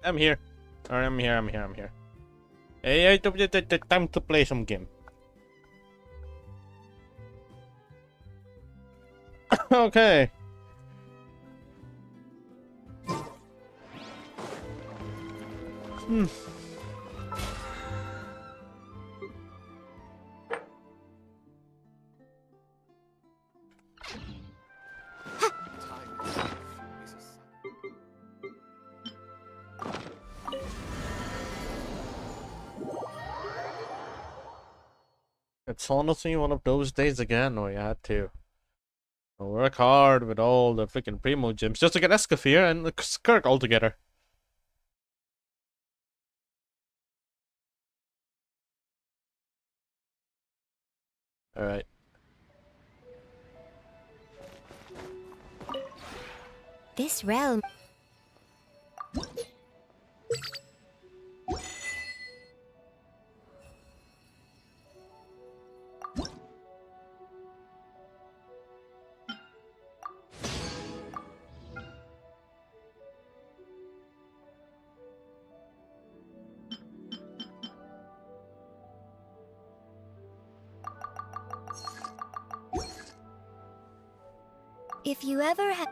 I'm here. Alright, I'm here. Hey, time to play some game. Okay. It's honestly one of those days again where you had to work hard with all the freaking Primo gyms just to get Escafir and Skirk all together. Alright. This realm. If you ever have.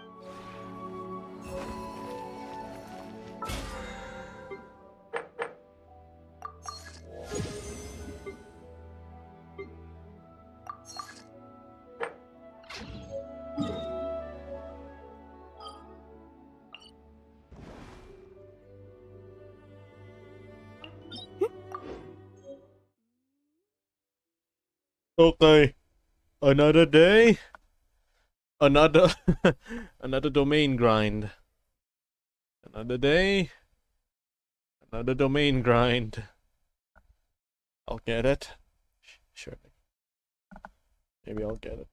Okay. Another day. Another another domain grind. Another day. Another domain grind. I'll get it. Sure. Maybe I'll get it.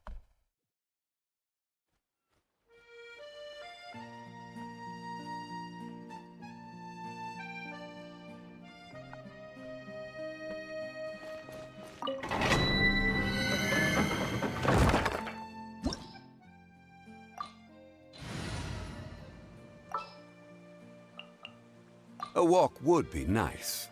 A walk would be nice.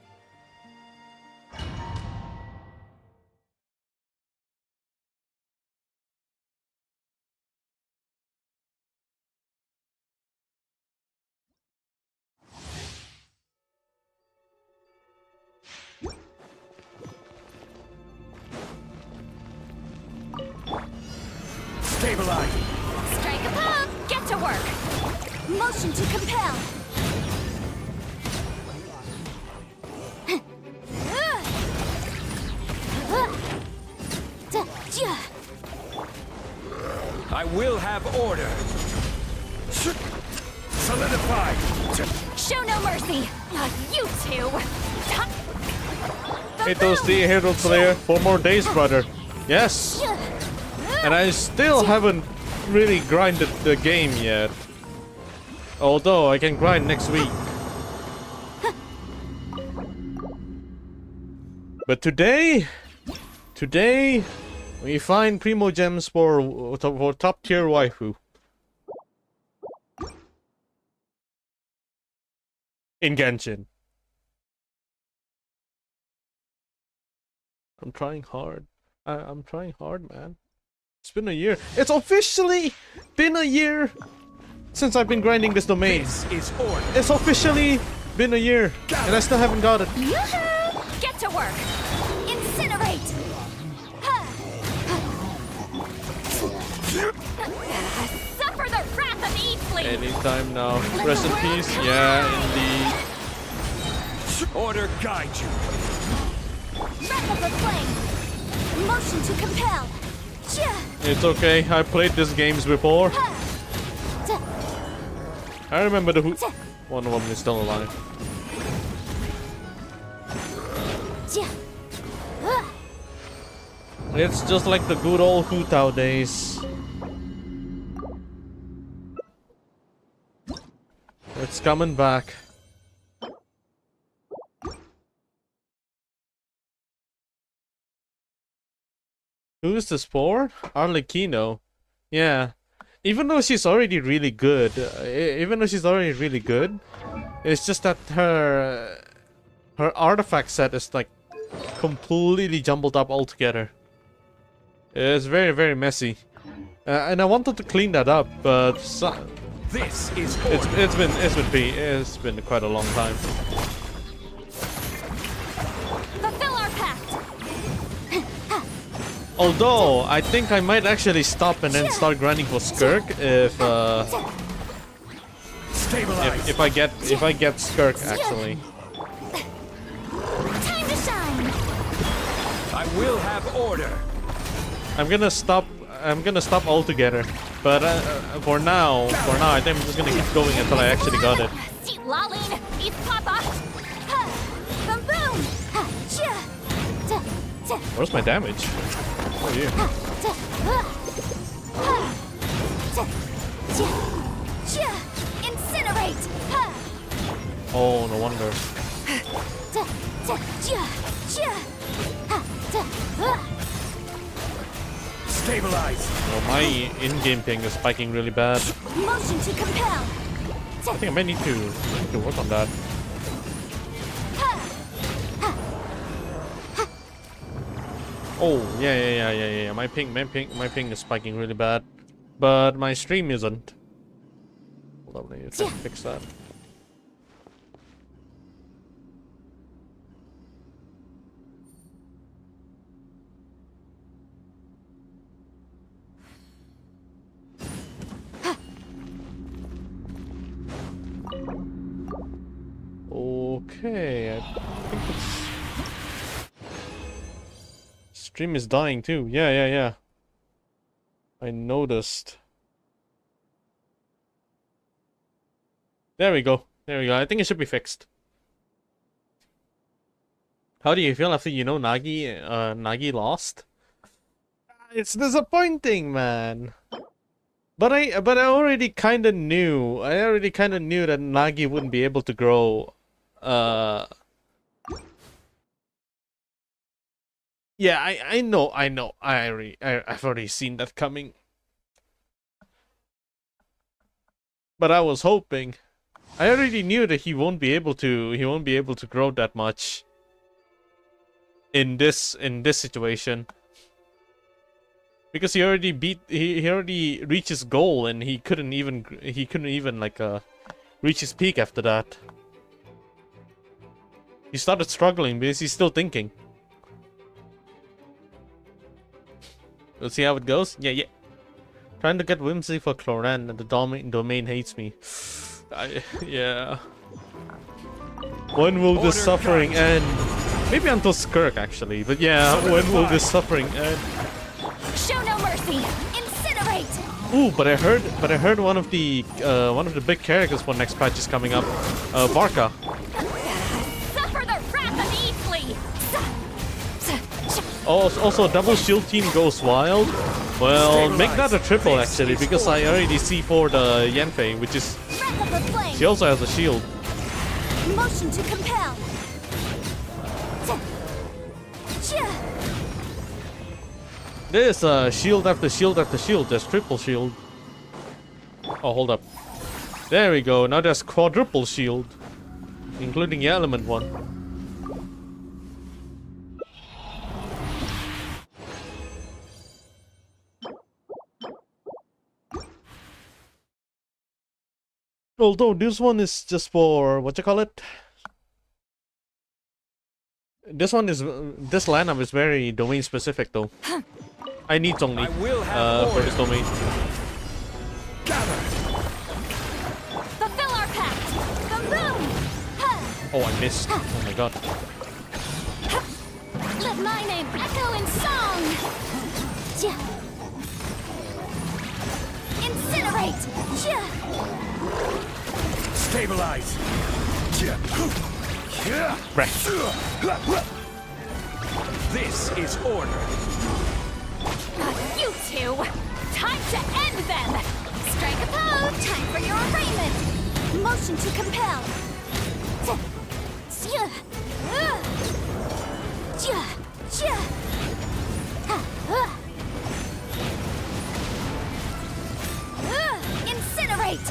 Stabilize! Strike a pump! Get to work! Motion to compel! I will have order. Solidify. Show no mercy! You two! Hey, Toasty, Hero Slayer, 4 more days, brother. Yes! And I still haven't really grinded the game yet. Although, I can grind next week. But today, we find Primo Gems for top tier waifu. In Genshin. I'm trying hard. I'm trying hard, man. It's been a year. It's officially been a year since I've been grinding this domain. This is order. It's officially been a year, and I still haven't got it. Yoo-hoo! Get to work! Incinerate! Suffer the wrath of Eatfleet! Anytime now. Rest in peace. Yeah, indeed. Order guide you. Wrath of the flame! Motion to compel! It's okay. I played these games before. I remember the who. One of them is still alive. It's just like the good old Hu Tao days. It's coming back. Who's the sport? Arlecchino. Yeah. Even though she's already really good, It's just that her artifact set is like completely jumbled up altogether. It's very, very messy. And I wanted to clean that up, but This is it's been quite a long time. Fulfill our pact. Although I think I might actually stop and then start grinding for Skirk stabilized. if I get Skirk actually. Time to shine. I will have order. I'm gonna stop altogether. But for now, I think I'm just gonna keep going until I actually got it. See, Laline, eat Papa. Ha, boom, boom. Ha, chia. Ta, ta, Where's my damage? Oh, you. ta, ha, ha, ta, chia, chia. Incinerate. Ha, Oh, no wonder. ta, ta, chia, chia. Ha, ta, ha. Stabilize. Oh, my in-game ping is spiking really bad. Motion to compel. I think I might need to work on that. Oh, yeah. My ping is spiking really bad, but my stream isn't. Hold on, I need to fix that. Okay, I think it's... Stream is dying too. Yeah. I noticed. There we go. I think it should be fixed. How do you feel after you know Nagi lost? It's disappointing, man. But I already kind of knew. I already kind of knew that Nagi wouldn't be able to grow. Yeah, I know. I've already seen that coming. But I was hoping. I already knew that he won't be able to grow that much in this situation. Because he already reached his goal and he couldn't even like reach his peak after that. He started struggling because he's still thinking. We'll see how it goes. Yeah. Trying to get Whimsy for Cloran and the domain hates me. Yeah. When will this suffering end? Maybe until Skirk actually, but yeah, when will this suffering end? Show no mercy. Incinerate. Ooh, but I heard one of the big characters for next patch is coming up. Barca. Suffer the wrath of Easley. Also, double shield team goes wild. Well, make that a triple actually, because I already C4 the Yanfei, which is... Breath of the flame. She also has a shield. Motion to compel. There's shield after shield after shield. There's triple shield. Oh, hold up. There we go. Now there's quadruple shield, including the element one. Although this one is just for what you call it. This lineup is very domain specific though. I need only for this domain. Gather. Fulfill our pact. Boom boom. Oh, I missed. Oh my god. Let my name echo in song. Incinerate. Stabilize. This is order. You two. Time to end them. Strike a pose. Time for your arraignment. Motion to compel. Incinerate.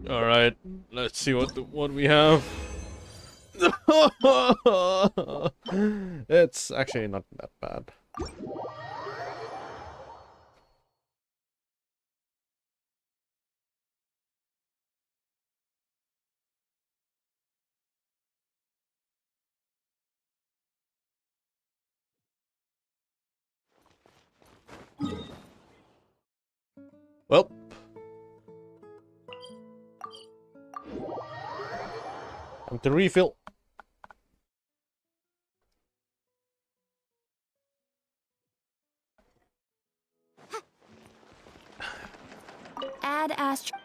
All right, let's see what we have. It's actually not that bad. Well, time to refill. Add astro.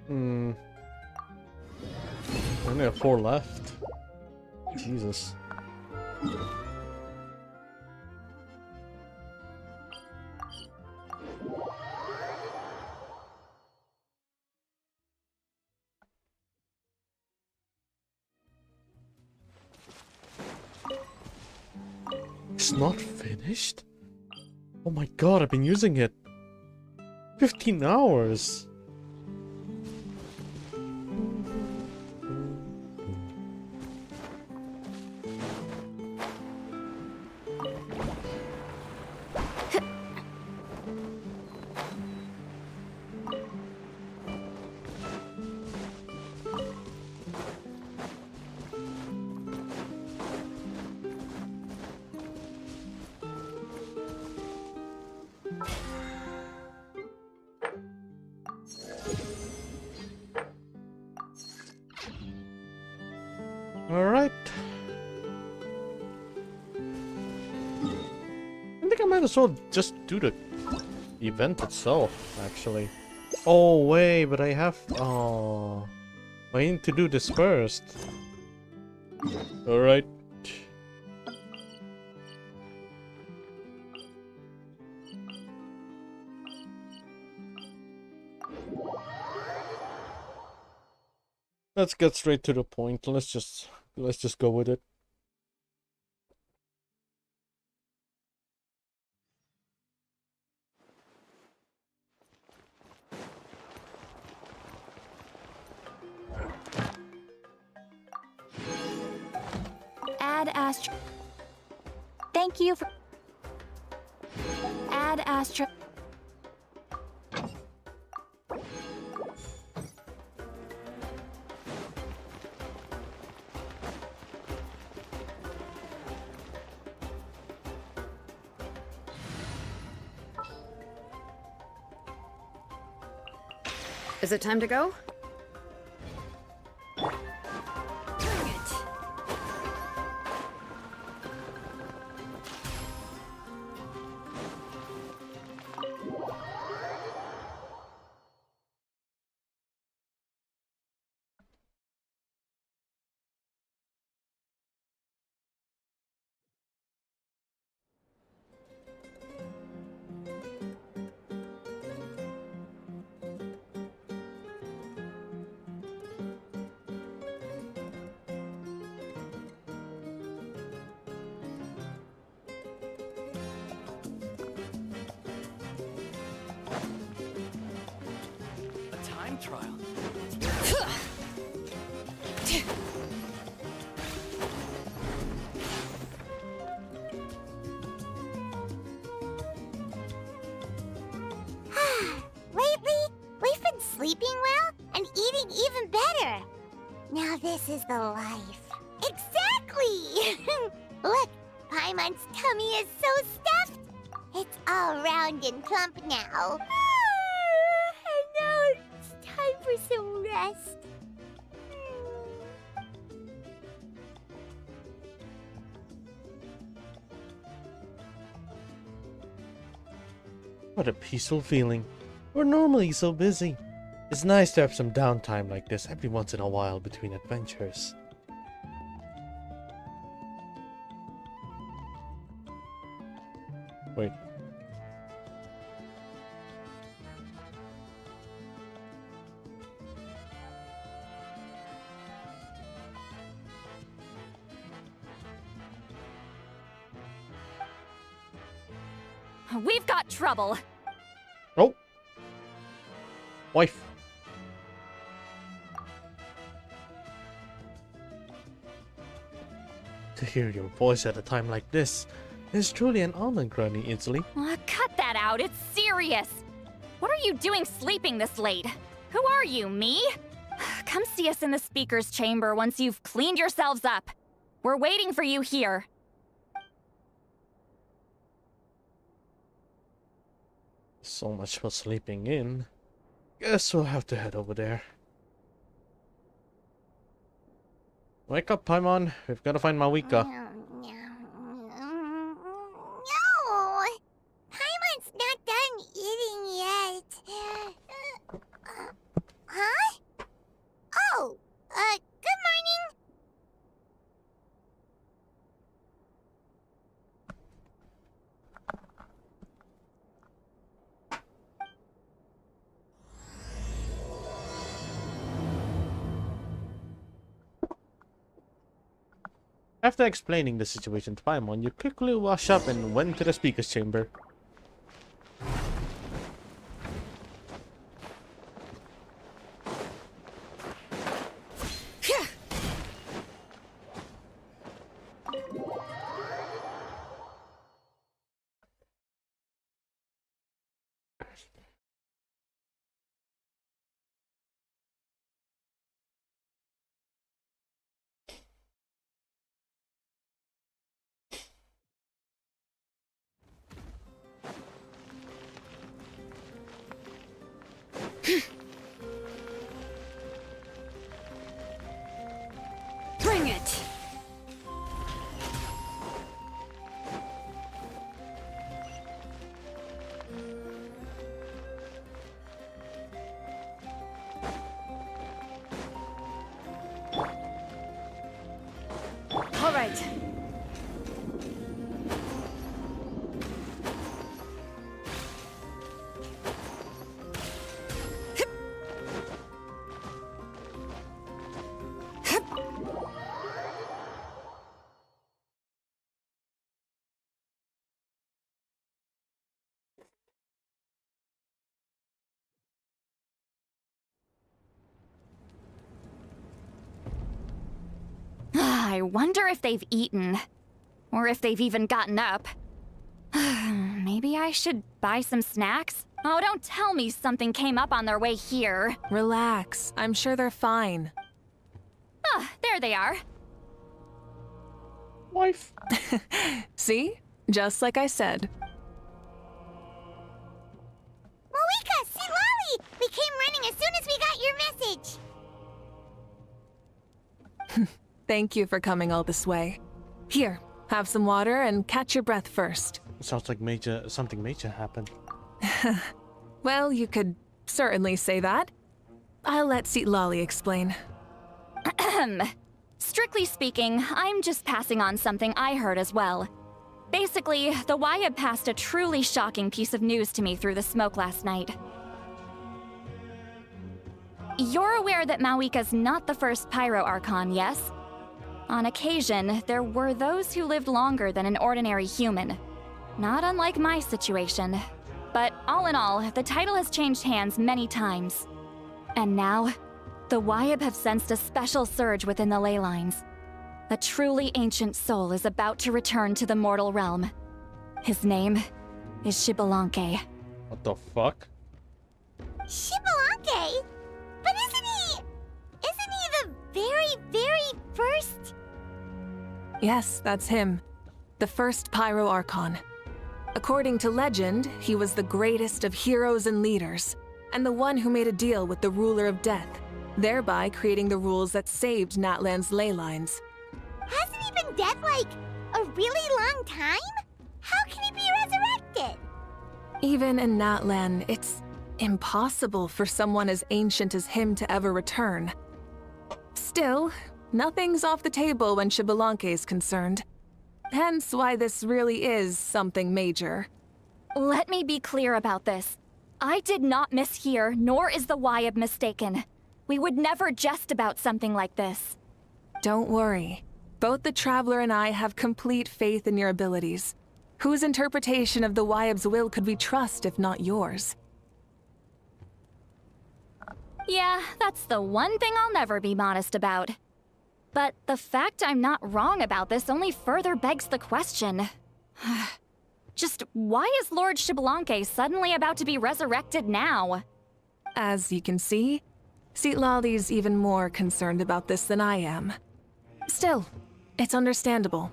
Hmm. I only have 4 left. Jesus. It's not finished? Oh my god, I've been using it 15 hours. Alright. I think I might as well just do the event itself, actually. Oh, wait, but I have... Oh... I need to do this first. Alright. Let's get straight to the point. Let's just go with it. Add astro. Thank you for. Add astro. Is it time to go? Time trial. Lately, we've been sleeping well and eating even better. Now this is the life. Exactly! Look, Paimon's tummy is so stuffed. It's all round and plump now. And now it's time for some rest. What a peaceful feeling. We're normally so busy. It's nice to have some downtime like this every once in a while between adventures. Wait. We've got trouble. Oh. Wife. To hear your voice at a time like this is truly an honor, Granny Inslee. Cut that out. It's serious. What are you doing sleeping this late? Who are you, me? Come see us in the speaker's chamber once you've cleaned yourselves up. We're waiting for you here. So much for sleeping in. Guess we'll have to head over there. Wake up, Paimon. We've got to find Mawika. No! Paimon's not done eating yet. Huh? Oh, good morning. After explaining the situation to Paimon, you quickly washed up and went to the speaker's chamber. Bring it! All right. I wonder if they've eaten. Or if they've even gotten up. Maybe I should buy some snacks? Oh, don't tell me something came up on their way here. Relax. I'm sure they're fine. Ah, there they are. Wife. See? Just like I said. Mawika, see Lolly! We came running as soon as we got your message. Thank you for coming all this way. Here, have some water and catch your breath first. Sounds like something major happened. Well, you could certainly say that. I'll let Lolly explain. Strictly speaking, I'm just passing on something I heard as well. Basically, the Wyab passed a truly shocking piece of news to me through the smoke last night. You're aware that Mawika's not the first Pyro Archon, yes? On occasion, there were those who lived longer than an ordinary human. Not unlike my situation. But all in all, the title has changed hands many times. And now, the Wyab have sensed a special surge within the ley lines. A truly ancient soul is about to return to the mortal realm. His name is Xbalanque. What the fuck? Xbalanque? But isn't he the very first? Yes, that's him. The first Pyro Archon. According to legend, he was the greatest of heroes and leaders, and the one who made a deal with the ruler of death, thereby creating the rules that saved Natlan's ley lines. Hasn't he been dead like a really long time? How can he be resurrected? Even in Natlan, it's impossible for someone as ancient as him to ever return. Still, nothing's off the table when Xbalanque is concerned. Hence why this really is something major. Let me be clear about this. I did not mishear, nor is the Wyab mistaken. We would never jest about something like this. Don't worry. Both the Traveler and I have complete faith in your abilities. Whose interpretation of the Wyab's will could we trust if not yours? Yeah, that's the one thing I'll never be modest about. But the fact I'm not wrong about this only further begs the question. Just why is Lord Xbalanque suddenly about to be resurrected now? As you can see, Citlali's even more concerned about this than I am. Still, it's understandable.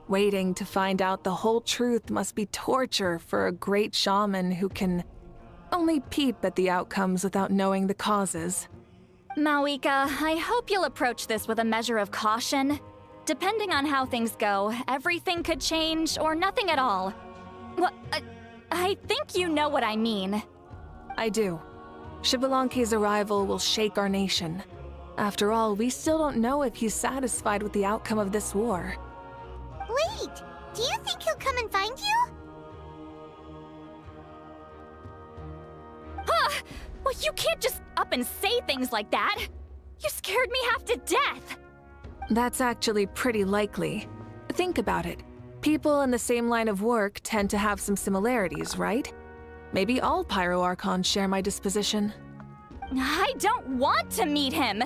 Waiting to find out the whole truth must be torture for a great shaman who can only peep at the outcomes without knowing the causes. Mawika, I hope you'll approach this with a measure of caution. Depending on how things go, everything could change or nothing at all. Well, I think you know what I mean. I do. Xbalanque's arrival will shake our nation. After all, we still don't know if he's satisfied with the outcome of this war. Wait, do you think he'll come and find you? Well, you can't just up and say things like that. You scared me half to death. That's actually pretty likely. Think about it. People in the same line of work tend to have some similarities, right? Maybe all Pyro Archons share my disposition. I don't want to meet him.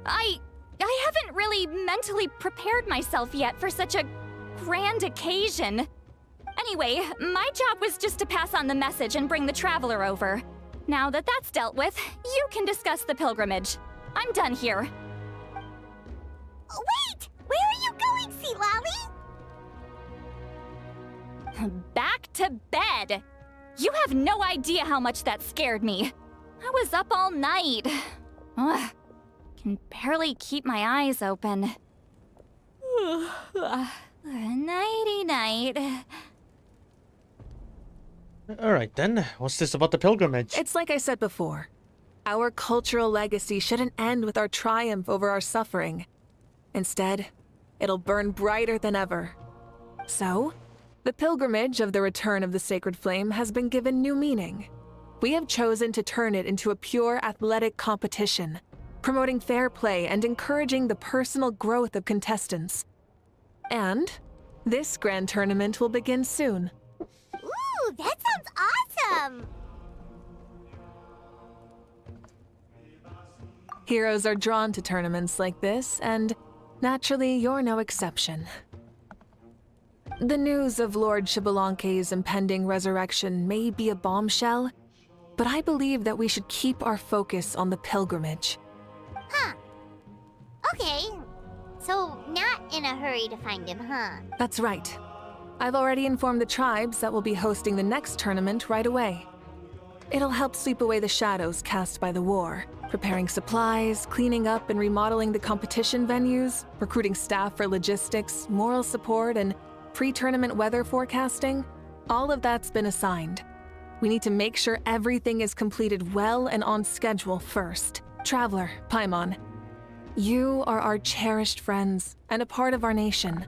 I haven't really mentally prepared myself yet for such a grand occasion. Anyway, my job was just to pass on the message and bring the Traveler over. Now that that's dealt with, you can discuss the pilgrimage. I'm done here. Wait! Where are you going, Citlali? Back to bed! You have no idea how much that scared me. I was up all night. Ugh, can barely keep my eyes open. Nighty-night. Alright then, what's this about the pilgrimage? It's like I said before. Our cultural legacy shouldn't end with our triumph over our suffering. Instead, it'll burn brighter than ever. So, the pilgrimage of the return of the sacred flame has been given new meaning. We have chosen to turn it into a pure athletic competition, promoting fair play and encouraging the personal growth of contestants. And this grand tournament will begin soon. Ooh, that sounds awesome! Heroes are drawn to tournaments like this, and naturally, you're no exception. The news of Lord Xbalanque's impending resurrection may be a bombshell, but I believe that we should keep our focus on the pilgrimage. Huh. Okay. So, not in a hurry to find him, huh? That's right. I've already informed the tribes that we'll be hosting the next tournament right away. It'll help sweep away the shadows cast by the war, preparing supplies, cleaning up and remodeling the competition venues, recruiting staff for logistics, moral support, and pre-tournament weather forecasting. All of that's been assigned. We need to make sure everything is completed well and on schedule first. Traveler, Paimon, you are our cherished friends and a part of our nation.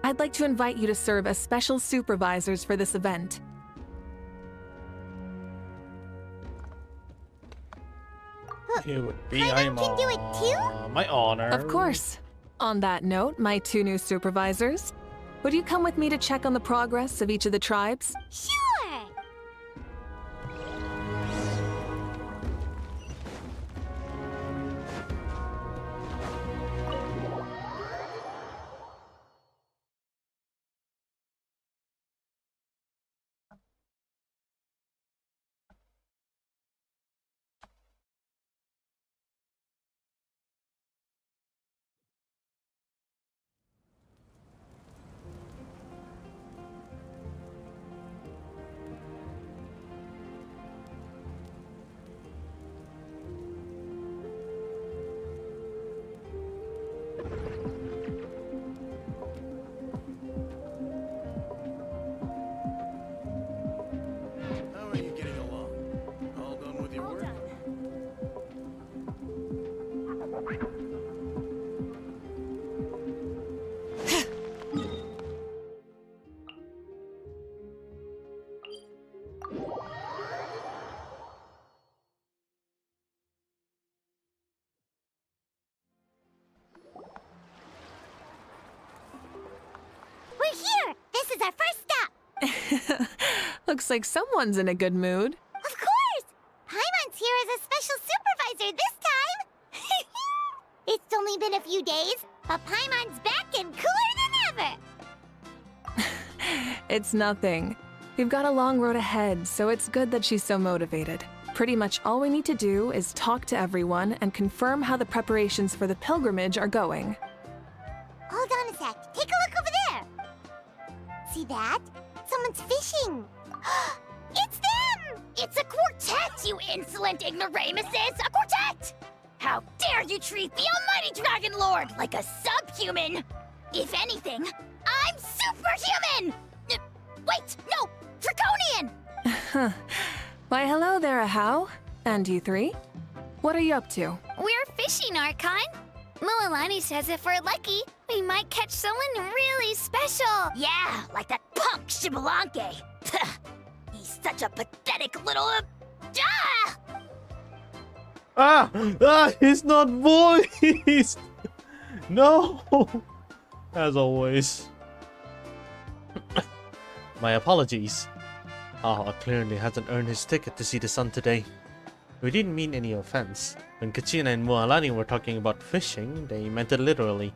I'd like to invite you to serve as special supervisors for this event. It would be Paimon can do it too? my honor. Of course. On that note, my two new supervisors, would you come with me to check on the progress of each of the tribes? Sure! Looks like someone's in a good mood. Of course! Paimon's here as a special supervisor this time! It's only been a few days, but Paimon's back and cooler than ever! It's nothing. We've got a long road ahead, so it's good that she's so motivated. Pretty much all we need to do is talk to everyone and confirm how the preparations for the pilgrimage are going. Hold on a sec. Take a look over there. See that? Someone's fishing. It's them! It's a quartet, you insolent ignoramuses! A quartet! How dare you treat the almighty Dragon Lord like a subhuman! If anything, I'm superhuman! Wait, no! Draconian! Why, hello there, Ahau. And you three? What are you up to? We're fishing, Archon. Mualani says if we're lucky, we might catch someone really special. Yeah, like that punk Shibalanke. He's such a pathetic little... He's not voiced! No! As always. My apologies. Clearly hasn't earned his ticket to see the sun today. We didn't mean any offense. When Kachina and Mualani were talking about fishing, they meant it literally,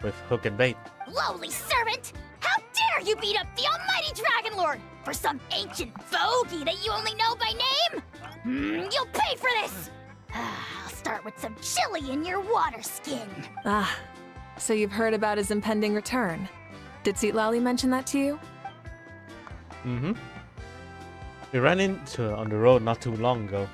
with hook and bait. Lowly servant! How dare you beat up the almighty Dragon Lord for some ancient fogey that you only know by name? You'll pay for this! I'll start with some chili in your water skin. So you've heard about his impending return. Did Lali mention that to you? Mm-hmm. We ran into her on the road not too long ago.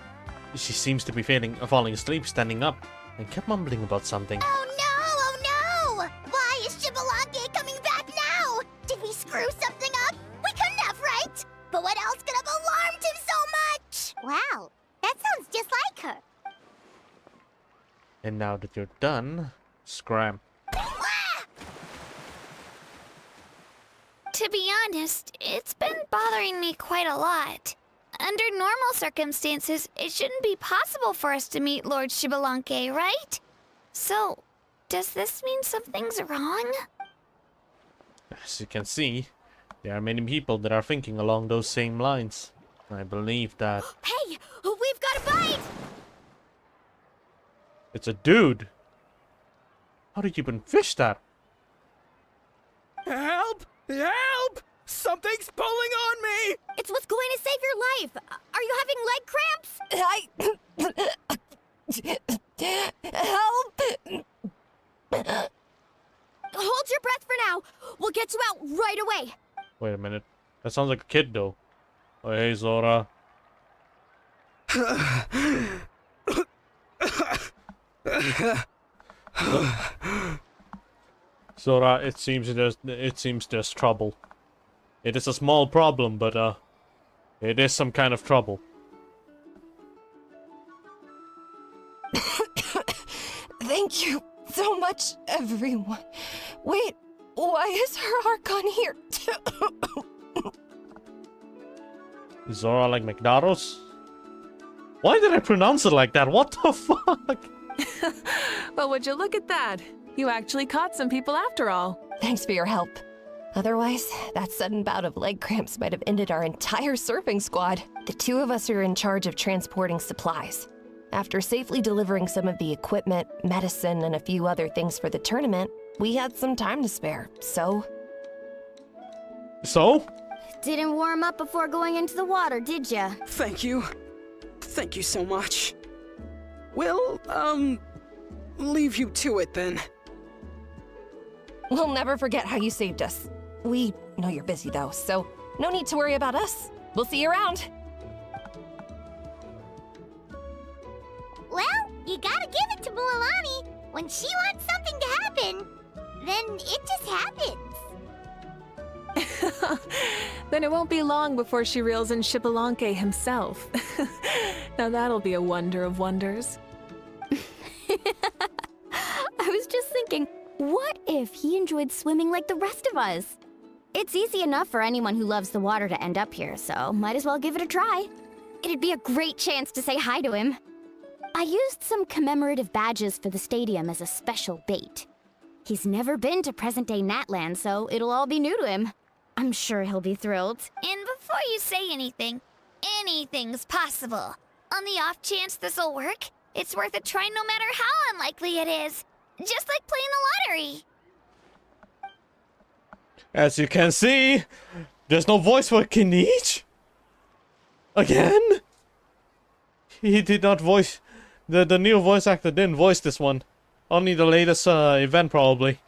She seems to be falling asleep standing up, and kept mumbling about something. Oh no! Why is Shibalange coming back now? Did we screw something up? We couldn't have, right? But what else could have alarmed him so much? Wow, that sounds just like her. And now that you're done, scram. To be honest, it's been bothering me quite a lot. Under normal circumstances, it shouldn't be possible for us to meet Lord Shibalanke, right? So, does this mean something's wrong? As you can see, there are many people that are thinking along those same lines. I believe that... Hey! We've got a bite! It's a dude! How did you even fish that? Help! Help! Something's pulling on me! It's what's going to save your life! Are you having leg cramps? Help! Hold your breath for now! We'll get you out right away! Wait a minute. That sounds like a kid though. Oh, hey Zora. Zora, it seems there's trouble. It is a small problem, but it is some kind of trouble. Thank you so much, everyone. Wait, why is her Archon here too? Zora like McDonald's? Why did I pronounce it like that? What the fuck? Well, would you look at that? You actually caught some people after all. Thanks for your help. Otherwise, that sudden bout of leg cramps might have ended our entire surfing squad. The two of us are in charge of transporting supplies. After safely delivering some of the equipment, medicine, and a few other things for the tournament, we had some time to spare, so... So? Didn't warm up before going into the water, did ya? Thank you. Thank you so much. We'll, leave you to it then. We'll never forget how you saved us. We know you're busy though, so no need to worry about us. We'll see you around. Well, you gotta give it to Mualani. When she wants something to happen, then it just happens. Then it won't be long before she reels in Shibalanke himself. Now that'll be a wonder of wonders. I was just thinking, what if he enjoyed swimming like the rest of us? It's easy enough for anyone who loves the water to end up here, so might as well give it a try. It'd be a great chance to say hi to him. I used some commemorative badges for the stadium as a special bait. He's never been to present-day Natland, so it'll all be new to him. I'm sure he'll be thrilled. And before you say anything, anything's possible. On the off chance this'll work, it's worth a try no matter how unlikely it is. Just like playing the lottery. As you can see, there's no voice for Kinich. Again? He did not voice... The new voice actor didn't voice this one. Only the latest event, probably.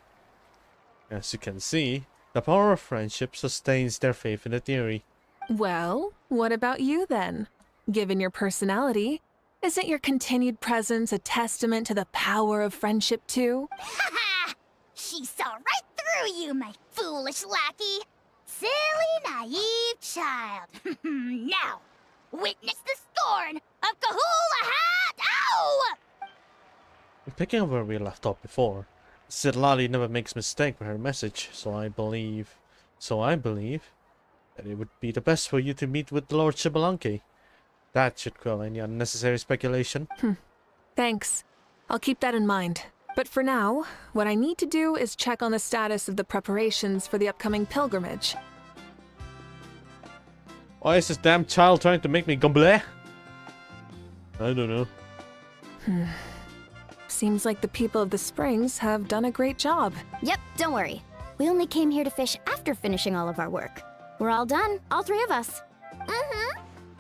As you can see, the power of friendship sustains their faith in the theory. Well, what about you then? Given your personality, isn't your continued presence a testament to the power of friendship too? Haha! She saw right through you, my foolish lackey. Silly, naive child. Now, witness the scorn of Kahula Hat! Ow! Picking up where we left off before, Lali never makes mistake with her message, so I believe that it would be the best for you to meet with Lord Shibalanki. That should quell any unnecessary speculation. Thanks. I'll keep that in mind. But for now, what I need to do is check on the status of the preparations for the upcoming pilgrimage. Why is this damn child trying to make me goblet? I don't know. Seems like the people of the Springs have done a great job. Yep, don't worry. We only came here to fish after finishing all of our work. We're all done, all three of us.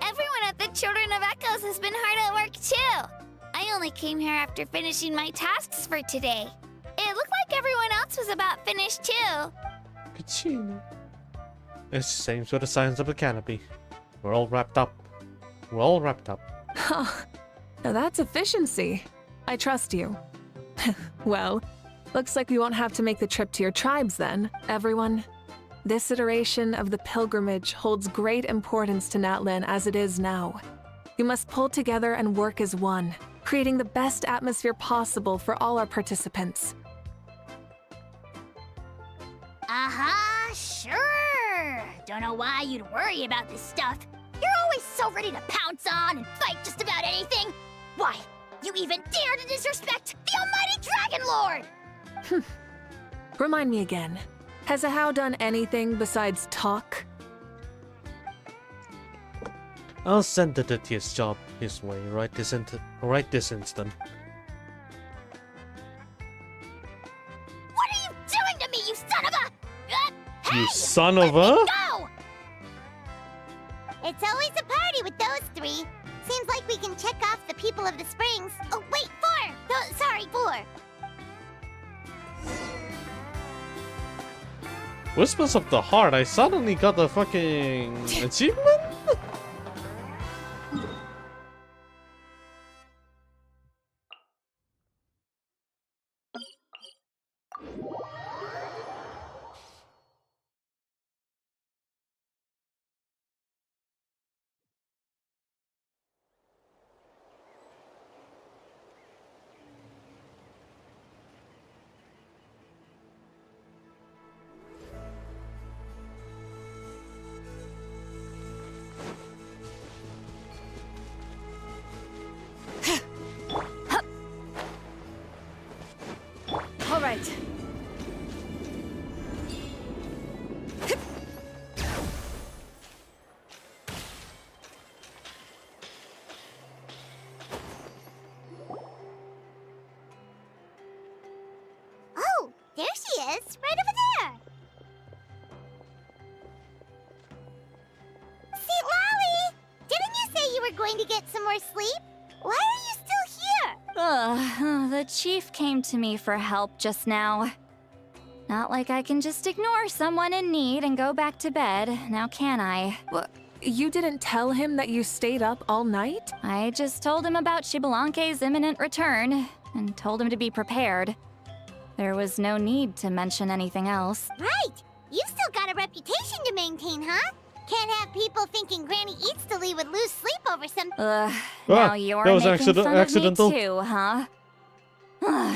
Everyone at the Children of Echoes has been hard at work too. I only came here after finishing my tasks for today. It looked like everyone else was about finished too. Kachina. It's the same with the signs of the canopy. We're all wrapped up. Huh. Now that's efficiency. I trust you. Well, looks like we won't have to make the trip to your tribes then, everyone. This iteration of the pilgrimage holds great importance to Natlin as it is now. We must pull together and work as one, creating the best atmosphere possible for all our participants. Sure. Don't know why you'd worry about this stuff. You're always so ready to pounce on and fight just about anything. Why, you even dare to disrespect the almighty Dragon Lord! Remind me again, has Ahau done anything besides talk? I'll send the dirtiest job his way right this instant. What are you doing to me, you son of a... hey! You son of Let me a... go! It's always a party with those three. Seems like we can check off the people of the Springs. Oh, wait, 4! Oh, sorry, 4. Whispers of the Heart, I suddenly got the fucking achievement? All right. Oh, there she is, right over there. See, Lolly, didn't you say you were going to get some more sleep? Why are you still here? The chief came to me for help just now. Not like I can just ignore someone in need and go back to bed, now can I? You didn't tell him that you stayed up all night? I just told him about Shibalanke's imminent return, and told him to be prepared. There was no need to mention anything else. Right. You've still got a reputation to maintain, huh? Can't have people thinking Granny Eatstily would lose sleep over some... Now you're that was making fun accidental. of me too, huh?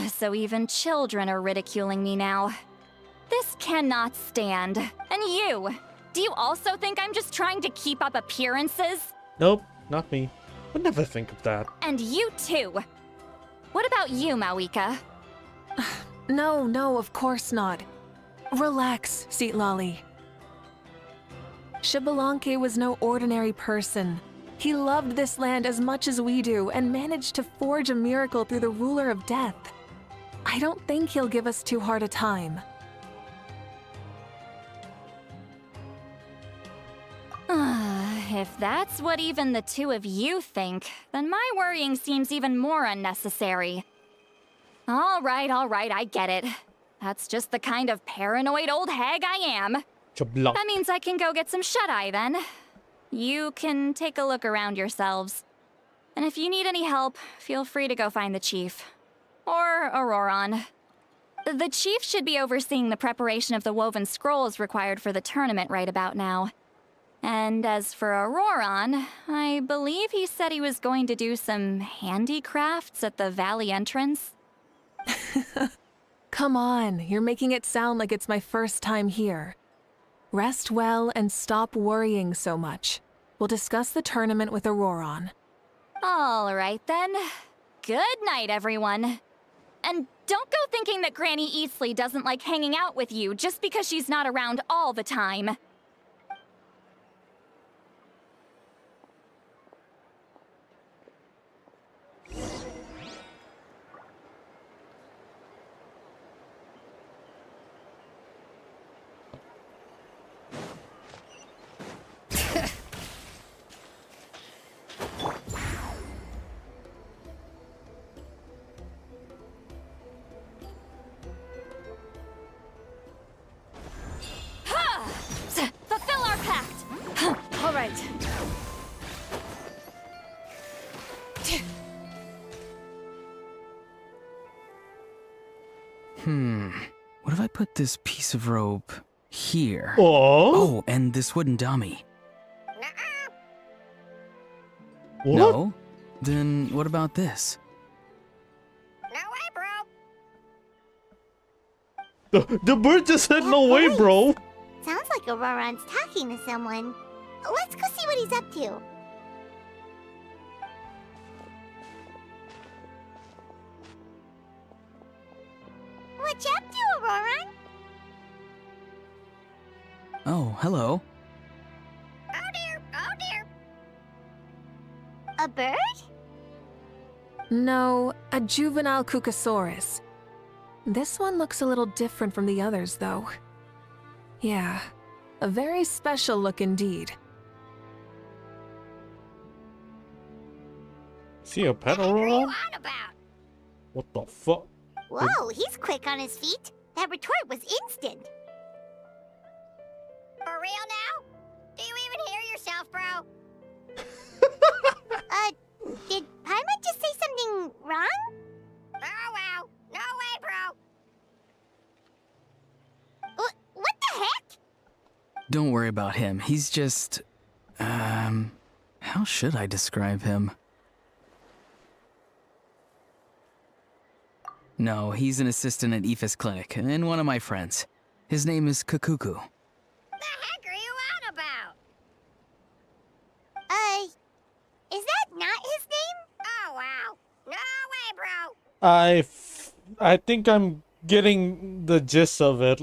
So even children are ridiculing me now. This cannot stand. And you! Do you also think I'm just trying to keep up appearances? Nope, not me. Would never think of that. And you too! What about you, Mawika? No, of course not. Relax, Seat Lolly. Xbalanque was no ordinary person. He loved this land as much as we do and managed to forge a miracle through the ruler of death. I don't think he'll give us too hard a time. If that's what even the two of you think, then my worrying seems even more unnecessary. All right, I get it. That's just the kind of paranoid old hag I am. That means I can go get some shut-eye then. You can take a look around yourselves. And if you need any help, feel free to go find the chief. Or Auroron. The chief should be overseeing the preparation of the woven scrolls required for the tournament right about now. And as for Auroron, I believe he said he was going to do some handicrafts at the valley entrance. Come on, you're making it sound like it's my first time here. Rest well and stop worrying so much. We'll discuss the tournament with Auroron. All right then. Good night, everyone. And don't go thinking that Granny Eastleigh doesn't like hanging out with you just because she's not around all the time. Fulfill our pact! All right. What if I put this piece of rope here? Oh? Oh, and this wooden dummy. What? No? Then what about this? No way, bro. The bird just said no way, bro. Sounds like Auroron's talking to someone. Let's go see what he's up to. What you up to, Auroron? Oh, hello. Oh dear, oh dear. A bird? No, a juvenile Cucosaurus. This one looks a little different from the others, though. Yeah, a very special look indeed. See a pet, What are you Aurora? on about? What the fuck? Whoa, he's quick on his feet. That retort was instant. For real now? Do you even hear yourself, bro? Did Paimon just say something wrong? Oh, wow. No way, bro. What the heck? Don't worry about him. He's just... how should I describe him? No, he's an assistant at Aoife's clinic, and one of my friends. His name is Kakuku. The heck are you on about? Is that not his name? Oh, wow. No way, bro. I think I'm getting the gist of it.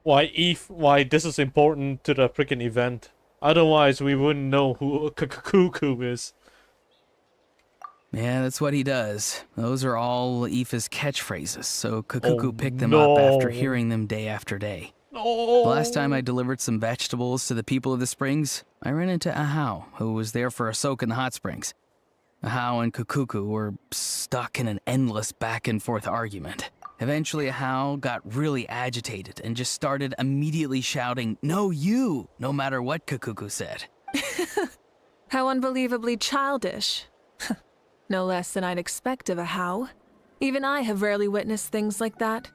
Why this is important to the freaking event. Otherwise, we wouldn't know who Cuckoo is. Yeah, that's what he does. Those are all Aoife's catchphrases, so Kakuku Oh, picked them up after no. hearing them day after day. Oh. The last time I delivered some vegetables to the people of the springs, I ran into Ahau, who was there for a soak in the hot springs. Ahau and Kakuku were stuck in an endless back-and-forth argument. Eventually, Ahau got really agitated and just started immediately shouting, "No, you!" no matter what Kakuku said. How unbelievably childish. No less than I'd expect of a How. Even I have rarely witnessed things like that.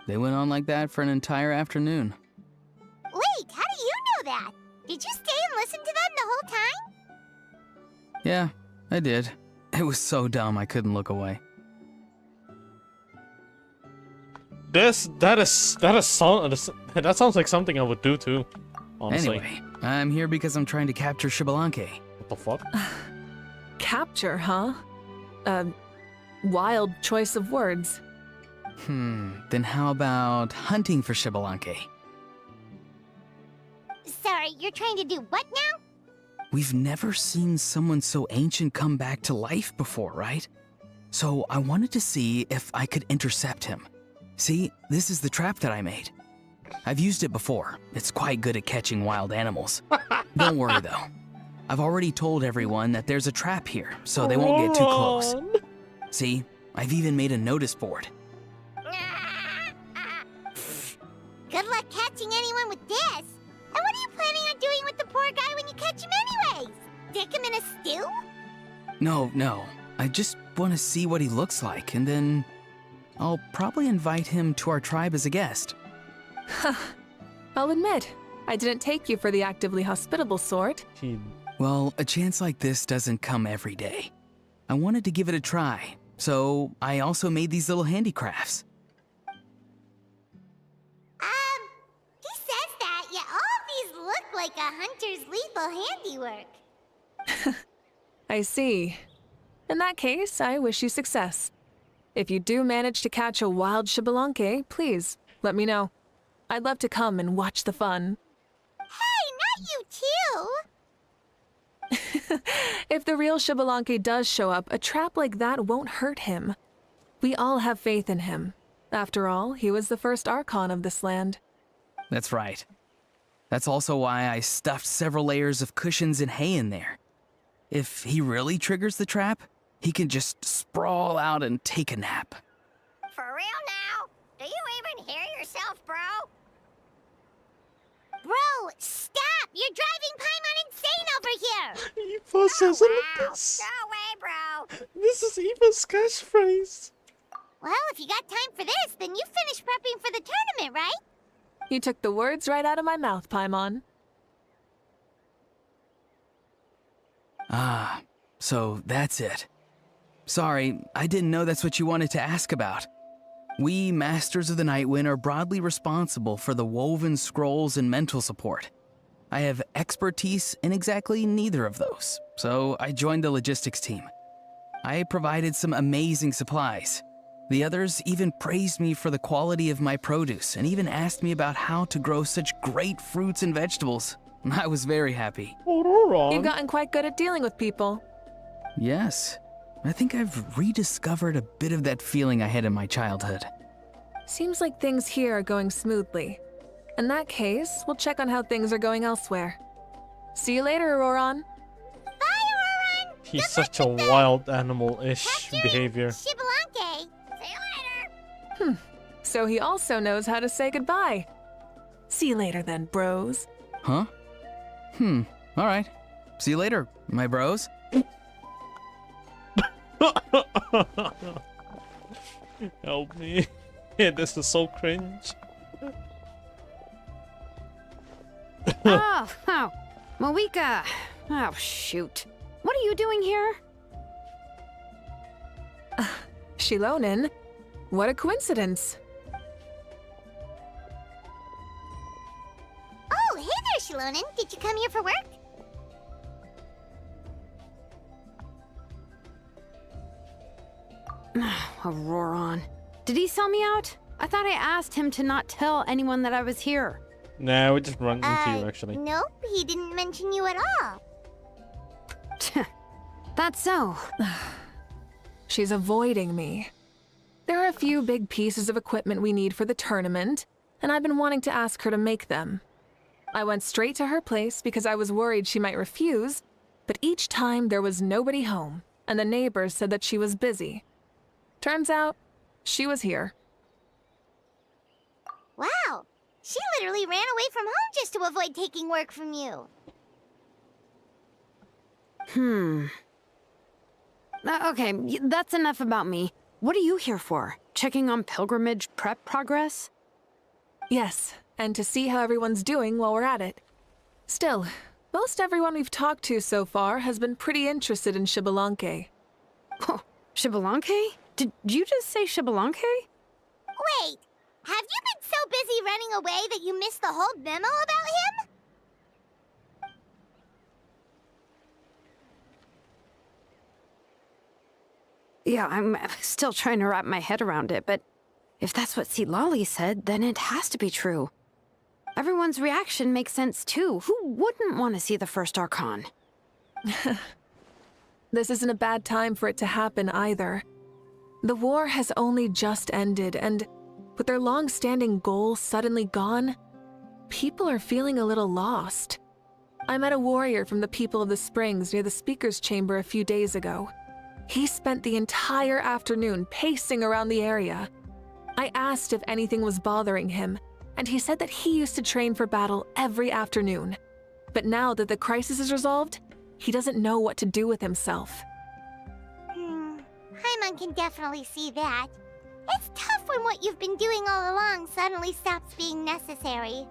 They went on like that for an entire afternoon. Wait, how do you know that? Did you stay and listen to them the whole time? Yeah, I did. It was so dumb I couldn't look away. That sounds like something I would do too. Honestly. Anyway, I'm here because I'm trying to capture Xbalanque. What the fuck? Capture, huh? Wild choice of words. Then how about hunting for Xbalanque? Sorry, sorry, you're trying to do what now? We've never seen someone so ancient come back to life before, right? So I wanted to see if I could intercept him. See, this is the trap that I made. I've used it before. It's quite good at catching wild animals. Don't worry though. I've already told everyone that there's a trap here, so they won't get too close. See, I've even made a notice board. Good luck catching anyone with this. And what are you planning on doing with the poor guy when you catch him anyways? Stick him in a stew? No. I just want to see what he looks like, and then I'll probably invite him to our tribe as a guest. I'll admit, I didn't take you for the actively hospitable sort. Well, a chance like this doesn't come every day. I wanted to give it a try, so I also made these little handicrafts. He says that, yet all of these look like a hunter's lethal handiwork. I see. In that case, I wish you success. If you do manage to catch a wild Xbalanque, please let me know. I'd love to come and watch the fun. Hey, not you too! If the real Xbalanque does show up, a trap like that won't hurt him. We all have faith in him. After all, he was the first Archon of this land. That's right. That's also why I stuffed several layers of cushions and hay in there. If he really triggers the trap, he can just sprawl out and take a nap. For real now? Do you even hear yourself, bro? Bro, stop! You're driving Paimon insane over here! Eva says it like Wow. this. Go away, bro. This is Eva's catchphrase. Well, if you got time for this, then you finished prepping for the tournament, right? You took the words right out of my mouth, Paimon. Ah, so that's it. Sorry, I didn't know that's what you wanted to ask about. We, Masters of the Nightwind, are broadly responsible for the woven scrolls and mental support. I have expertise in exactly neither of those, so I joined the logistics team. I provided some amazing supplies. The others even praised me for the quality of my produce and even asked me about how to grow such great fruits and vegetables. I was very happy. You've gotten quite good at dealing with people. Yes, I think I've rediscovered a bit of that feeling I had in my childhood. Seems like things here are going smoothly. In that case, we'll check on how things are going elsewhere. See you later, Auroron. Bye, Auroron! He's such a wild animal-ish Capturing behavior. Xbalanque. See you later. So he also knows how to say goodbye. See you later then, bros. Huh? Alright. See you later, my bros. Help me. Yeah, this is so cringe. Oh, Moika. Oh, shoot. What are you doing here? Shilonen? What a coincidence. Oh, hey there, Shilonen. Did you come here for work? Auroron. Did he sell me out? I thought I asked him to not tell anyone that I was here. Nah, we just run into you actually. Nope, he didn't mention you at all. That's so. She's avoiding me. There are a few big pieces of equipment we need for the tournament, and I've been wanting to ask her to make them. I went straight to her place because I was worried she might refuse, but each time there was nobody home, and the neighbors said that she was busy. Turns out, she was here. Wow, she literally ran away from home just to avoid taking work from you. Okay, that's enough about me. What are you here for? Checking on pilgrimage prep progress? Yes, and to see how everyone's doing while we're at it. Still, most everyone we've talked to so far has been pretty interested in Xbalanque. Oh, Xbalanque? Did you just say Xbalanque? Wait, have you been so busy running away that you missed the whole memo about him? Yeah, I'm still trying to wrap my head around it, but if that's what Lolly said, then it has to be true. Everyone's reaction makes sense too. Who wouldn't want to see the first Archon? This isn't a bad time for it to happen either. The war has only just ended, and with their long-standing goal suddenly gone, people are feeling a little lost. I met a warrior from the People of the Springs near the Speaker's Chamber a few days ago. He spent the entire afternoon pacing around the area. I asked if anything was bothering him, and he said that he used to train for battle every afternoon. But now that the crisis is resolved, he doesn't know what to do with himself. Paimon can definitely see that. It's tough when what you've been doing all along suddenly stops being necessary.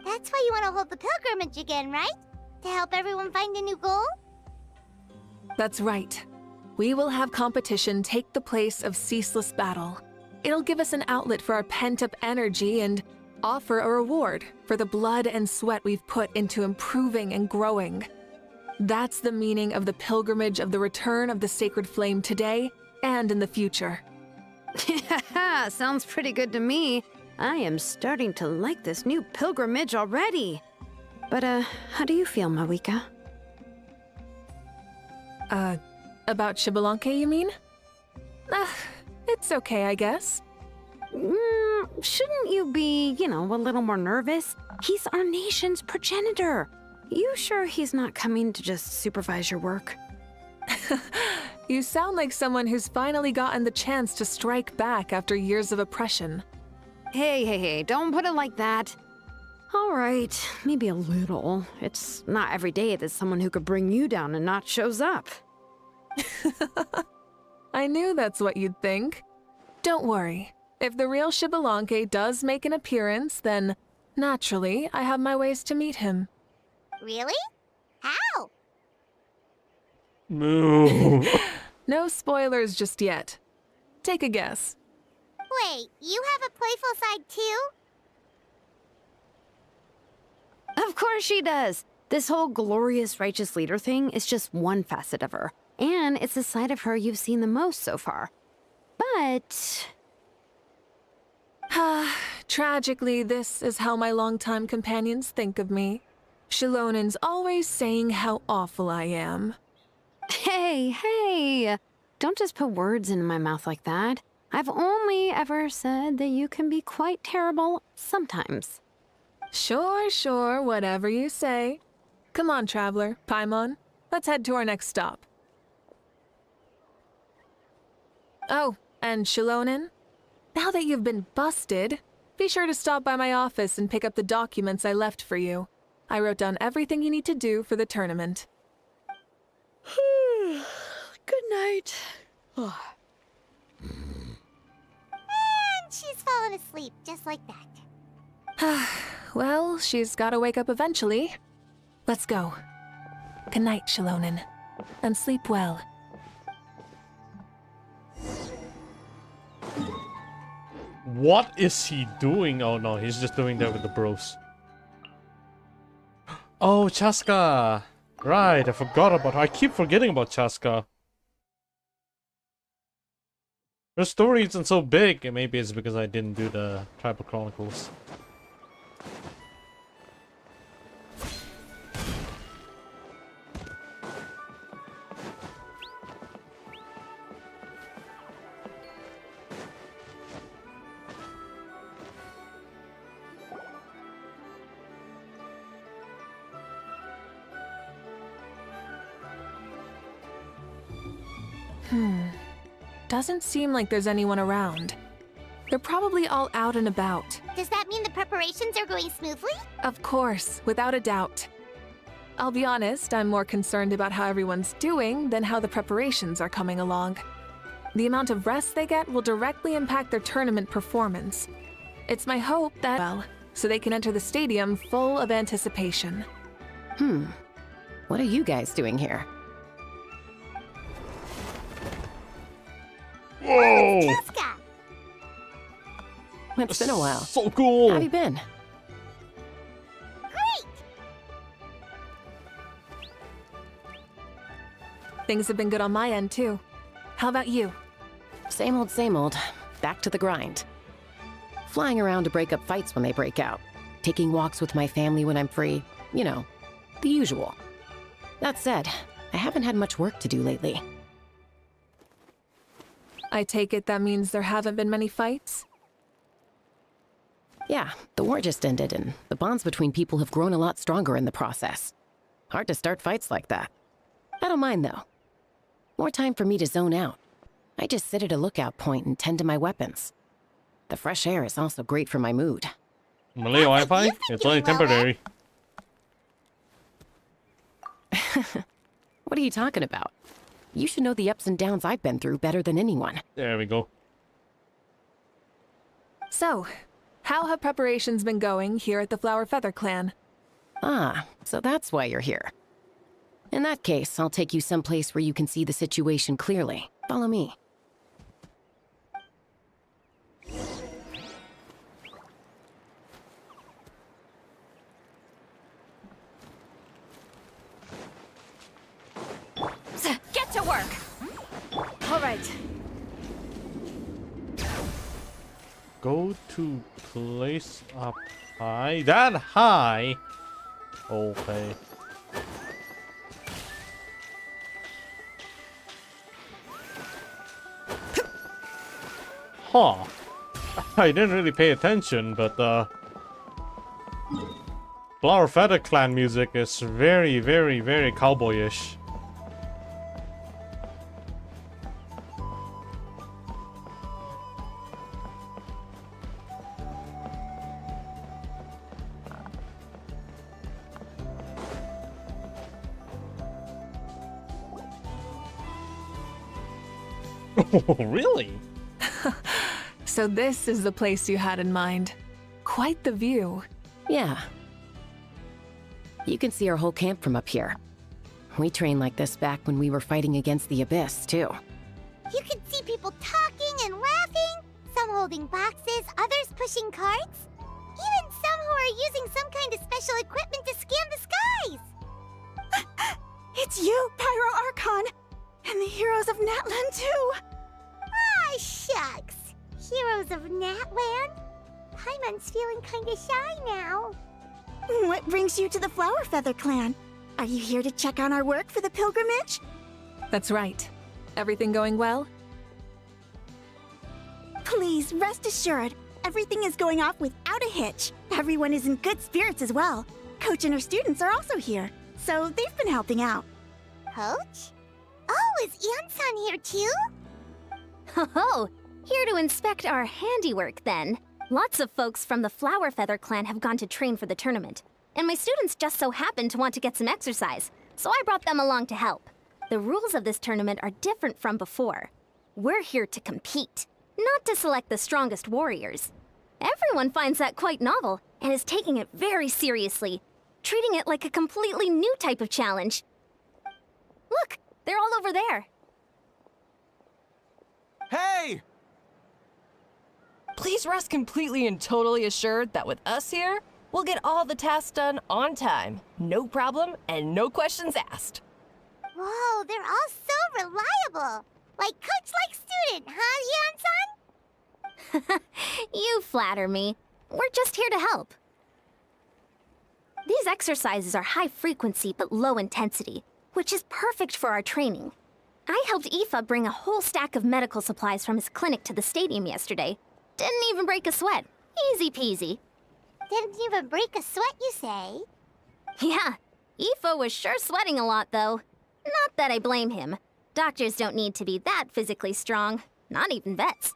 That's why you want to hold the pilgrimage again, right? To help everyone find a new goal? That's right. We will have competition take the place of ceaseless battle. It'll give us an outlet for our pent-up energy and offer a reward for the blood and sweat we've put into improving and growing. That's the meaning of the pilgrimage of the return of the Sacred Flame today and in the future. Yeah, sounds pretty good to me. I am starting to like this new pilgrimage already. But, how do you feel, Mawika? About Xbalanque, you mean? It's okay, I guess. Shouldn't you be, a little more nervous? He's our nation's progenitor. You sure he's not coming to just supervise your work? You sound like someone who's finally gotten the chance to strike back after years of oppression. Hey, don't put it like that. All right, maybe a little. It's not every day that someone who could bring you down a notch shows up. I knew that's what you'd think. Don't worry. If the real Xbalanque does make an appearance, then naturally I have my ways to meet him. Really? How? No. No spoilers just yet. Take a guess. Wait, you have a playful side too? Of course she does. This whole glorious righteous leader thing is just one facet of her. And it's the side of her you've seen the most so far. But... Tragically, this is how my longtime companions think of me. Shilonin's always saying how awful I am. Hey! Don't just put words into my mouth like that. I've only ever said that you can be quite terrible sometimes. Sure, whatever you say. Come on, Traveler, Paimon. Let's head to our next stop. Oh, and Shilonin? Now that you've been busted, be sure to stop by my office and pick up the documents I left for you. I wrote down everything you need to do for the tournament. Good night. And she's fallen asleep just like that. Well, she's gotta wake up eventually. Let's go. Good night, Shilonin. And sleep well. What is he doing? Oh no, he's just doing that with the bros. Oh, Chaska! Right, I forgot about her. I keep forgetting about Chaska. Her story isn't so big, and maybe it's because I didn't do the Tribal Chronicles. Doesn't seem like there's anyone around. They're probably all out and about. Does that mean the preparations are going smoothly? Of course, without a doubt. I'll be honest, I'm more concerned about how everyone's doing than how the preparations are coming along. The amount of rest they get will directly impact their tournament performance. It's my hope that, well, so they can enter the stadium full of anticipation. What are you guys doing here? Whoa! Chaska! It's been a while. So cool! How have you been? Great! Things have been good on my end, too. How about you? Same old, same old. Back to the grind. Flying around to break up fights when they break out. taking walks with my family when I'm free. You know, the usual. That said, I haven't had much work to do lately. I take it that means there haven't been many fights? Yeah, the war just ended, and the bonds between people have grown a lot stronger in the process. Hard to start fights like that. I don't mind, though. More time for me to zone out. I just sit at a lookout point and tend to my weapons. The fresh air is also great for my mood. Malay Wi-Fi? It's only temporary. What are you talking about? You should know the ups and downs I've been through better than anyone. There we go. So, how have preparations been going here at the Flower Feather Clan? Ah, so that's why you're here. In that case, I'll take you someplace where you can see the situation clearly. Follow me. Get to work! All right. Go to place up high. That high? Okay. Huh. I didn't really pay attention, but Flower Feather Clan music is very, very, very cowboyish. Oh, really? So this is the place you had in mind. Quite the view. Yeah. You can see our whole camp from up here. We trained like this back when we were fighting against the Abyss, too. You can see people talking and laughing, some holding boxes, others pushing carts. Even some who are using some kind of special equipment to scan the skies. It's you, Pyro Archon! And the heroes of Natlan, too! Ah, shucks. Heroes of Natland? Paimon's feeling kinda shy now. What brings you to the Flower Feather Clan? Are you here to check on our work for the pilgrimage? That's right. Everything going well? Please, rest assured, everything is going off without a hitch. Everyone is in good spirits as well. Coach and her students are also here, so they've been helping out. Coach? Oh, is Ian-san here too? Oh, here to inspect our handiwork then. Lots of folks from the Flower Feather Clan have gone to train for the tournament, and my students just so happened to want to get some exercise, so I brought them along to help. The rules of this tournament are different from before. We're here to compete, not to select the strongest warriors. Everyone finds that quite novel and is taking it very seriously, treating it like a completely new type of challenge. Look, they're all over there. Hey! Please rest completely and totally assured that with us here, we'll get all the tasks done on time. No problem and no questions asked. Whoa, they're all so reliable. Like coach like student, huh, Ian-san? You flatter me. We're just here to help. These exercises are high frequency but low intensity, which is perfect for our training. I helped Aoife bring a whole stack of medical supplies from his clinic to the stadium yesterday. Didn't even break a sweat. Easy peasy. Didn't even break a sweat, you say? Yeah, Aoife was sure sweating a lot, though. Not that I blame him. Doctors don't need to be that physically strong. Not even vets.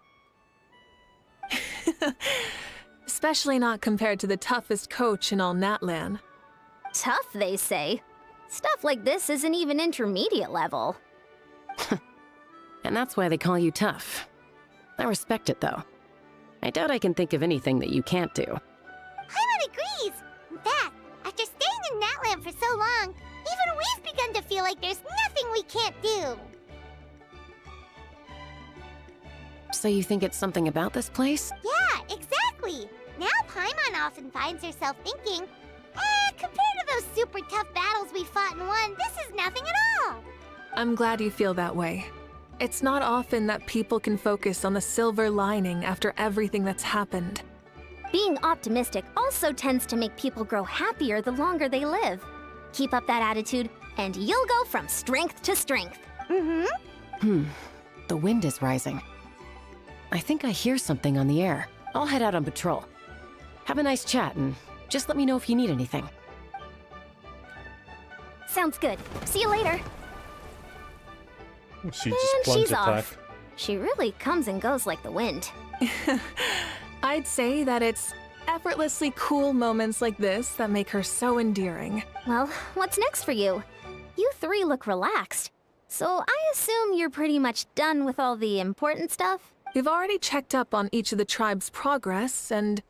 Especially not compared to the toughest coach in all Natlan. Tough, they say. Stuff like this isn't even intermediate level. And that's why they call you tough. I respect it, though. I doubt I can think of anything that you can't do. Paimon agrees! In fact, after staying in Natland for so long, even we've begun to feel like there's nothing we can't do. So you think it's something about this place? Yeah, exactly! Now Paimon often finds herself thinking, compared to those super tough battles we fought and won, this is nothing at all! I'm glad you feel that way. It's not often that people can focus on the silver lining after everything that's happened. Being optimistic also tends to make people grow happier the longer they live. Keep up that attitude, and you'll go from strength to strength. The wind is rising. I think I hear something on the air. I'll head out on patrol. Have a nice chat, and just let me know if you need anything. Sounds good. See you later. She And just plunge she's attack. off. She really comes and goes like the wind. I'd say that it's effortlessly cool moments like this that make her so endearing. Well, what's next for you? You three look relaxed. So I assume you're pretty much done with all the important stuff? We've already checked up on each of the tribe's progress, and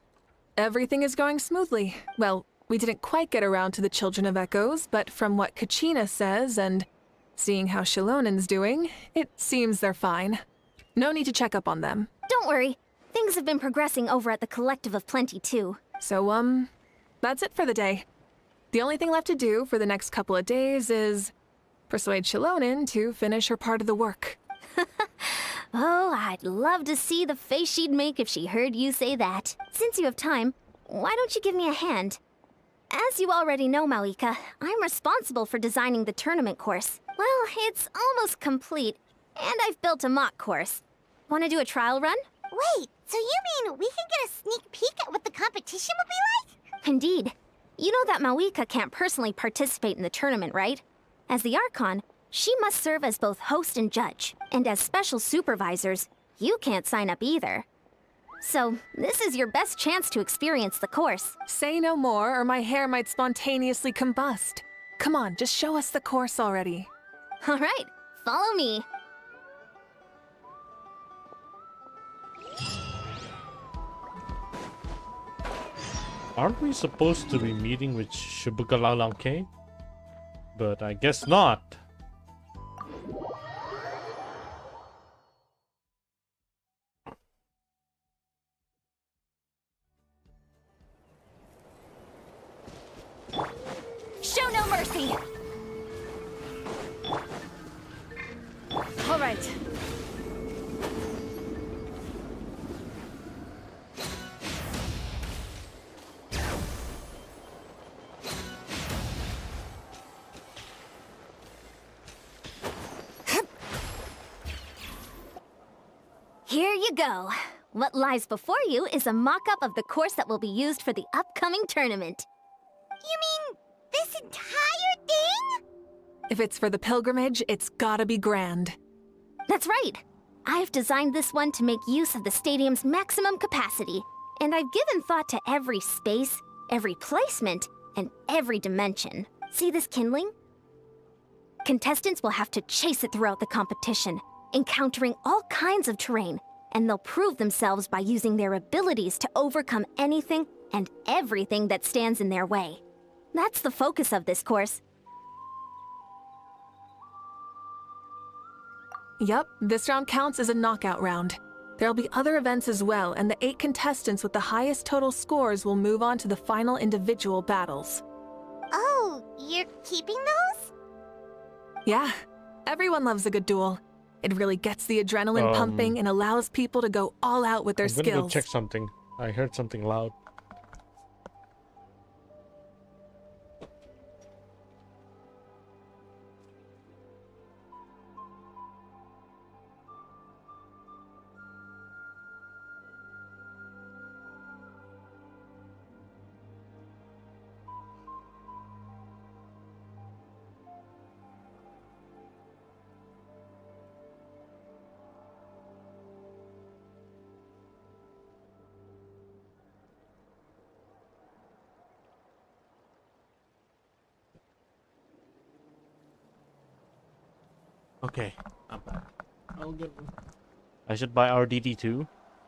everything is going smoothly. Well, we didn't quite get around to the Children of Echoes, but from what Kachina says and seeing how Shilonen's doing, it seems they're fine. No need to check up on them. Don't worry. Things have been progressing over at the Collective of Plenty, too. So, that's it for the day. The only thing left to do for the next couple of days is persuade Shilonen to finish her part of the work. Oh, I'd love to see the face she'd make if she heard you say that. Since you have time, why don't you give me a hand? As you already know, Mauika, I'm responsible for designing the tournament course. Well, it's almost complete, and I've built a mock course. Want to do a trial run? Wait, so you mean we can get a sneak peek at what the competition will be like? Indeed. You know that Mauika can't personally participate in the tournament, right? As the Archon, she must serve as both host and judge. And as special supervisors, you can't sign up either. So, this is your best chance to experience the course. Say no more, or my hair might spontaneously combust. Come on, just show us the course already. All right, follow me. Aren't we supposed to be meeting with Shibuka? But I guess not. Show no mercy! All right. Here you go. What lies before you is a mock-up of the course that will be used for the upcoming tournament. You mean this entire thing? If it's for the pilgrimage, it's gotta be grand. That's right. I've designed this one to make use of the stadium's maximum capacity, and I've given thought to every space, every placement, and every dimension. See this kindling? Contestants will have to chase it throughout the competition, encountering all kinds of terrain, and they'll prove themselves by using their abilities to overcome anything and everything that stands in their way. That's the focus of this course. Yup, this round counts as a knockout round. There'll be other events as well, and the 8 contestants with the highest total scores will move on to the final individual battles. Oh, you're keeping those? Yeah, everyone loves a good duel. It really gets the adrenaline pumping and allows people to go all out with their I'm gonna skills. go check something. I heard something loud. Okay, I'm back. I'll get one. I should buy RDD too.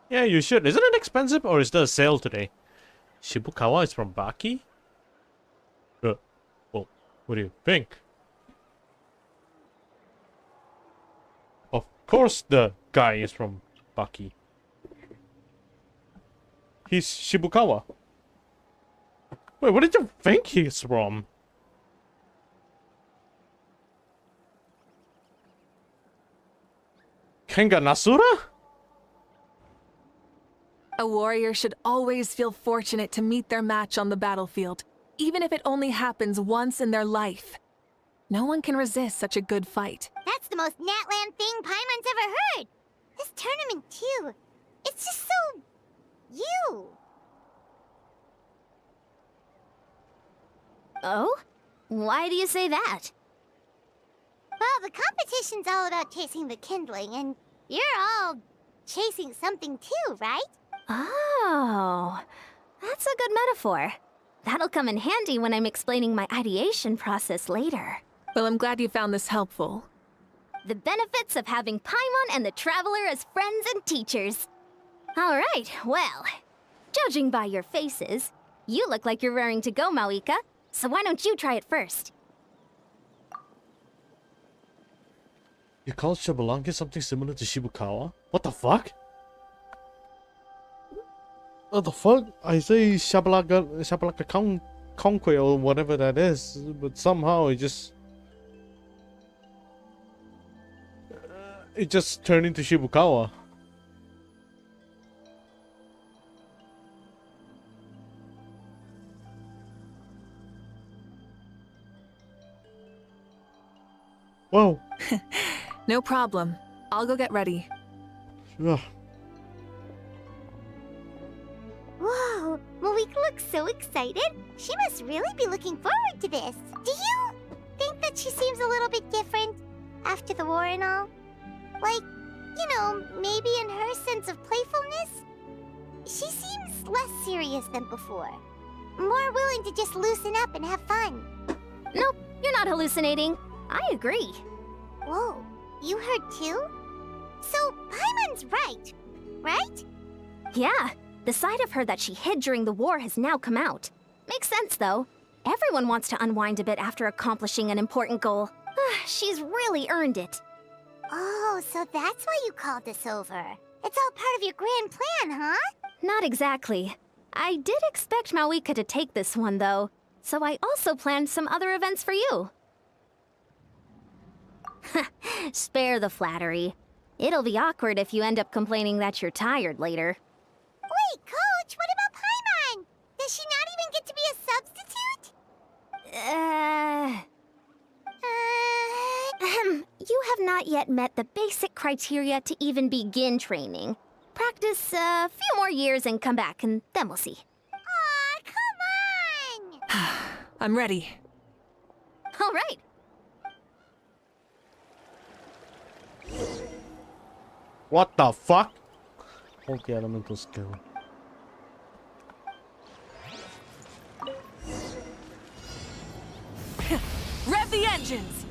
Yeah, you should. Isn't it expensive, or is there a sale today? Shibukawa is from Baki? Well, what do you think? Of course the guy is from Baki. He's Shibukawa. Wait, what did you think he's from? Kenga Nasura? A warrior should always feel fortunate to meet their match on the battlefield, even if it only happens once in their life. No one can resist such a good fight. That's the most Natland thing Paimon's ever heard. This tournament, too. It's just so... you. Oh? Why do you say that? Well, the competition's all about chasing the kindling, and you're all chasing something too, right? Oh, that's a good metaphor. That'll come in handy when I'm explaining my ideation process later. Well, I'm glad you found this helpful. The benefits of having Paimon and the Traveler as friends and teachers. All right, well, judging by your faces, you look like you're raring to go, Mauika. So why don't you try it first? You called Xbalanque something similar to Shibukawa? What the fuck? What the fuck? I say Xbalanque Conque or whatever that is, but somehow it just turned into Shibukawa. Whoa. No problem. I'll go get ready. Ugh. Whoa, Mauika looks so excited. She must really be looking forward to this. Do you think that she seems a little bit different after the war and all? Like, you know, maybe in her sense of playfulness? She seems less serious than before. More willing to just loosen up and have fun. Nope, you're not hallucinating. I agree. Whoa, you heard too? So, Paimon's right? Yeah, the side of her that she hid during the war has now come out. Makes sense, though. Everyone wants to unwind a bit after accomplishing an important goal. She's really earned it. Oh, so that's why you called this over. It's all part of your grand plan, huh? Not exactly. I did expect Mauika to take this one, though, so I also planned some other events for you. Spare the flattery. It'll be awkward if you end up complaining that you're tired later. Wait, Coach, what about Paimon? Does she not even get to be a substitute? You have not yet met the basic criteria to even begin training. Practice a few more years and come back, and then we'll see. Aw, come on! I'm ready. All right. What the fuck? Okay, elemental skill. Rev the engines!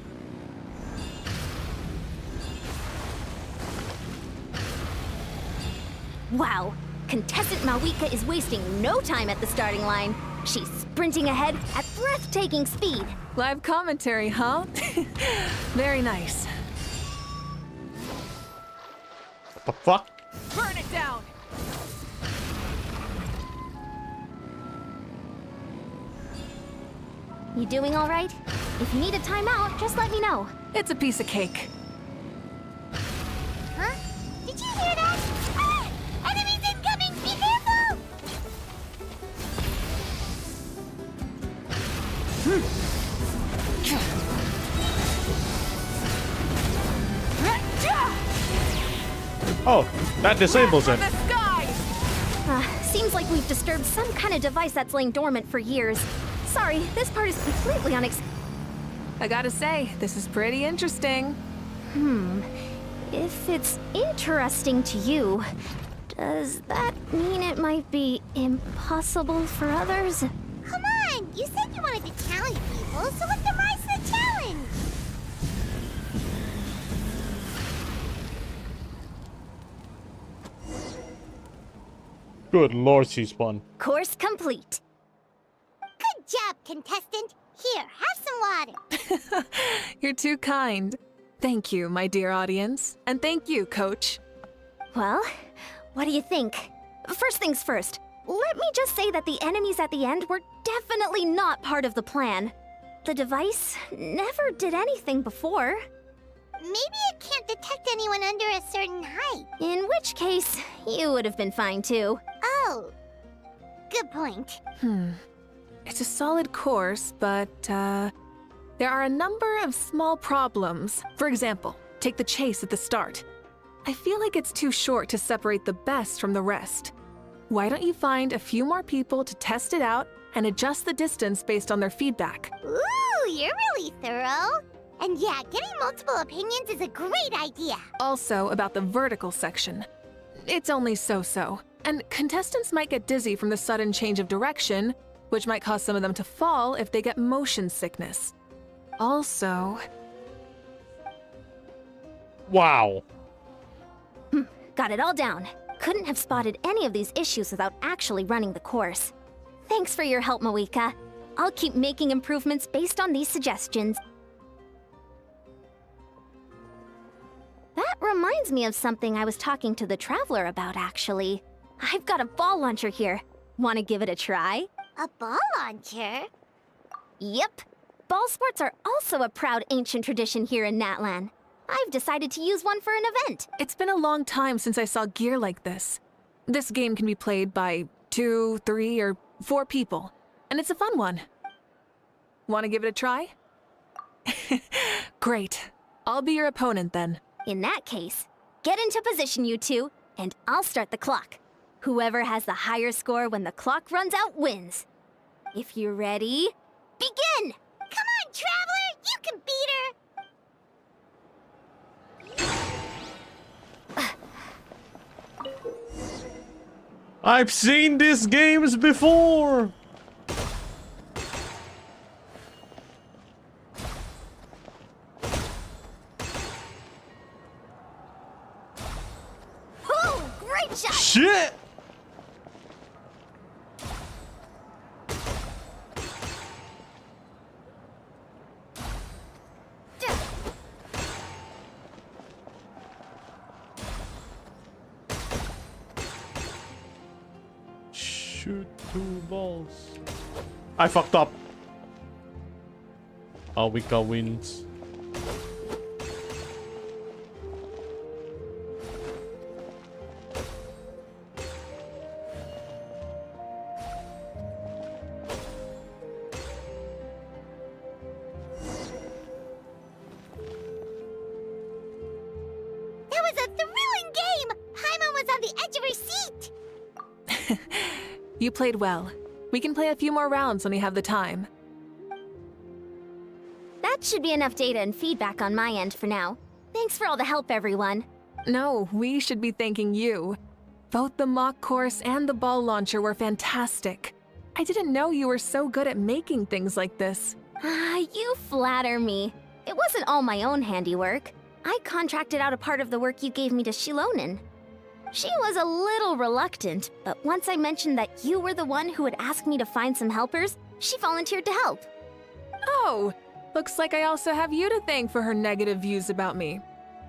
Wow, contestant Mauika is wasting no time at the starting line. She's sprinting ahead at breathtaking speed. Live commentary, huh? Very nice. What the fuck? Burn it down! You doing all right? If you need a timeout, just let me know. It's a piece of cake. Huh? Did you hear that? Ah! Enemies incoming! Be careful! Oh, that disables it. The sky! Seems like we've disturbed some kind of device that's lain dormant for years. Sorry, this part is completely I gotta say, this is pretty interesting. If it's interesting to you, does that mean it might be impossible for others? Come on! You said you wanted to challenge people, so let them rise to the challenge! Good lord, she's fun. Course complete. Good job, contestant! Here, have some water! You're too kind. Thank you, my dear audience. And thank you, Coach. Well, what do you think? First things first, let me just say that the enemies at the end were definitely not part of the plan. The device never did anything before. Maybe it can't detect anyone under a certain height. In which case, you would have been fine too. Good point. It's a solid course, but there are a number of small problems. For example, take the chase at the start. I feel like it's too short to separate the best from the rest. Why don't you find a few more people to test it out and adjust the distance based on their feedback? Ooh, you're really thorough. And yeah, getting multiple opinions is a great idea. Also, about the vertical section. It's only so-so, and contestants might get dizzy from the sudden change of direction, which might cause some of them to fall if they get motion sickness. Also... Wow. Got it all down. Couldn't have spotted any of these issues without actually running the course. Thanks for your help, Moika. I'll keep making improvements based on these suggestions. That reminds me of something I was talking to the Traveler about, actually. I've got a ball launcher here. Want to give it a try? A ball launcher? Yep. Ball sports are also a proud ancient tradition here in Natlan. I've decided to use one for an event. It's been a long time since I saw gear like this. This game can be played by 2, 3, or 4 people, and it's a fun one. Want to give it a try? Great. I'll be your opponent then. In that case, get into position, you two, and I'll start the clock. Whoever has the higher score when the clock runs out wins. If you're ready, begin! Come on, Traveler! You can beat her! I've seen these games before! Ooh, great shot! Shit! Shoot 2 balls. I fucked up. Awika wins. That was a thrilling game! Paimon was on the edge of her seat! You played well. We can play a few more rounds when we have the time. That should be enough data and feedback on my end for now. Thanks for all the help, everyone. No, we should be thanking you. Both the mock course and the ball launcher were fantastic. I didn't know you were so good at making things like this. You flatter me. It wasn't all my own handiwork. I contracted out a part of the work you gave me to Shilonen. She was a little reluctant, but once I mentioned that you were the one who had asked me to find some helpers, she volunteered to help. Oh, looks like I also have you to thank for her negative views about me.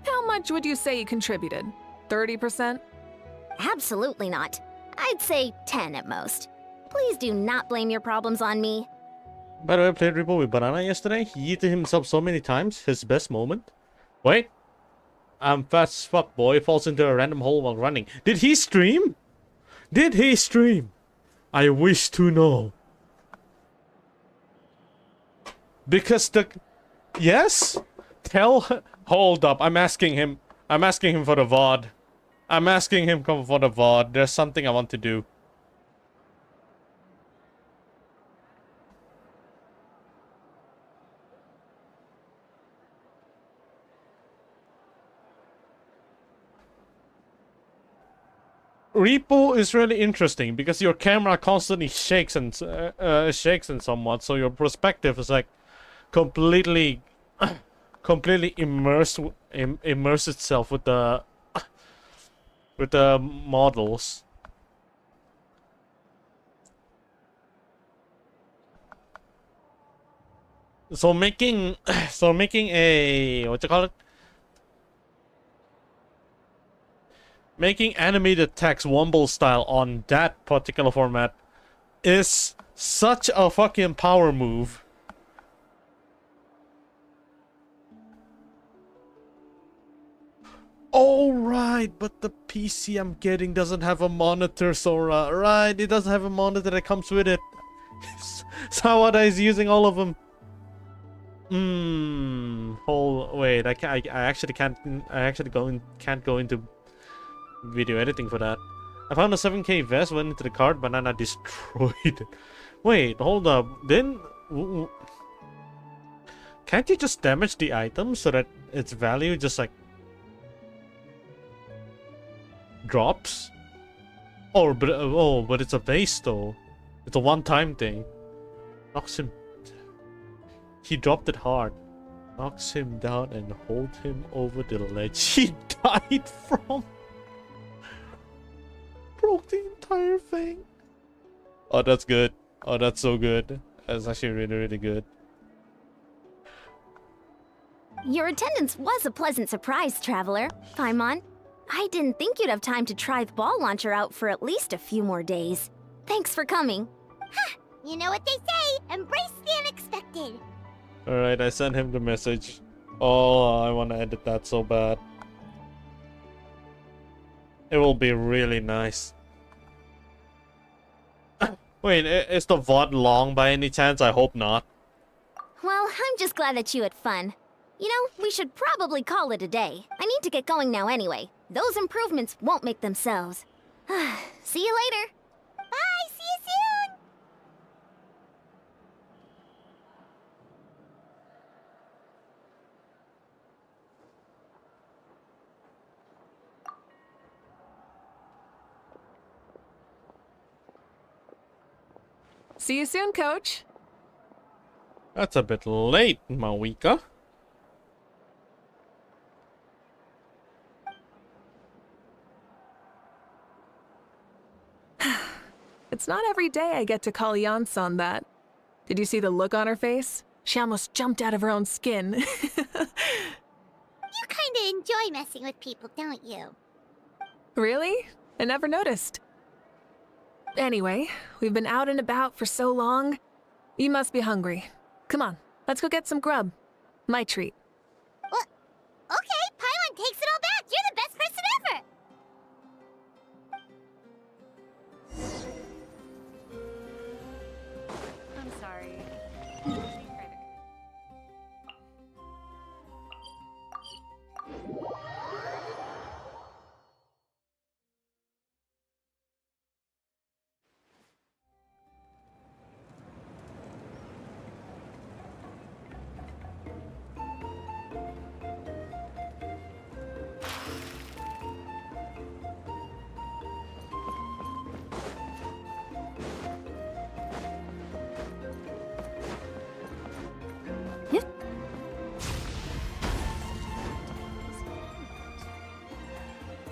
How much would you say you contributed? 30%? Absolutely not. I'd say 10 at most. Please do not blame your problems on me. By the way, I played Repo with Banana yesterday. He yeeted himself so many times. His best moment. Wait. I'm fast as fuck, boy. Falls into a random hole while running. Did he stream? Did he stream? I wish to know. Because the... Yes? Hold up. I'm asking him. I'm asking him for the VOD. I'm asking him for the VOD. There's something I want to do. Repo is really interesting because your camera constantly shakes and somewhat, so your perspective is like completely immerse itself with the models. So making a what you call it? Making animated text Wumble style on that particular format is such a fucking power move. Oh, right, but the PC I'm getting doesn't have a monitor, Sora. Right, it doesn't have a monitor that comes with it. Sawada is using all of them. Wait, I actually can't. I actually can't go into video editing for that. I found a 7K vest, went into the cart, banana destroyed it. Wait, hold up. Then can't you just damage the item so that its value just like drops? But it's a base though. It's a one-time thing. Knocks him. He dropped it hard. Knocks him down and hold him over the ledge he died from. Broke the entire thing. Oh, that's good. Oh, that's so good. That's actually really, really good. Your attendance was a pleasant surprise, Traveler. Paimon, I didn't think you'd have time to try the ball launcher out for at least a few more days. Thanks for coming. Ha! You know what they say, embrace the unexpected. Alright, I sent him the message. Oh, I want to edit that so bad. It will be really nice. Wait, is the VOD long by any chance? I hope not. Well, I'm just glad that you had fun. You know, we should probably call it a day. I need to get going now anyway. Those improvements won't make themselves. See you later. Bye, see you soon. See you soon, Coach. That's a bit late, Mawika. It's not every day I get to call Yansan that. Did you see the look on her face? She almost jumped out of her own skin. You kinda enjoy messing with people, don't you? Really? I never noticed. Anyway, we've been out and about for so long. You must be hungry. Come on, let's go get some grub. My treat. Well, okay, Paimon takes it all back. You're the best person ever. I'm sorry.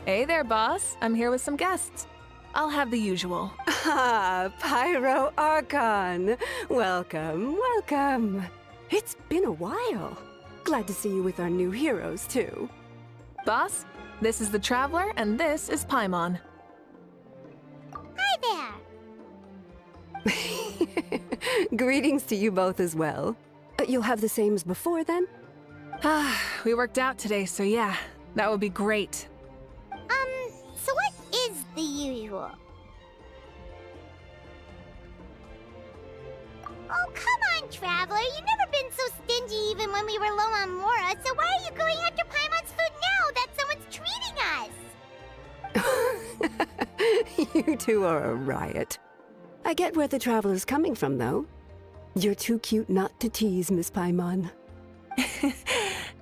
Hey there, boss. I'm here with some guests. I'll have the usual. Ah, Pyro Archon. Welcome, welcome. It's been a while. Glad to see you with our new heroes, too. Boss, this is the Traveler, and this is Paimon. Hi there. Greetings to you both as well. You'll have the same as before, then? Ah, we worked out today, so yeah, that would be great. So what is the usual? Oh, come on, Traveler. You've never been so stingy even when we were low on Mora, so why are you going after Paimon's food now that someone's treating us? You two are a riot. I get where the Traveler's coming from, though. You're too cute not to tease, Miss Paimon.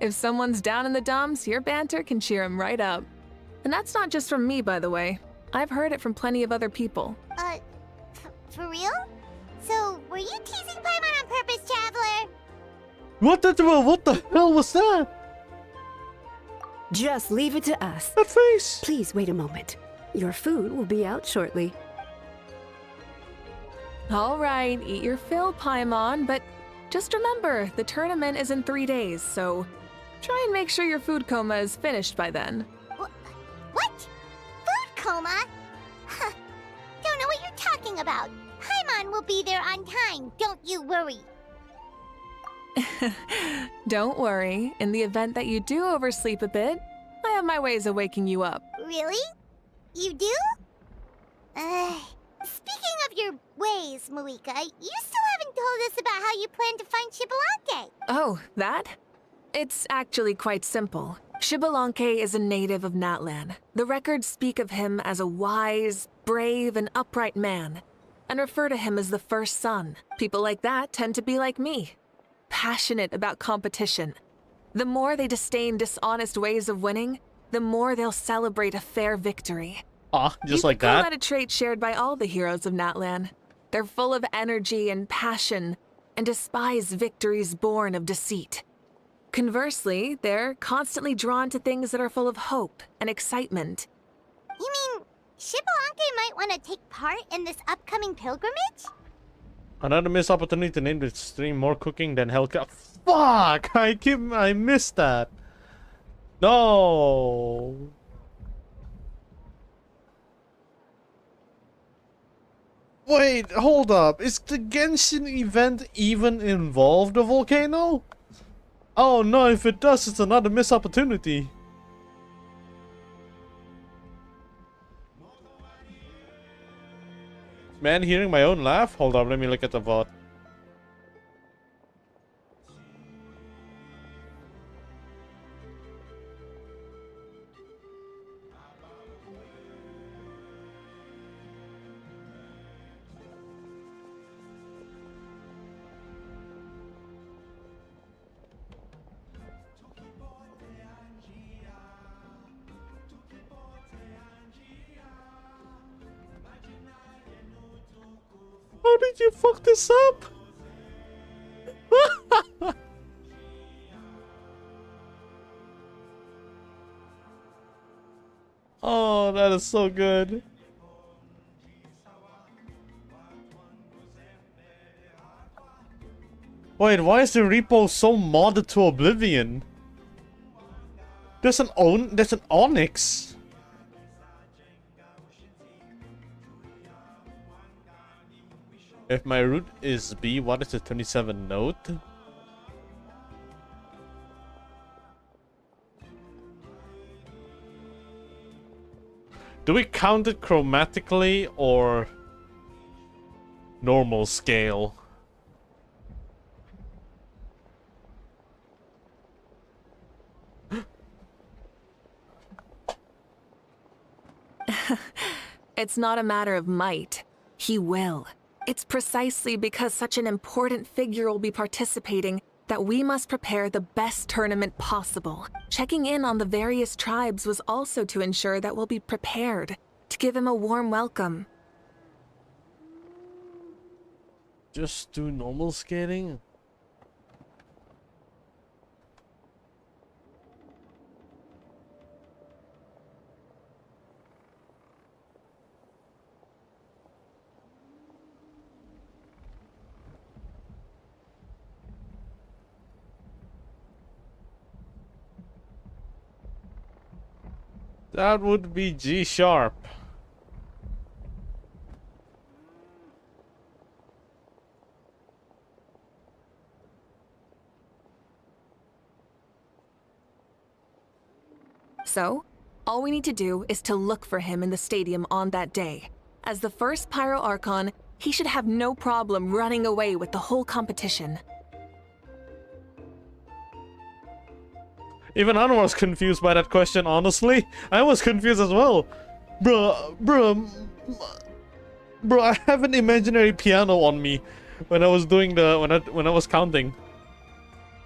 If someone's down in the dumps, your banter can cheer him right up. And that's not just from me, by the way. I've heard it from plenty of other people. For real? So, were you teasing Paimon on purpose, Traveler? What the hell was that? Just leave it to us. That face! Please wait a moment. Your food will be out shortly. All right, eat your fill, Paimon, but just remember, the tournament is in 3 days, so try and make sure your food coma is finished by then. What? Food coma? Huh. Don't know what you're talking about. Paimon will be there on time, don't you worry. Don't worry, in the event that you do oversleep a bit, I have my ways of waking you up. Really? You do? Speaking of your ways, Malika, you still haven't told us about how you plan to find Shibalanke. Oh, that? It's actually quite simple. Shibalanke is a native of Natlan. The records speak of him as a wise, brave, and upright man, and refer to him as the first son. People like that tend to be like me, passionate about competition. The more they disdain dishonest ways of winning, the more they'll celebrate a fair victory. Just like Call that? that a trait shared by all the heroes of Natlan. They're full of energy and passion, and despise victories born of deceit. Conversely, they're constantly drawn to things that are full of hope and excitement. You mean Shibalanke might want to take part in this upcoming pilgrimage? Another missed opportunity to name the stream More Cooking Than Hellcat. Fuck! I missed that. No. Wait, hold up. Is the Genshin event even involved a volcano? Oh no, if it does, it's another missed opportunity. Man, hearing my own laugh? Hold up, let me look at the VOD. How did you fuck this up? Oh, that is so good. Wait, why is the repo so modded to oblivion? There's an Onyx. If my root is B, what is the 27 note? Do we count it chromatically or normal scale? It's not a matter of might. He will. It's precisely because such an important figure will be participating that we must prepare the best tournament possible. Checking in on the various tribes was also to ensure that we'll be prepared to give him a warm welcome. Just do normal skating? That would be G sharp. So, all we need to do is to look for him in the stadium on that day. As the first Pyro Archon, he should have no problem running away with the whole competition. Even I was confused by that question, honestly. I was confused as well. Bro, I have an imaginary piano on me when I was doing the when I was counting.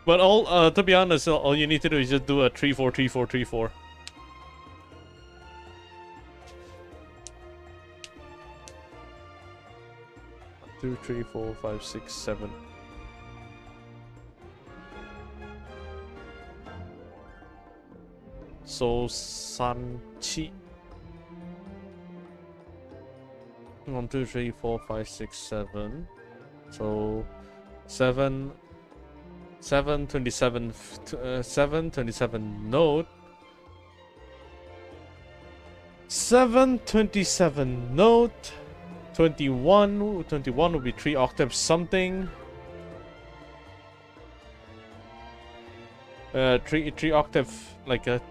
But all to be honest, all you need to do is just do a 3-4 3-4 3-4. Two, 3, 4, 5, 6, 7. So Sanchi. 1, 2, 3, 4, 5, 6, 7. So 7, 27 note. 727 note. 21 would be 3 octaves something. 3 octave like a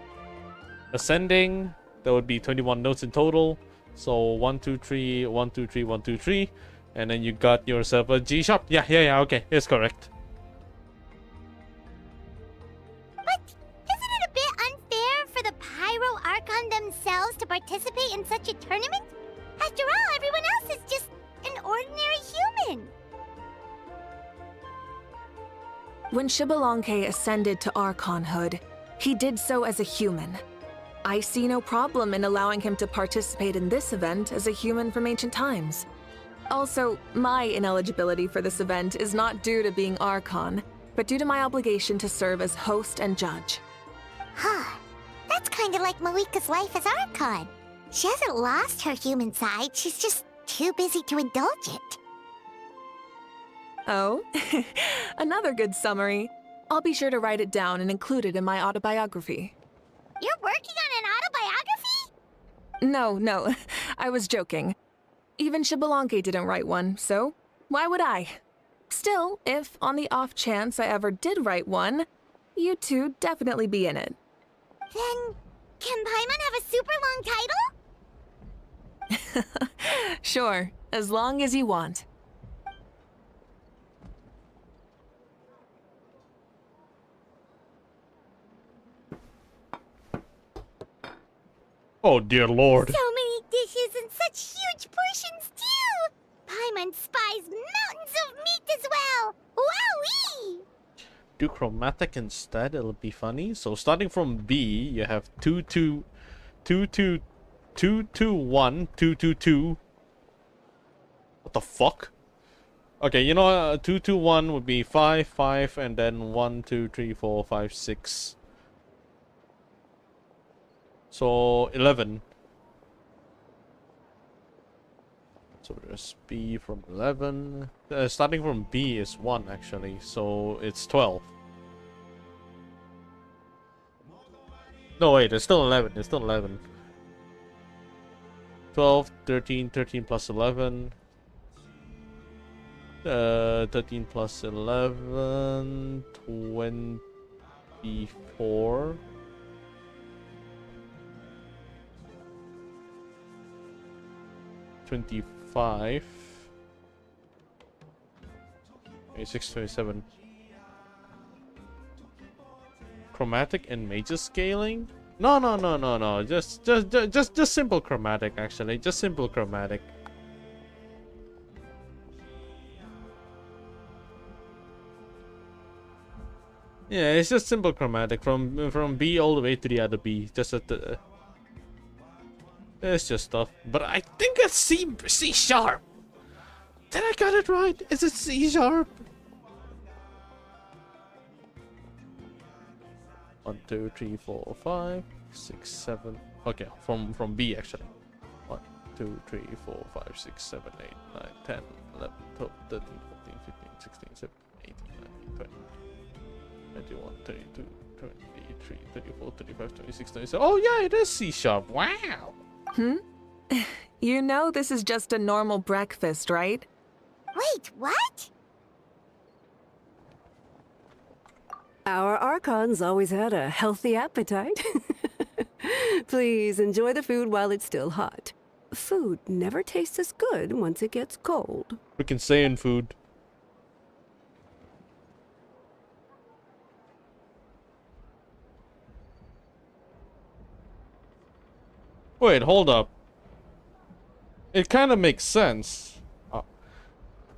Ascending, that would be 21 notes in total. So 1, 2, 3, 1, 2, 3, 1, 2, 3. And then you got yourself a G sharp. Yeah, okay, it's correct. But isn't it a bit unfair for the Pyro Archon themselves to participate in such a tournament? After all, everyone else is just an ordinary human. When Xbalanque ascended to Archonhood, he did so as a human. I see no problem in allowing him to participate in this event as a human from ancient times. Also, my ineligibility for this event is not due to being Archon, but due to my obligation to serve as host and judge. Huh. That's kind of like Malika's life as Archon. She hasn't lost her human side, she's just too busy to indulge it. Oh, another good summary. I'll be sure to write it down and include it in my autobiography. You're working on an autobiography? No, I was joking. Even Xbalanque didn't write one, so why would I? Still, if on the off chance I ever did write one, you two definitely be in it. Then, can Paimon have a super long title? Sure, as long as you want. Oh dear lord. So many dishes and such huge portions too! Paimon spies mountains of meat as well! Wowee! Do chromatic instead, it'll be funny. So starting from B, you have 2, 2, 2, 2, 2, 2, 1, 2, 2, 2. What the fuck? Okay, you know, 2, 2, 1 would be 5, 5, and then 1, 2, 3, 4, 5, 6. So 11. So there's B from 11. Starting from B is 1 actually, so it's 12. No wait, it's still 11. It's still 11. 12, 13, 13 plus 11. 13 plus 11, 24. 25. 26, 27. Chromatic and major scaling? No. Just simple chromatic actually. Just simple chromatic. Yeah, it's just simple chromatic from B all the way to the other B. Just at the it's just stuff. But I think it's C sharp. Did I got it right? Is it C sharp? 1, 2, 3, 4, 5, 6, 7. Okay, from B actually. 1, 2, 3, 4, 5, 6, 7, 8, 9, 10, 11, 12, 13, 14, 15, 16, 17, 18, 19, 20, 21, 22, 23, 34, 35, 26, 27. Oh yeah, it is C sharp. Wow. You know this is just a normal breakfast, right? Wait, what? Our Archons always had a healthy appetite. Please enjoy the food while it's still hot. Food never tastes as good once it gets cold. Freaking Saiyan food. Wait, hold up. It kind of makes sense.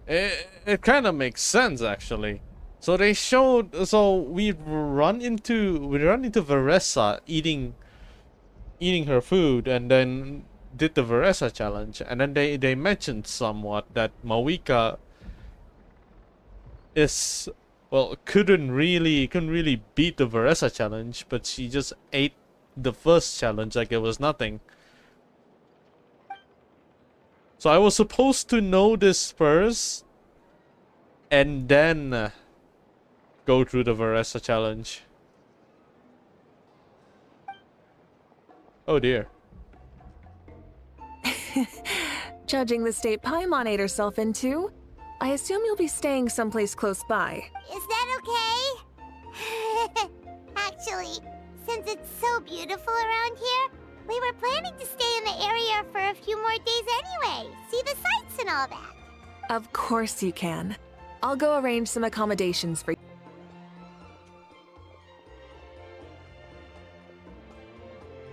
It kind of makes sense actually. So they showed. So we run into Veressa eating her food, and then did the Veressa challenge, and then they mentioned somewhat that Mawika is couldn't really beat the Veressa challenge, but she just ate the first challenge like it was nothing. So I was supposed to know this first and then go through the Veressa challenge. Oh dear. Judging the state Paimon ate herself into, I assume you'll be staying someplace close by. Is that okay? Actually, Since it's so beautiful around here, we were planning to stay in the area for a few more days anyway. See the sights and all that. Of course you can. I'll go arrange some accommodations for you.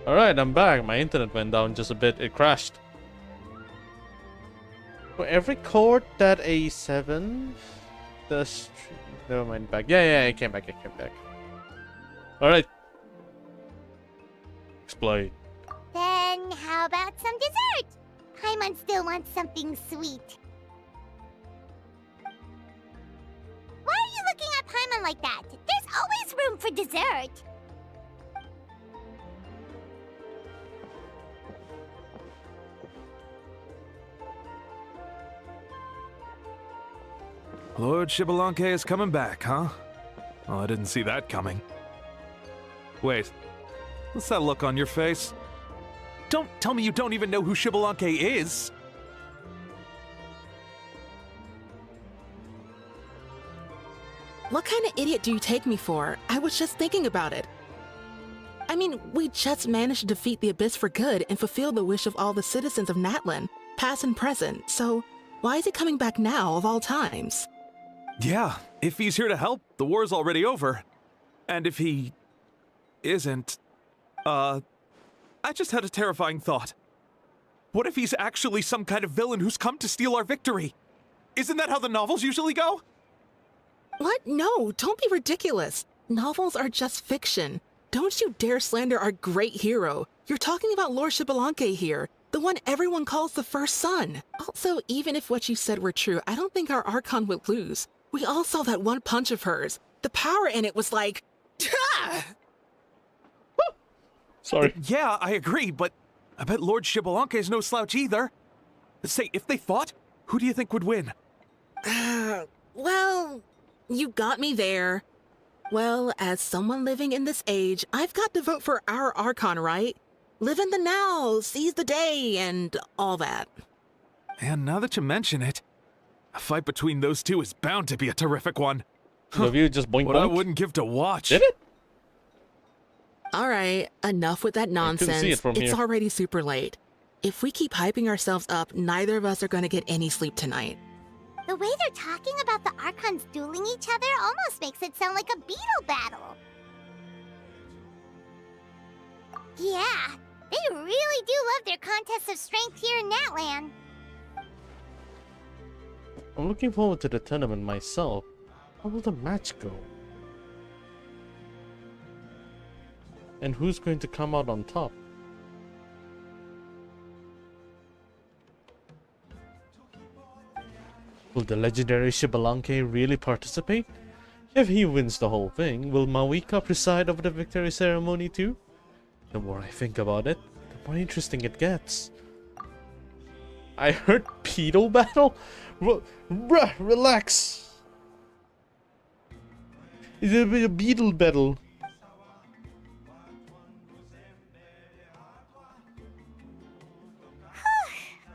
Alright, I'm back. My internet went down just a bit. It crashed. For every chord that A7 does... Never mind, back. Yeah, it came back. Alright. Explain. Then how about some dessert? Paimon still wants something sweet. Why are you looking at Paimon like that? There's always room for dessert. Lord Shibalanke is coming back, huh? Oh, I didn't see that coming. Wait, what's that look on your face? Don't tell me you don't even know who Shibalanke is! What kind of idiot do you take me for? I was just thinking about it. I mean, we just managed to defeat the Abyss for good and fulfill the wish of all the citizens of Natlan, past and present, so why is he coming back now of all times? Yeah, if he's here to help, the war's already over. And if he... isn't... I just had a terrifying thought. What if he's actually some kind of villain who's come to steal our victory? Isn't that how the novels usually go? What? No, don't be ridiculous. Novels are just fiction. Don't you dare slander our great hero. You're talking about Lord Shibalanke here, the one everyone calls the first son. Also, even if what you said were true, I don't think our Archon would lose. We all saw that one punch of hers. The power in it was like... Sorry. Yeah, I agree, but I bet Lord Shibalanke is no slouch either. Say, if they fought, who do you think would win? Well, you got me there. Well, as someone living in this age, I've got to vote for our Archon, right? Live in the now, seize the day, and all that. And now that you mention it, a fight between those two is bound to be a terrific one. Have you just boink What boink? I wouldn't give to watch. Did it? All right, enough with that nonsense. see it from It's here. already super late. If we keep hyping ourselves up, neither of us are going to get any sleep tonight. The way they're talking about the Archons dueling each other almost makes it sound like a beetle battle. Yeah, they really do love their contests of strength here in Natlan. I'm looking forward to the tournament myself. How will the match go? And who's going to come out on top? Will the legendary Shibalanke really participate? If he wins the whole thing, will Mawika preside over the victory ceremony too? The more I think about it, the more interesting it gets. I heard pedo battle? Bruh, relax. It's a beetle battle.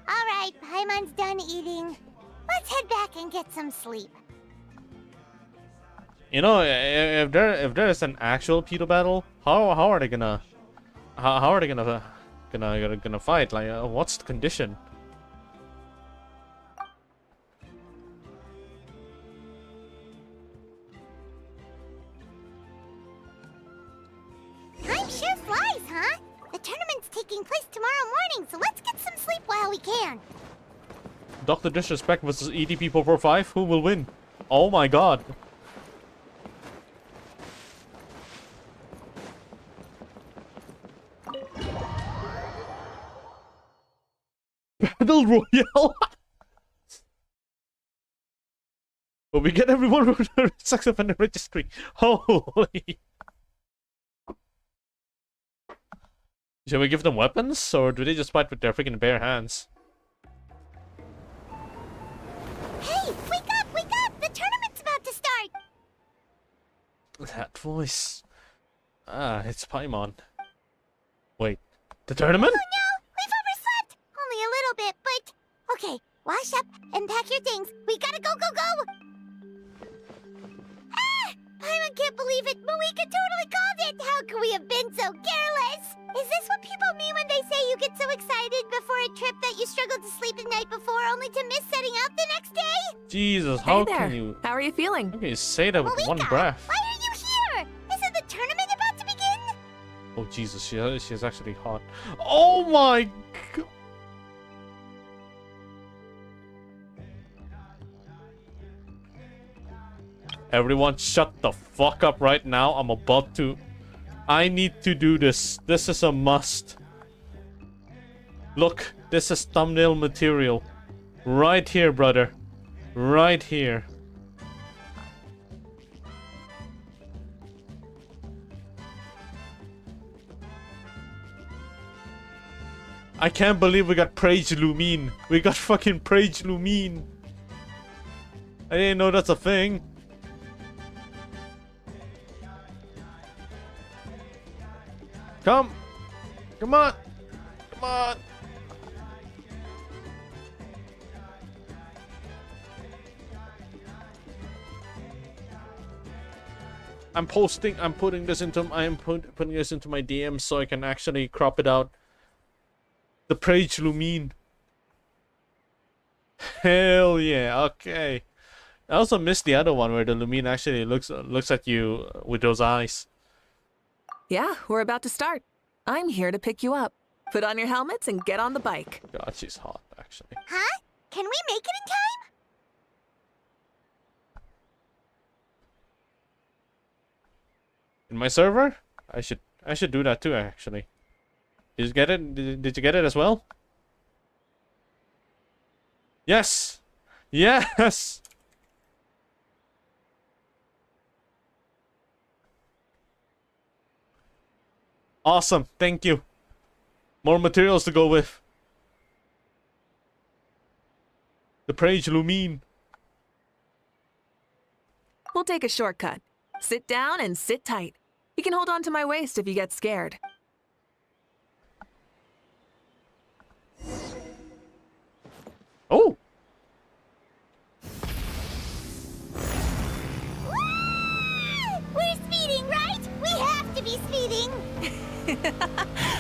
Alright, Paimon's done eating. Let's head back and get some sleep. You know, if there is an actual pedo battle, how are they gonna gonna fight? Like, what's the condition? Time sure flies, huh? The tournament's taking place tomorrow morning, so let's get some sleep while we can. Dr. Disrespect versus EDP 445. Who will win? Oh my god. Battle Royale. But we get everyone with the sex offender registry. Holy. Should we give them weapons, or do they just fight with their freaking bare hands? Hey, wake up, wake up! The tournament's about to start! That voice. Ah, it's Paimon. Wait, the tournament? Oh no, we've overslept! Only a little bit, but... Okay, wash up and pack your things. We gotta go, go, go! Ah! Paimon can't believe it! Moeka totally called it! How could we have been so careless? Is this what people mean when they say you get so excited before a trip that you struggled to sleep the night before only to miss setting out the next day? Jesus, how Hey there. can you... How are you feeling? How can you say that with one Moeka, breath? why are you here? Isn't the tournament about to begin? Oh Jesus, she's actually hot. Oh my god. Everyone shut the fuck up right now. I'm about to... I need to do this. This is a must. Look, this is thumbnail material. Right here, brother. Right here. I can't believe we got Praise Lumine. We got fucking Praise Lumine. I didn't know that's a thing. Come. Come on. Come on. I'm putting this into putting this into my DM so I can actually crop it out. The Praise Lumine. Hell yeah, okay. I also missed the other one where the Lumine actually looks at you with those eyes. Yeah, we're about to start. I'm here to pick you up. Put on your helmets and get on the bike. God, she's hot, actually. Huh? Can we make it in time? In my server? I should do that too, actually. Did you get it? Did you get it as well? Yes! Yes! Awesome, thank you. More materials to go with. The Praise Lumine. We'll take a shortcut. Sit down and sit tight. You can hold on to my waist if you get scared. Oh! We're speeding, right? We have to be speeding!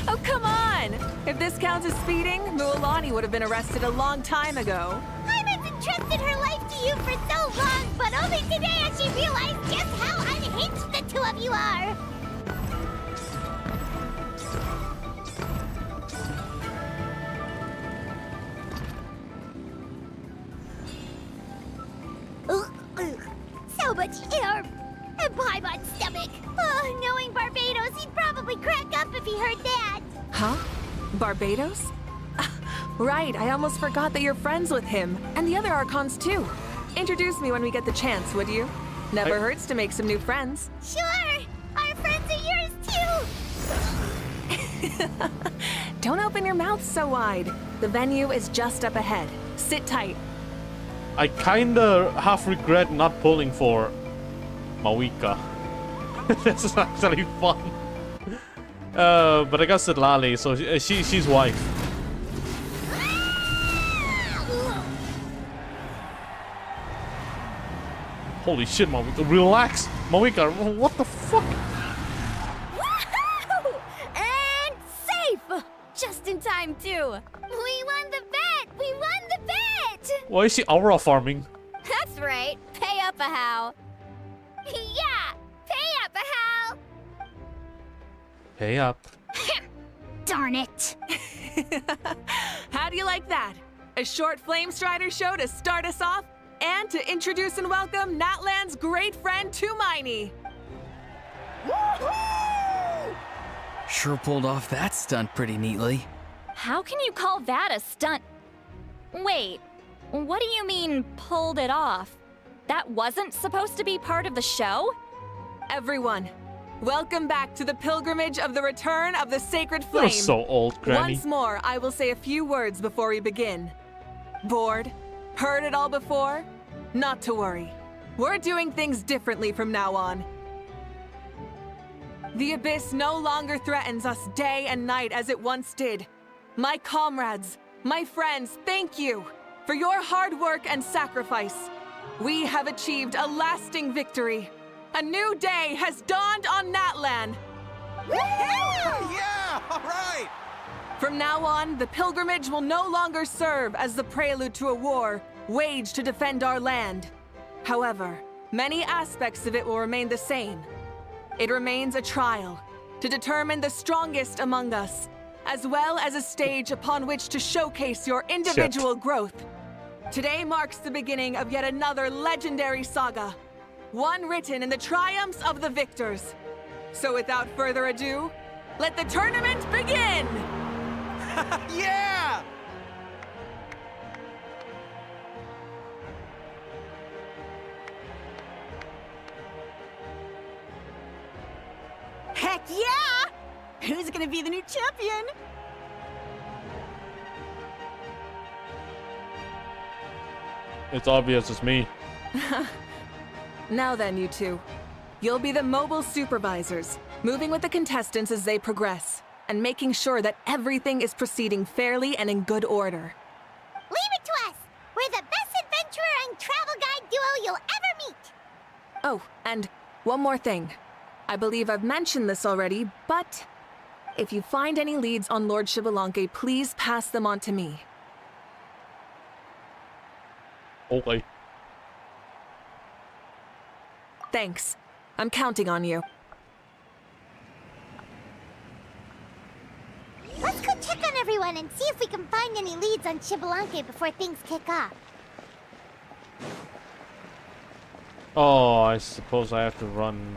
Oh, come on! If this counts as speeding, Mualani would have been arrested a long time ago. Paimon's entrusted her life to you for so long, but only today has she realized just how unhinged the two of you are! So much air! And Paimon's stomach! Oh, knowing Barbados, he'd probably crack up if he heard that! Huh? Barbados? Right, I almost forgot that you're friends with him. And the other Archons, too. Introduce me when we get the chance, would you? Never hurts to make some new friends. Sure! Our friends are yours, too! Don't open your mouth so wide. The venue is just up ahead. Sit tight. I kinda half regret not pulling for Mawika. This is actually fun. But I got Sidlali, so she's wife. Holy shit, Mawika. Relax! Mawika, what the fuck? Woohoo! And safe! Just in time, too. We won the bet! We won the bet! Why is she aura farming? That's right. Pay up a how. Yeah! Pay up a how! Pay up. Darn it! How do you like that? A short Flame Strider show to start us off, and to introduce and welcome Natlan's great friend Tumaini. Sure pulled off that stunt pretty neatly. How can you call that a stunt? Wait, what do you mean, pulled it off? That wasn't supposed to be part of the show? Everyone, welcome back to the pilgrimage of the return of the sacred flame. You're so old, Granny. Once more, I will say a few words before we begin. Bored? Heard it all before? Not to worry. We're doing things differently from now on. The abyss no longer threatens us day and night as it once did. My comrades, my friends, thank you for your hard work and sacrifice. We have achieved a lasting victory. A new day has dawned on Natlan. Yeah! All right! From now on, the pilgrimage will no longer serve as the prelude to a war waged to defend our land. However, many aspects of it will remain the same. It remains a trial to determine the strongest among us, as well as a stage upon which to showcase your individual growth. Today marks the beginning of yet another legendary saga, one written in the triumphs of the victors. So without further ado, let the tournament begin! Yeah! Heck yeah! Who's gonna be the new champion? It's obvious it's me. Now then, you two. You'll be the mobile supervisors, moving with the contestants as they progress, and making sure that everything is proceeding fairly and in good order. Leave it to us! We're the best adventurer and travel guide duo you'll ever meet! Oh, and one more thing. I believe I've mentioned this already, but if you find any leads on Lord Xbalanque, please pass them on to me. Okay. Thanks. I'm counting on you. Let's go check on everyone and see if we can find any leads on Xbalanque before things kick off. Oh, I suppose I have to run.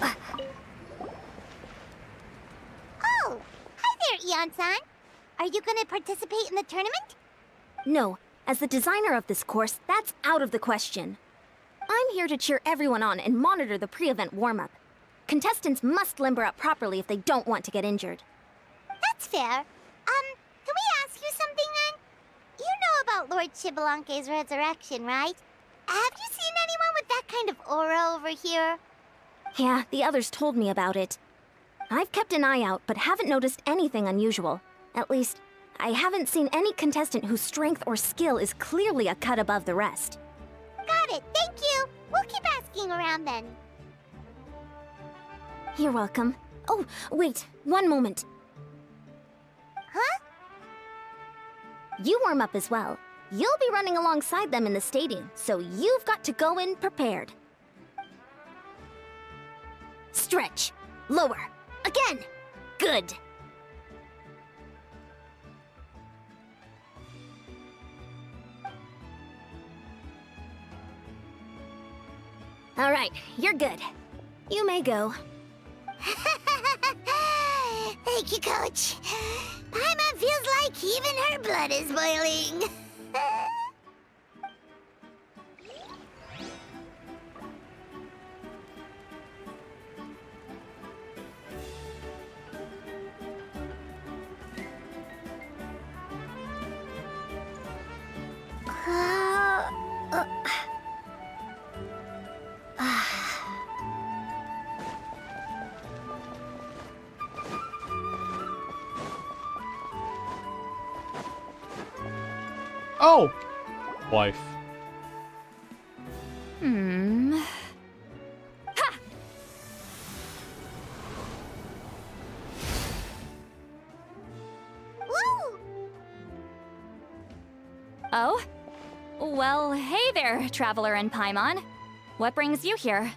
Oh! Hi there, Eon-san! Are you gonna participate in the tournament? No, as the designer of this course, that's out of the question. I'm here to cheer everyone on and monitor the pre-event warm-up. Contestants must limber up properly if they don't want to get injured. That's fair. Can we ask you something then? You know about Lord Xbalanque's resurrection, right? Have you seen anyone with that kind of aura over here? Yeah, the others told me about it. I've kept an eye out, but haven't noticed anything unusual. At least, I haven't seen any contestant whose strength or skill is clearly a cut above the rest. Got it, thank you! We'll keep asking around then. You're welcome. Oh, wait, one moment. Huh? You warm up as well. You'll be running alongside them in the stadium, so you've got to go in prepared. Stretch. Lower. Again. Good. All right, you're good. You may go. Thank you, Coach. Paimon feels like even her blood is boiling. Oh! Wife. Hmm. Woo! Oh? Well, hey there, Traveler and Paimon. What brings you here?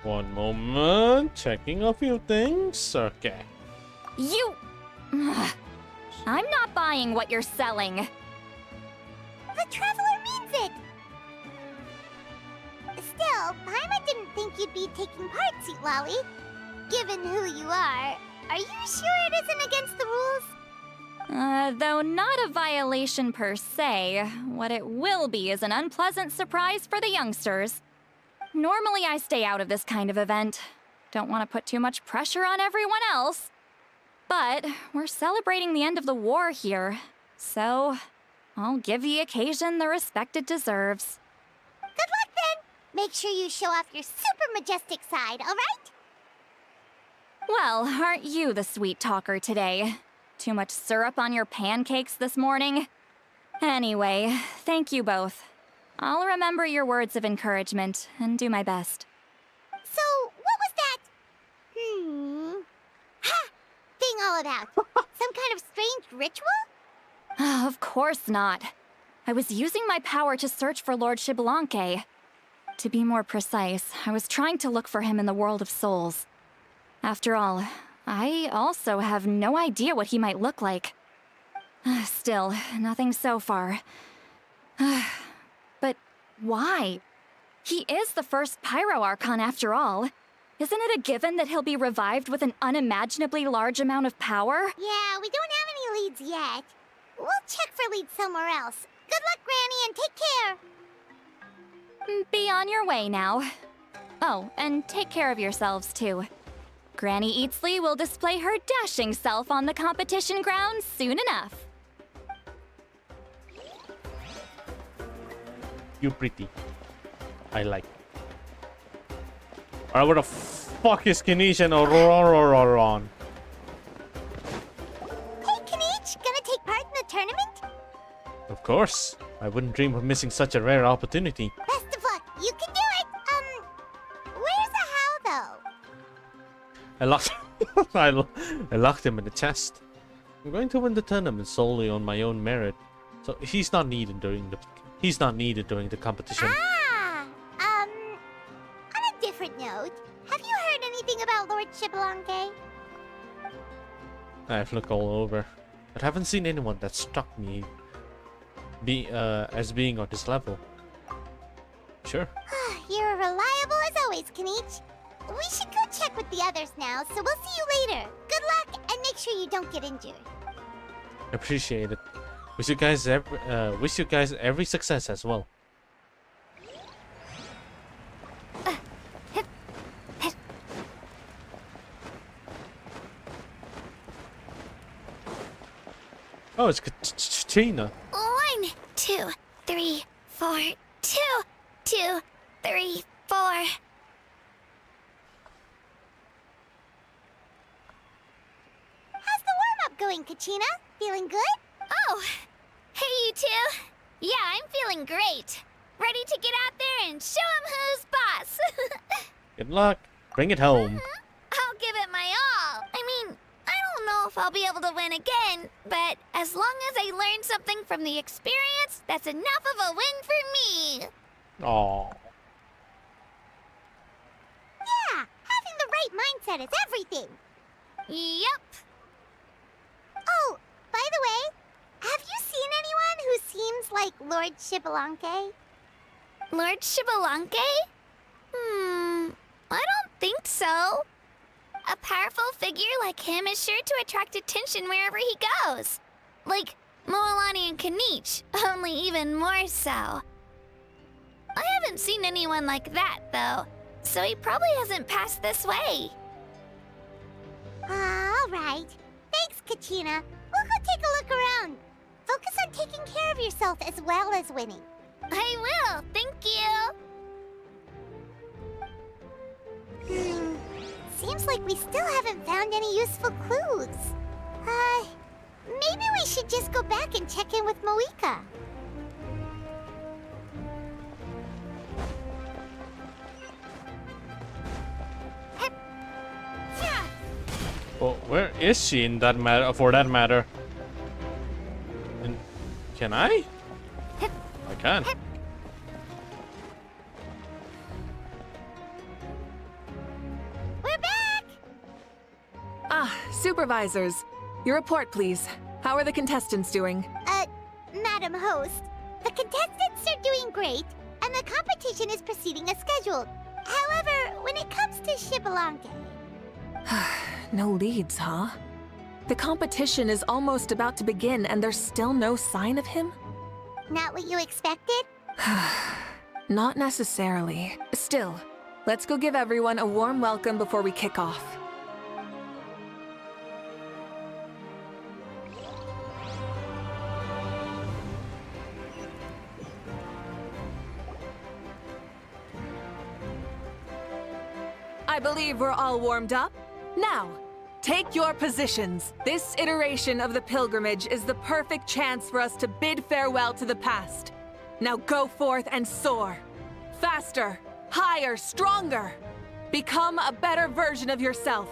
One moment. Checking a few things. Okay. You... I'm not buying what you're selling. The Traveler means it! Still, Paimon didn't think you'd be taking part, Sweet Lolly. Given who you are you sure it isn't against the rules? Though not a violation per se, what it will be is an unpleasant surprise for the youngsters. Normally I stay out of this kind of event. Don't want to put too much pressure on everyone else. But we're celebrating the end of the war here, so I'll give the occasion the respect it deserves. Good luck then! Make sure you show off your super majestic side, alright? Well, aren't you the sweet talker today? Too much syrup on your pancakes this morning? Anyway, thank you both. I'll remember your words of encouragement and do my best. So, what was that? Ha! Thing all about? Some kind of strange ritual? Of course not. I was using my power to search for Lord Xbalanque. To be more precise, I was trying to look for him in the world of souls. After all, I also have no idea what he might look like. Still, nothing so far. But why? He is the first Pyro Archon after all. Isn't it a given that he'll be revived with an unimaginably large amount of power? Yeah, we don't have any leads yet. We'll check for leads somewhere else. Good luck, Granny, and take care! Be on your way now. Oh, and take care of yourselves too. Granny Eatsley will display her dashing self on the competition grounds soon enough. You pretty. I like. Alright, where the fuck is Kanish and Auroron? Hey, Kanich, gonna take part in the tournament? Of course. I wouldn't dream of missing such a rare opportunity. Best of luck, you can do it! Where's the how, though? I locked I locked him in the chest. I'm going to win the tournament solely on my own merit. So he's not needed during the competition. On a different note, have you heard anything about Lord Xbalanque? I've looked all over, but haven't seen anyone that struck me as being on this level. Sure. You're reliable as always, Kanich. We should go check with the others now, so we'll see you later. Good luck, and make sure you don't get injured. Appreciate it. Wish you guys every success as well. Oh, it's Katrina. 1, 2, 3, 4, 2, 2, 3, 4. How's the warm-up going, Kachina? Feeling good? Oh, hey you two. Yeah, I'm feeling great. Ready to get out there and show 'em who's boss. Good luck. Bring it home. I'll give it my all. I mean, I don't know if I'll be able to win again, but as long as I learn something from the experience, that's enough of a win for me. Aww. Yeah, having the right mindset is everything. Yep. Oh, by the way, have you seen anyone who seems like Lord Xbalanque? Lord Xbalanque? I don't think so. A powerful figure like him is sure to attract attention wherever he goes. Like Moalani and Kanich, only even more so. I haven't seen anyone like that, though, so he probably hasn't passed this way. All right. Thanks, Kachina. We'll go take a look around. Focus on taking care of yourself as well as winning. I will, thank you. Seems like we still haven't found any useful clues. Maybe we should just go back and check in with Moika. Well, where is she in that matter? For that matter, can I? I can. We're back! Supervisors. Your report, please. How are the contestants doing? Madam Host, the contestants are doing great, and the competition is proceeding as scheduled. However, when it comes to Xbalanque... No leads, huh? The competition is almost about to begin and there's still no sign of him? Not what you expected? Not necessarily. Still, let's go give everyone a warm welcome before we kick off. believe we're all warmed up. Now, take your positions. This iteration of the pilgrimage is the perfect chance for us to bid farewell to the past. Now go forth and soar. Faster, higher, stronger. Become a better version of yourself.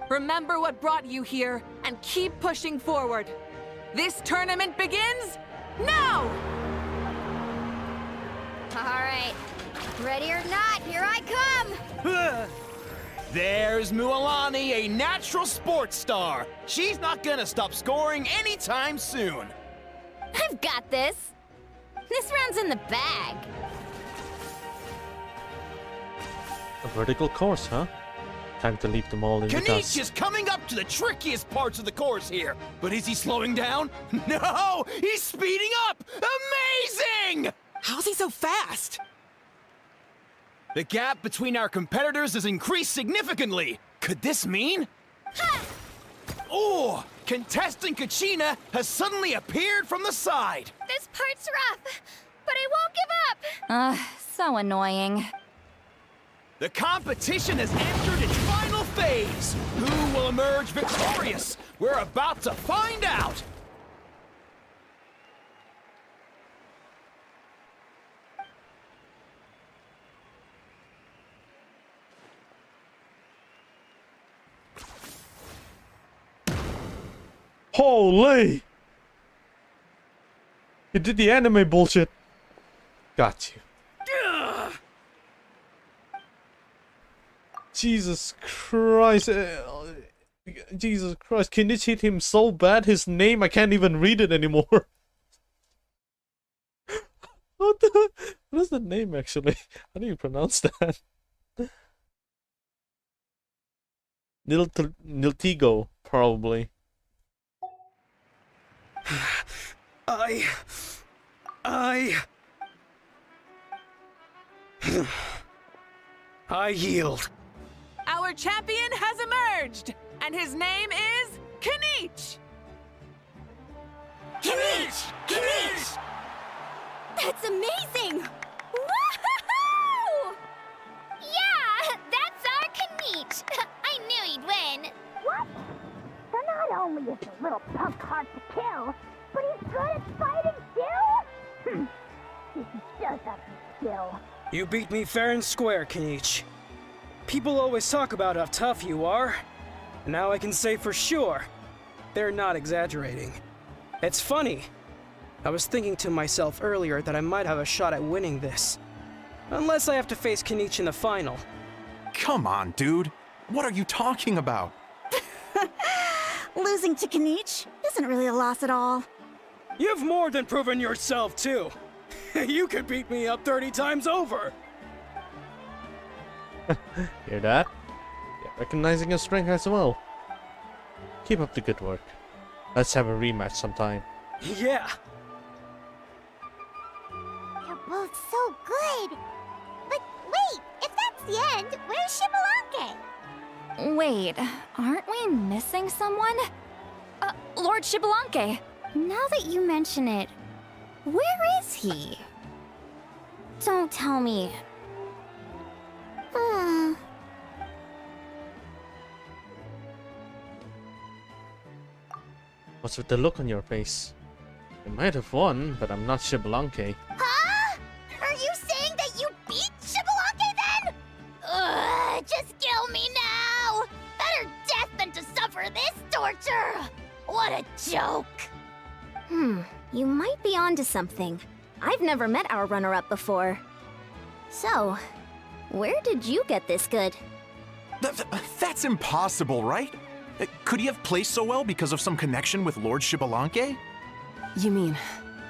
Remember what brought you here and keep pushing forward. This tournament begins now! All right. Ready or not, here I come! There's Mualani, a natural sports star. She's not gonna stop scoring anytime soon. I've got this. This round's in the bag. A vertical course, huh? Time to leave them all in the Kanich dust. is coming up to the trickiest parts of the course here. But is he slowing down? No! He's speeding up! Amazing! How's he so fast? The gap between our competitors has increased significantly. Could this mean? Oh! Contestant Kachina has suddenly appeared from the side. This part's rough, but I won't give up. So annoying. The competition has entered its final phase. Who will emerge victorious? We're about to find out. Holy! You did the anime bullshit. Got you. Jesus Christ. Jesus Christ. Kenichi hit him so bad, his name, I can't even read it anymore. What is the name actually? How do you pronounce that? Niltigo, probably. I yield. Our champion has emerged, and his name is Kanich! Kanich! Kanich! That's amazing! Woohoo! Yeah, that's our Kanich. I knew he'd win. What? So not only is the little punk hard to kill, but he's good at fighting too? He does have some skill. You beat me fair and square, Kanich. People always talk about how tough you are. Now I can say for sure, they're not exaggerating. It's funny. I was thinking to myself earlier that I might have a shot at winning this. Unless I have to face Kanich in the final. Come on, dude. What are you talking about? Losing to Kanich isn't really a loss at all. You've more than proven yourself, too. You could beat me up 30 times over. Hear that? Yeah, recognizing your strength as well. Keep up the good work. Let's have a rematch sometime. Yeah. You're both so good. But wait, if that's the end, where's Shibalanke? Wait, aren't we missing someone? Lord Shibalanke. Now that you mention it, where is he? Don't tell me. What's with the look on your face? You might have won, but I'm not Shibalanke. Huh? Are you saying that you beat Shibalanke then? Just kill me now! Better death than to suffer this torture! What a joke! You might be onto something. I've never met our runner-up before. So, where did you get this good? That's impossible, right? Could he have placed so well because of some connection with Lord Shibalanke? You mean,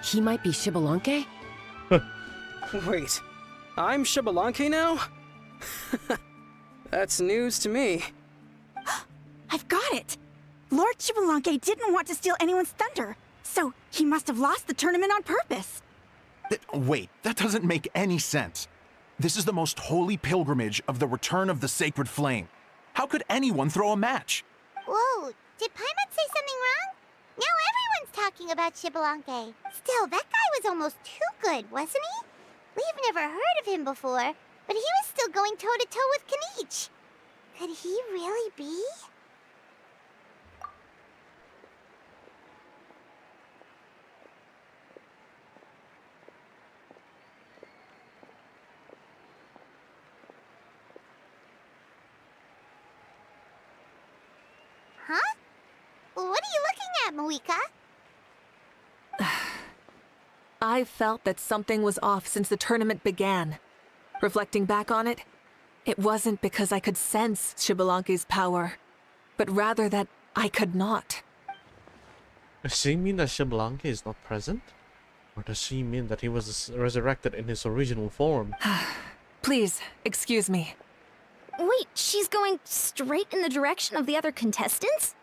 he might be Shibalanke? Wait, I'm Shibalanke now? That's news to me. I've got it! Lord Shibalanke didn't want to steal anyone's thunder, so he must have lost the tournament on purpose. Wait, that doesn't make any sense. This is the most holy pilgrimage of the return of the sacred flame. How could anyone throw a match? Whoa, did Paimon say something wrong? Now everyone's talking about Shibalanke. Still, that guy was almost too good, wasn't he? We've never heard of him before, but he was still going toe-to-toe with Kanich. Could he really be? Huh? What are you looking at, Moika? I felt that something was off since the tournament began. Reflecting back on it, it wasn't because I could sense Xbalanque's power, but rather that I could not. Does she mean that Xbalanque is not present? Or does she mean that he was resurrected in his original form? Please, excuse me. Wait, she's going straight in the direction of the other contestants?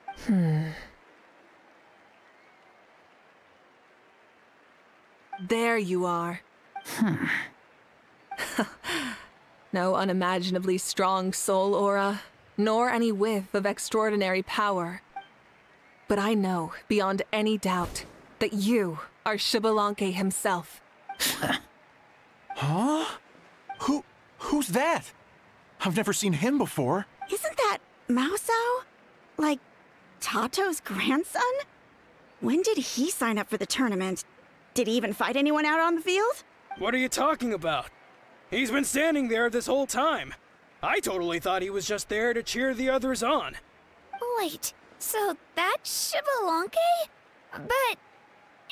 There you are. No unimaginably strong soul aura, nor any whiff of extraordinary power. But I know, beyond any doubt, that you are Xbalanque himself. Huh? Who's that? I've never seen him before. Isn't that Mauso? Like, Tato's grandson? When did he sign up for the tournament? Did he even fight anyone out on the field? What are you talking about? He's been standing there this whole time. I totally thought he was just there to cheer the others on. Wait, so that's Xbalanque? But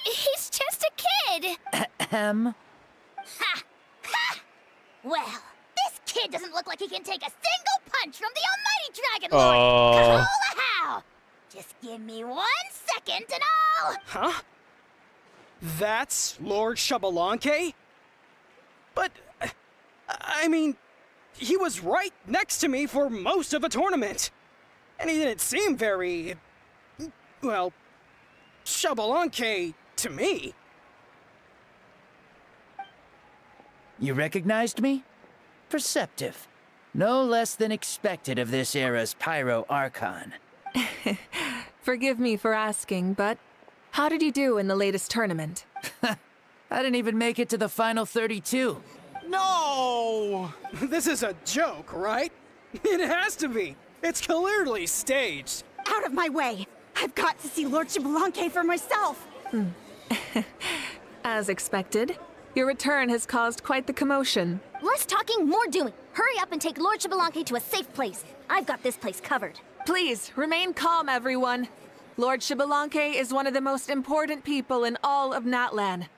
he's just a kid. Ahem. Ha! Ha! Well, this kid doesn't look like he can take a single punch from the almighty Dragon Lord! How? Just give me 1 second and I'll... Huh? That's Lord Xbalanque? But, I mean, he was right next to me for most of the tournament. And he didn't seem very, well, Xbalanque to me. You recognized me? Perceptive. No less than expected of this era's Pyro Archon. Forgive me for asking, but how did you do in the latest tournament? I didn't even make it to the final 32. No! This is a joke, right? It has to be. It's clearly staged. Out of my way! I've got to see Lord Xbalanque for myself! As expected, your return has caused quite the commotion. Less talking, more doing. Hurry up and take Lord Xbalanque to a safe place. I've got this place covered. Please, remain calm, everyone. Lord Xbalanque is one of the most important people in all of Natlan.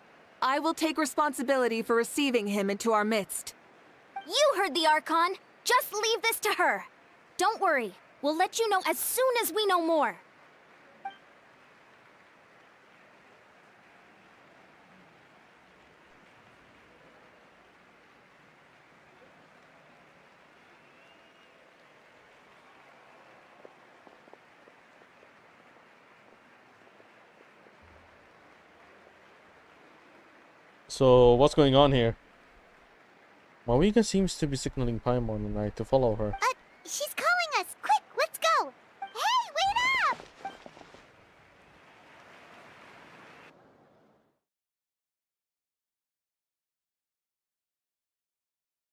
I will take responsibility for receiving him into our midst. You heard the Archon. Just leave this to her. Don't worry. We'll let you know as soon as we know more. So, what's going on here? Mawika seems to be signaling Paimon and I to follow her. She's calling us! Quick, let's go! Hey, wait up!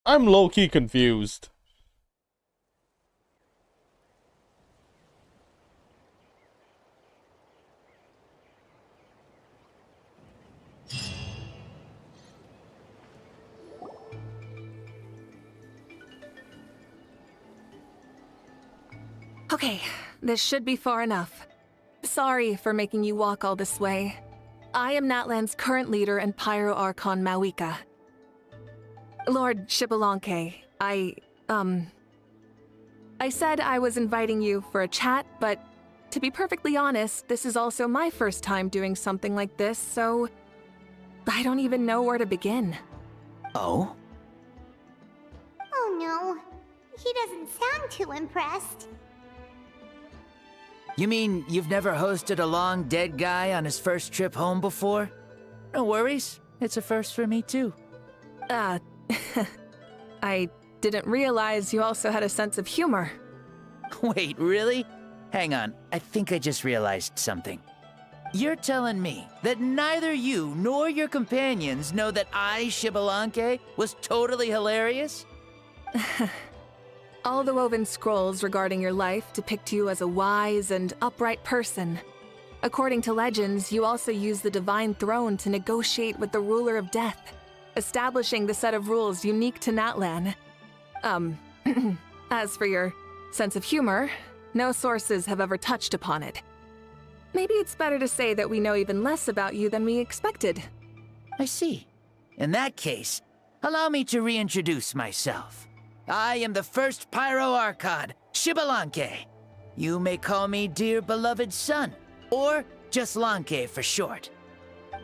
I'm low-key confused. Okay, this should be far enough. Sorry for making you walk all this way. I am Natlan's current leader and Pyro Archon Mawika. Lord Xbalanque, I said I was inviting you for a chat, but to be perfectly honest, this is also my first time doing something like this, so I don't even know where to begin. Oh? Oh no, he doesn't sound too impressed. You mean you've never hosted a long dead guy on his first trip home before? No worries. It's a first for me too. I didn't realize you also had a sense of humor. Wait, really? Hang on, I think I just realized something. You're telling me that neither you nor your companions know that I, Xbalanque, was totally hilarious? All the woven scrolls regarding your life depict you as a wise and upright person. According to legends, you also use the Divine Throne to negotiate with the Ruler of Death, establishing the set of rules unique to Natlan. As for your sense of humor, no sources have ever touched upon it. Maybe it's better to say that we know even less about you than we expected. I see. In that case, allow me to reintroduce myself. I am the first Pyro Archon, Shibalanke. You may call me Dear Beloved Son, or just Lanke for short.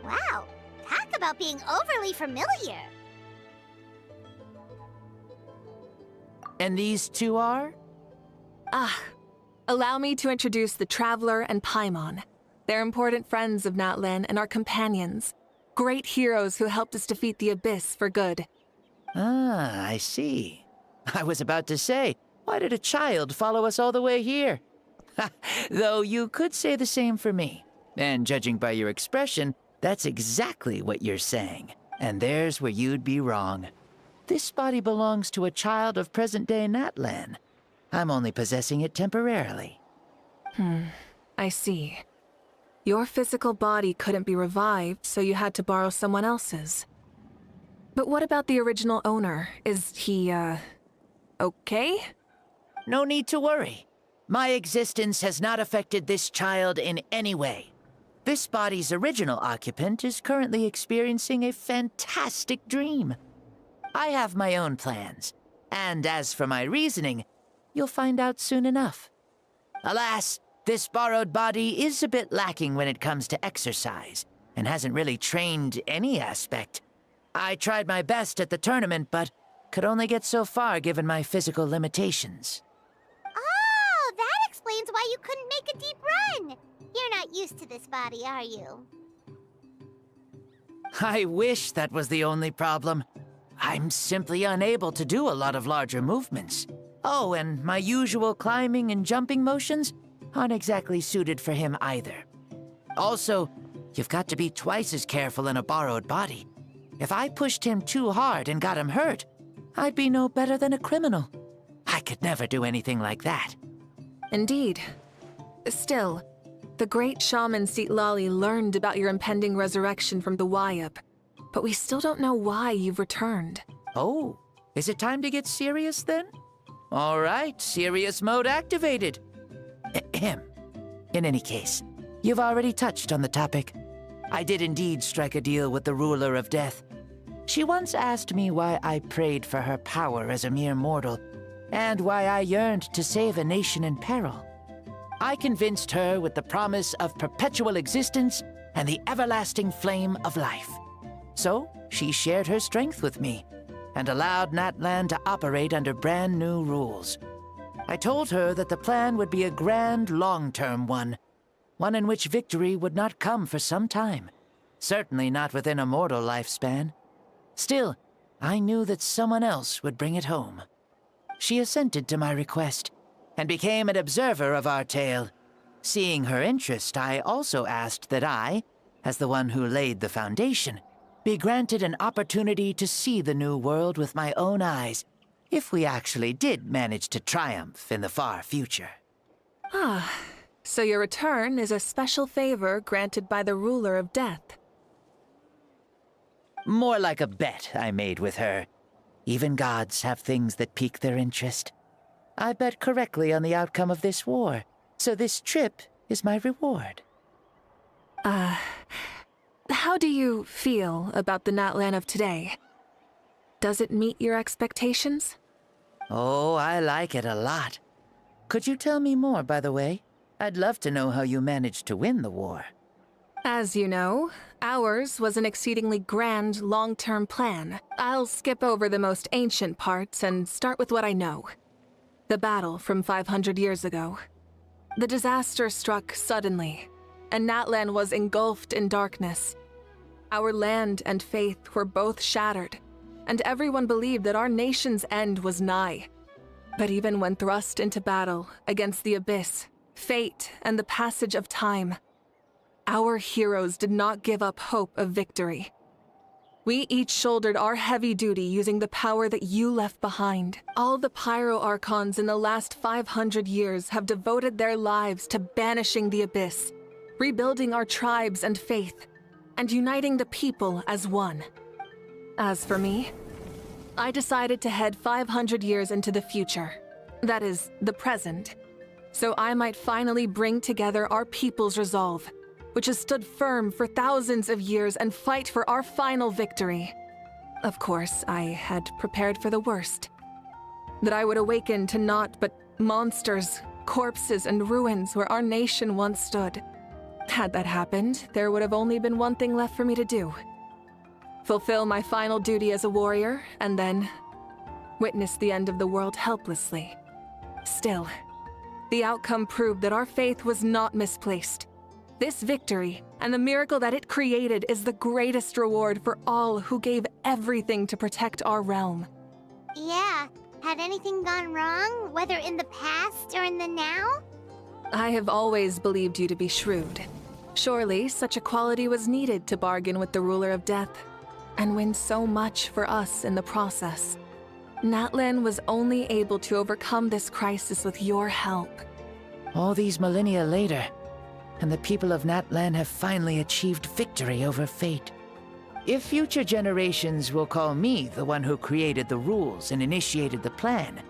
Wow, talk about being overly familiar. And these two are? Allow me to introduce the Traveler and Paimon. They're important friends of Natlan and our companions. Great heroes who helped us defeat the Abyss for good. Ah, I see. I was about to say, why did a child follow us all the way here? Though you could say the same for me. And judging by your expression, that's exactly what you're saying. And there's where you'd be wrong. This body belongs to a child of present-day Natlan. I'm only possessing it temporarily. I see. Your physical body couldn't be revived, so you had to borrow someone else's. But what about the original owner? Is he, okay? No need to worry. My existence has not affected this child in any way. This body's original occupant is currently experiencing a fantastic dream. I have my own plans, and as for my reasoning, you'll find out soon enough. Alas, this borrowed body is a bit lacking when it comes to exercise, and hasn't really trained any aspect. I tried my best at the tournament, but could only get so far given my physical limitations. Oh, that explains why you couldn't make a deep run. You're not used to this body, are you? I wish that was the only problem. I'm simply unable to do a lot of larger movements. Oh, and my usual climbing and jumping motions aren't exactly suited for him either. Also, you've got to be twice as careful in a borrowed body. If I pushed him too hard and got him hurt, I'd be no better than a criminal. I could never do anything like that. Indeed. Still, the great shaman Seatlali learned about your impending resurrection from the Wayup, but we still don't know why you've returned. Oh, is it time to get serious then? All right, serious mode activated. Ahem. In any case, you've already touched on the topic. I did indeed strike a deal with the Ruler of Death. She once asked me why I prayed for her power as a mere mortal, and why I yearned to save a nation in peril. I convinced her with the promise of perpetual existence and the everlasting flame of life. So, she shared her strength with me, and allowed Natlan to operate under brand new rules. I told her that the plan would be a grand, long-term one in which victory would not come for some time, certainly not within a mortal lifespan. Still, I knew that someone else would bring it home. She assented to my request, and became an observer of our tale. Seeing her interest, I also asked that I, as the one who laid the foundation, be granted an opportunity to see the new world with my own eyes, if we actually did manage to triumph in the far future. So your return is a special favor granted by the Ruler of Death. More like a bet I made with her. Even gods have things that pique their interest. I bet correctly on the outcome of this war, so this trip is my reward. How do you feel about the Natlan of today? Does it meet your expectations? Oh, I like it a lot. Could you tell me more, by the way? I'd love to know how you managed to win the war. As you know, ours was an exceedingly grand, long-term plan. I'll skip over the most ancient parts and start with what I know. The battle from 500 years ago. The disaster struck suddenly, and Natlan was engulfed in darkness. Our land and faith were both shattered, and everyone believed that our nation's end was nigh. But even when thrust into battle against the Abyss, fate, and the passage of time, our heroes did not give up hope of victory. We each shouldered our heavy duty using the power that you left behind. All the Pyro Archons in the last 500 years have devoted their lives to banishing the Abyss, rebuilding our tribes and faith, and uniting the people as one. As for me, I decided to head 500 years into the future, that is, the present, so I might finally bring together our people's resolve, which has stood firm for thousands of years, and fight for our final victory. Of course, I had prepared for the worst. That I would awaken to naught but monsters, corpses, and ruins where our nation once stood. Had that happened, there would have only been one thing left for me to do. Fulfill my final duty as a warrior, and then witness the end of the world helplessly. Still, the outcome proved that our faith was not misplaced. This victory, and the miracle that it created, is the greatest reward for all who gave everything to protect our realm. Yeah, had anything gone wrong, whether in the past or in the now? I have always believed you to be shrewd. Surely, such a quality was needed to bargain with the ruler of death, and win so much for us in the process. Natlan was only able to overcome this crisis with your help. All these millennia later, and the people of Natlan have finally achieved victory over fate. If future generations will call me the one who created the rules and initiated the plan,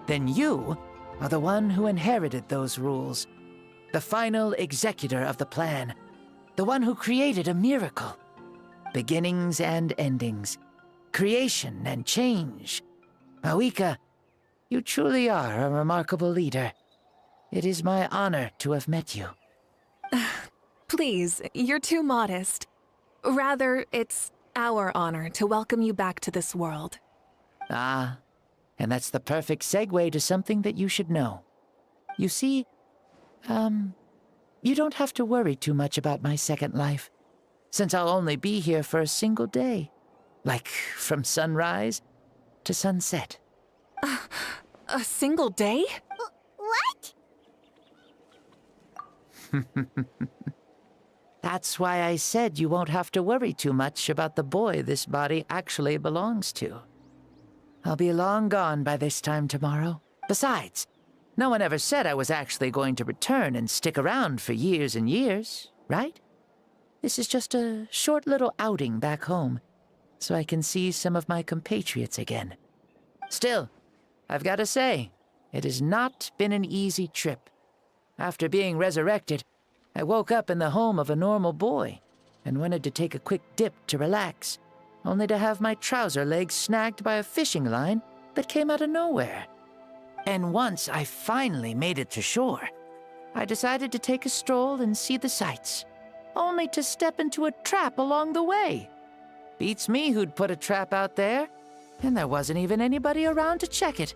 then you are the one who inherited those rules. The final executor of the plan. The one who created a miracle. Beginnings and endings. Creation and change. Mawika, you truly are a remarkable leader. It is my honor to have met you. Please, you're too modest. Rather, it's our honor to welcome you back to this world. Ah, and that's the perfect segue to something that you should know. You see, you don't have to worry too much about my second life, since I'll only be here for a single day. Like, from sunrise to sunset. A single day? What? That's why I said you won't have to worry too much about the boy this body actually belongs to. I'll be long gone by this time tomorrow. Besides, no one ever said I was actually going to return and stick around for years and years, right? This is just a short little outing back home, so I can see some of my compatriots again. Still, I've got to say, it has not been an easy trip. After being resurrected, I woke up in the home of a normal boy and wanted to take a quick dip to relax, only to have my trouser legs snagged by a fishing line that came out of nowhere. And once I finally made it to shore, I decided to take a stroll and see the sights, only to step into a trap along the way. Beats me who'd put a trap out there, and there wasn't even anybody around to check it.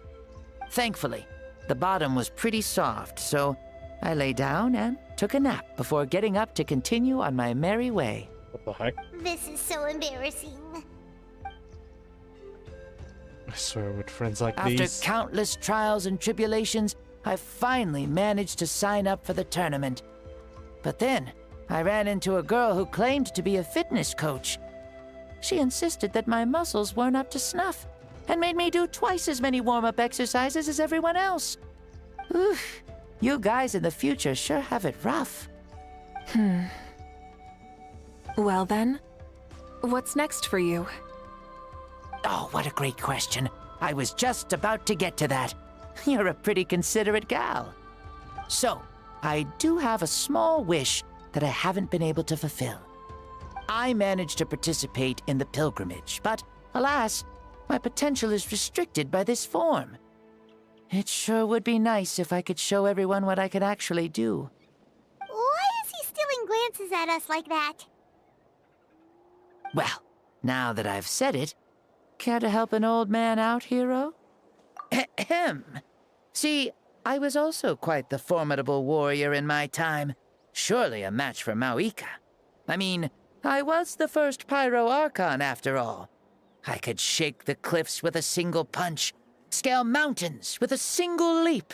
Thankfully, the bottom was pretty soft, so I lay down and took a nap before getting up to continue on my merry way. What the heck? This is so embarrassing. I swear, with friends like After these... countless trials and tribulations, I finally managed to sign up for the tournament. But then, I ran into a girl who claimed to be a fitness coach. She insisted that my muscles weren't up to snuff, and made me do twice as many warm-up exercises as everyone else. Oof, you guys in the future sure have it rough. Well then, what's next for you? Oh, what a great question. I was just about to get to that. You're a pretty considerate gal. So, I do have a small wish that I haven't been able to fulfill. I managed to participate in the pilgrimage, but alas, my potential is restricted by this form. It sure would be nice if I could show everyone what I can actually do. Why is he stealing glances at us like that? Well, now that I've said it, care to help an old man out, hero? Ahem. See, I was also quite the formidable warrior in my time. Surely a match for Mawika. I mean, I was the first Pyro Archon after all. I could shake the cliffs with a single punch, scale mountains with a single leap.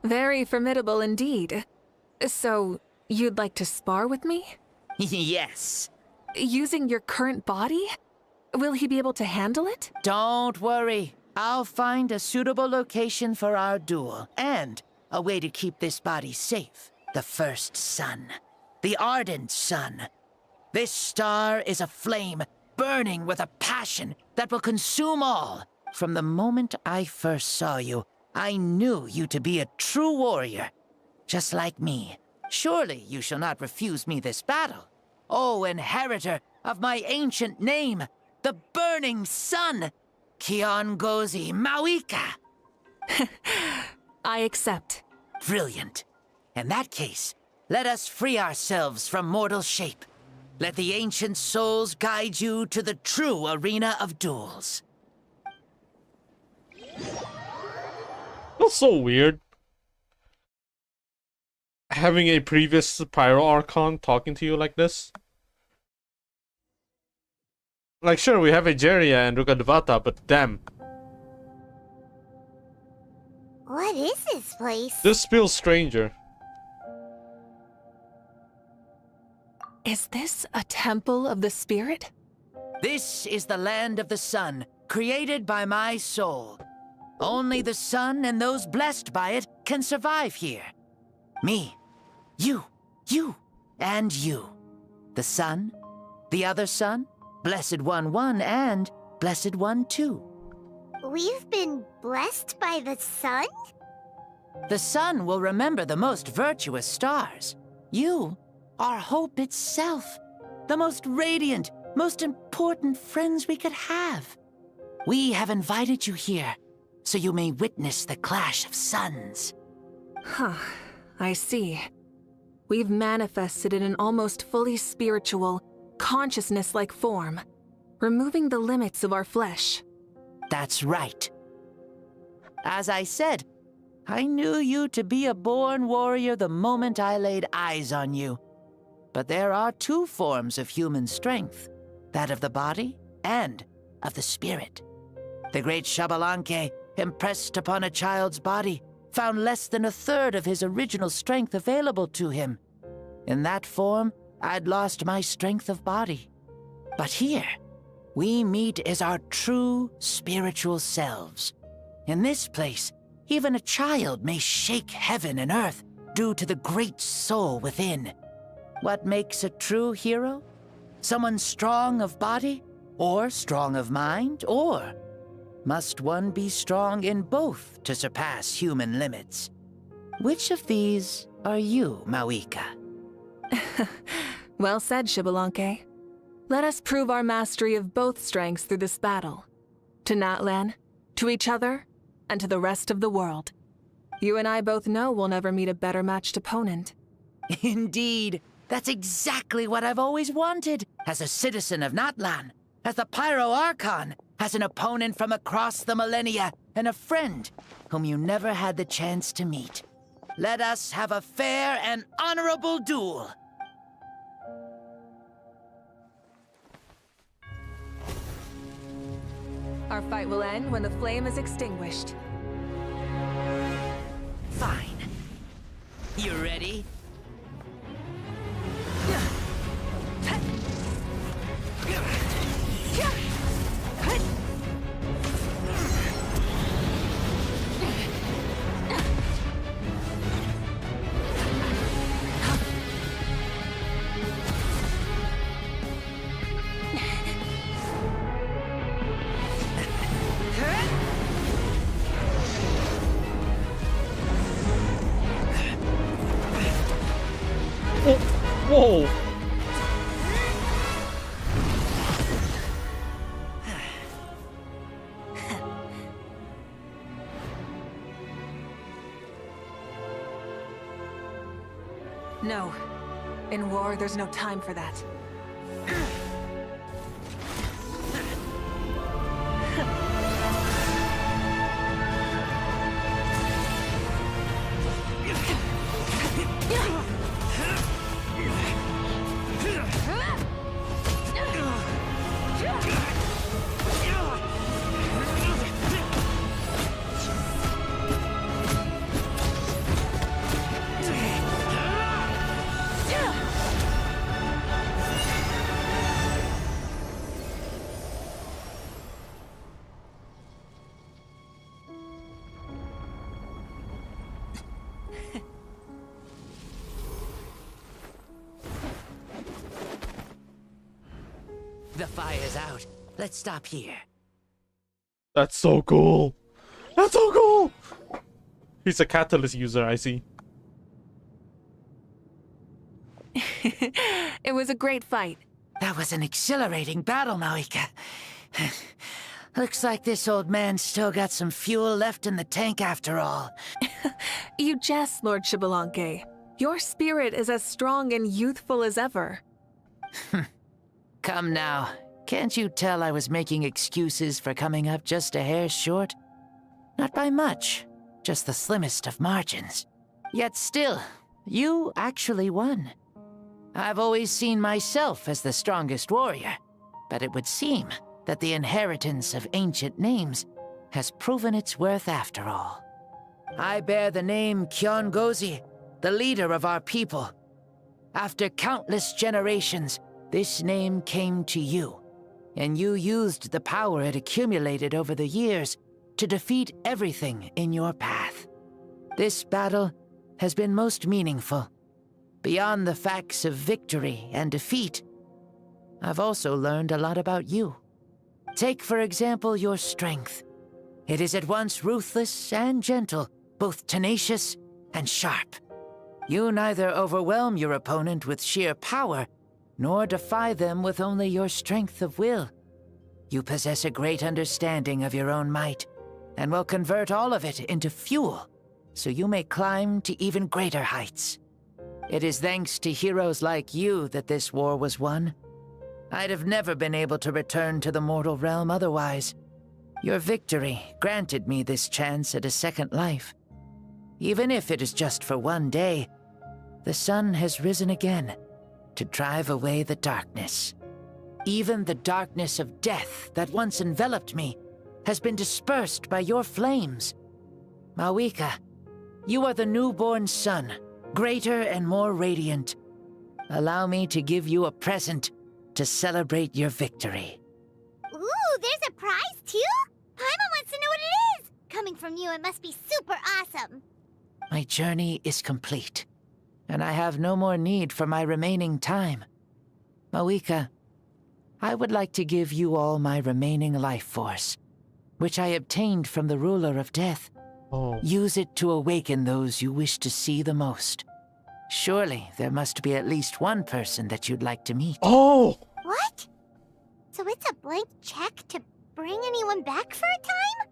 Very formidable indeed. So, you'd like to spar with me? Yes. Using your current body? Will he be able to handle it? Don't worry. I'll find a suitable location for our duel, and a way to keep this body safe. The first sun. The ardent sun. This star is a flame, burning with a passion that will consume all. From the moment I first saw you, I knew you to be a true warrior. Just like me. Surely you shall not refuse me this battle. O inheritor of my ancient name, the burning sun, Kiongozi Mawika. I accept. Brilliant. In that case, let us free ourselves from mortal shape. Let the ancient souls guide you to the true arena of duels. That's so weird. Having a previous Pyro Archon talking to you like this. Like, sure, we have Egeria and Rukadvata, but damn. What is this place? This feels stranger. Is this a temple of the spirit? This is the land of the sun, created by my soul. Only the sun and those blessed by it can survive here. Me, you, and you. The sun, the other sun, Blessed One 1, and Blessed One 2. We've been blessed by the sun? The sun will remember the most virtuous stars. You are hope itself. The most radiant, most important friends we could have. We have invited you here, so you may witness the clash of suns. Huh, I see. We've manifested in an almost fully spiritual, consciousness-like form, removing the limits of our flesh. That's right. As I said, I knew you to be a born warrior the moment I laid eyes on you. But there are two forms of human strength, that of the body and of the spirit. The great Xbalanque, impressed upon a child's body, found less than a third of his original strength available to him. In that form, I'd lost my strength of body. But here, we meet as our true spiritual selves. In this place, even a child may shake heaven and earth due to the great soul within. What makes a true hero? Someone strong of body, or strong of mind, or must one be strong in both to surpass human limits? Which of these are you, Mawika? Well said, Xbalanque. Let us prove our mastery of both strengths through this battle. To Natlan, to each other, and to the rest of the world. You and I both know we'll never meet a better matched opponent. Indeed. That's exactly what I've always wanted. As a citizen of Natlan, as the Pyro Archon, as an opponent from across the millennia, and a friend whom you never had the chance to meet. Let us have a fair and honorable duel. Our fight will end when the flame is extinguished. Fine. You ready? Whoa! No. In war, there's no time for that. The fire's out. Let's stop here. That's so cool. That's so cool. He's a catalyst user, I see. It was a great fight. That was an exhilarating battle, Maoika. Looks like this old man's still got some fuel left in the tank after all. You jest, Lord Xbalanque. Your spirit is as strong and youthful as ever. Come now. Can't you tell I was making excuses for coming up just a hair short? Not by much. Just the slimmest of margins. Yet still, you actually won. I've always seen myself as the strongest warrior, but it would seem that the inheritance of ancient names has proven its worth after all. I bear the name Kiongozi, the leader of our people. After countless generations, this name came to you, and you used the power it accumulated over the years to defeat everything in your path. This battle has been most meaningful. Beyond the facts of victory and defeat, I've also learned a lot about you. Take, for example, your strength. It is at once ruthless and gentle, both tenacious and sharp. You neither overwhelm your opponent with sheer power, nor defy them with only your strength of will. You possess a great understanding of your own might, and will convert all of it into fuel, so you may climb to even greater heights. It is thanks to heroes like you that this war was won. I'd have never been able to return to the mortal realm otherwise. Your victory granted me this chance at a second life. Even if it is just for one day, the sun has risen again to drive away the darkness. Even the darkness of death that once enveloped me has been dispersed by your flames. Maoika, you are the newborn sun, greater and more radiant. Allow me to give you a present to celebrate your victory. Ooh, there's a prize too? Paimon wants to know what it is! Coming from you, it must be super awesome. My journey is complete, and I have no more need for my remaining time. Maoika, I would like to give you all my remaining life force, which I obtained from the ruler of death. Use it to awaken those you wish to see the most. Surely there must be at least one person that you'd like to meet. What? So it's a blank check to bring anyone back for a time?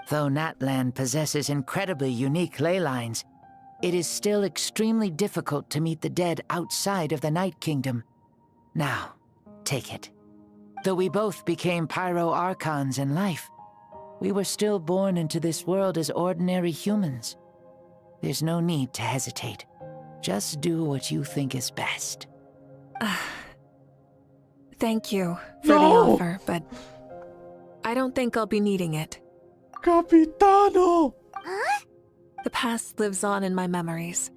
Though Natlan possesses incredibly unique ley lines, it is still extremely difficult to meet the dead outside of the Night Kingdom. Now, take it. Though we both became Pyro Archons in life, we were still born into this world as ordinary humans. There's no need to hesitate. Just do what you think is best. Thank you for the offer, but I don't think I'll be needing it. Capitano! Huh? The past lives on in my memories,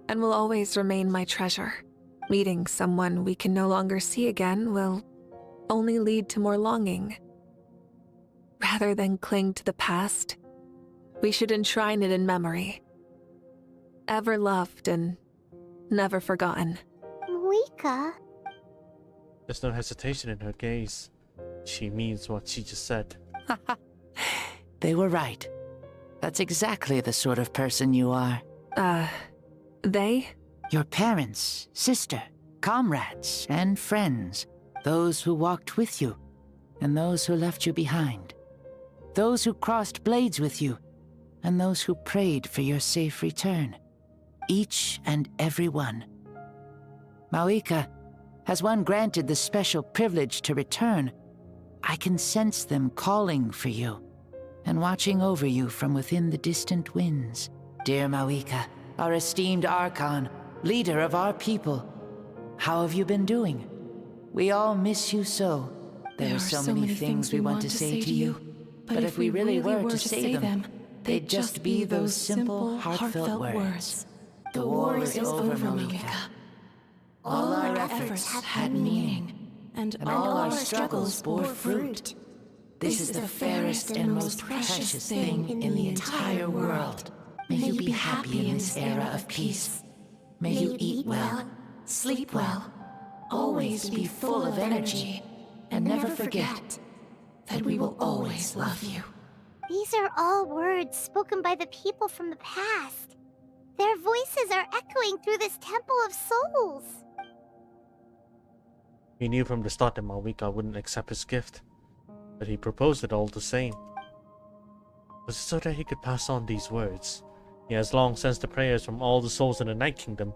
and will always remain my treasure. Meeting someone we can no longer see again will only lead to more longing. Rather than cling to the past, we should enshrine it in memory. Ever loved and never forgotten. Maoika. There's no hesitation in her gaze. She means what she just said. They were right. That's exactly the sort of person you are. They? Your parents, sister, comrades, and friends. Those who walked with you, and those who left you behind. Those who crossed blades with you, and those who prayed for your safe return. Each and every one. Maoika, as one granted the special privilege to return, I can sense them calling for you, and watching over you from within the distant winds. Dear Maoika, our esteemed Archon, leader of our people, how have you been doing? We all miss you so. There are so many things we want to say to you. But if we really were to say them, they'd just be those simple, heartfelt words. The war is over, Maoika. All our efforts had meaning, and all our struggles bore fruit. This is the fairest and most precious thing in the entire world. May you be happy in this era of peace. May you eat well, sleep well, always be full of energy, And never forget that we will always love you. These are all words spoken by the people from the past. Their voices are echoing through this Temple of Souls. He knew from the start that Malvika wouldn't accept his gift, but he proposed it all the same. Was it so that he could pass on these words? He has long sensed the prayers from all the souls in the Night Kingdom.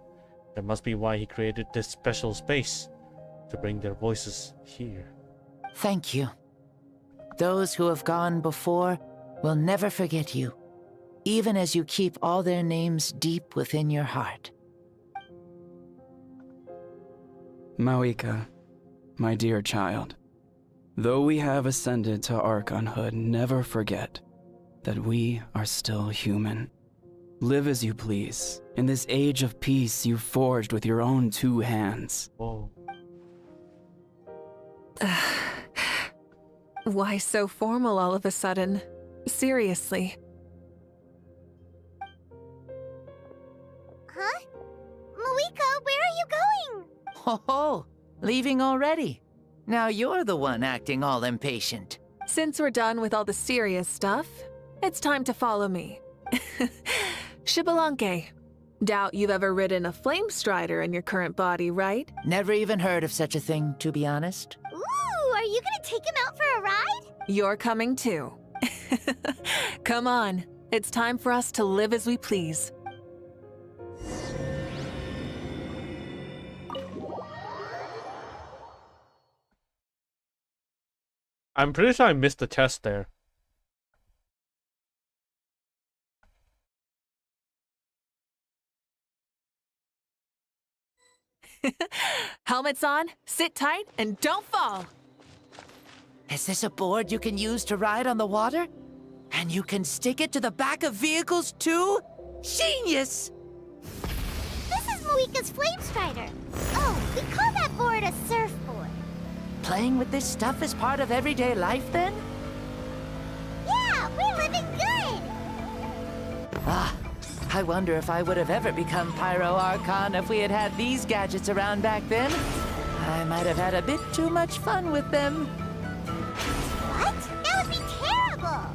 That must be why he created this special space, to bring their voices here. Thank you. Those who have gone before will never forget you, even as you keep all their names deep within your heart. Malvika, my dear child, though we have ascended to Archonhood, never forget that we are still human. Live as you please, in this age of peace you forged with your own 2 hands. Whoa. Why so formal all of a sudden? Seriously. Huh? Malvika, where are you going? Ho, leaving already. Now you're the one acting all impatient. Since we're done with all the serious stuff, it's time to follow me. Xbalanque. Doubt you've ever ridden a flame strider in your current body, right? Never even heard of such a thing, to be honest. Ooh, are you gonna take him out for a ride? You're coming too. Come on, it's time for us to live as we please. I'm pretty sure I missed the test there. Helmets on, sit tight, and don't fall. Is this a board you can use to ride on the water? And you can stick it to the back of vehicles too? Genius! This is Malvika's flame strider. Oh, we call that board a surfboard. Playing with this stuff is part of everyday life then? Yeah, we're living good. Ah, I wonder if I would have ever become Pyro Archon if we had had these gadgets around back then. I might have had a bit too much fun with them. What? That would be terrible.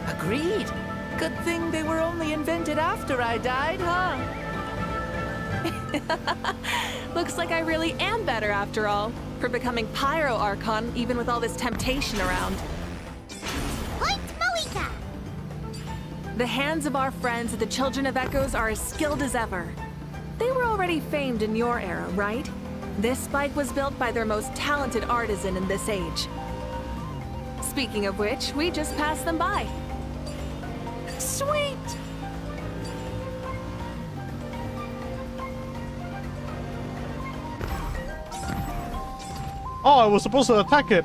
Agreed. Good thing they were only invented after I died, huh? Looks like I really am better after all, for becoming Pyro Archon even with all this temptation around. Point Malvika! The hands of our friends at the Children of Echoes are as skilled as ever. They were already famed in your era, right? This spike was built by their most talented artisan in this age. Speaking of which, we just passed them by. Sweet! Oh, I was supposed to attack it.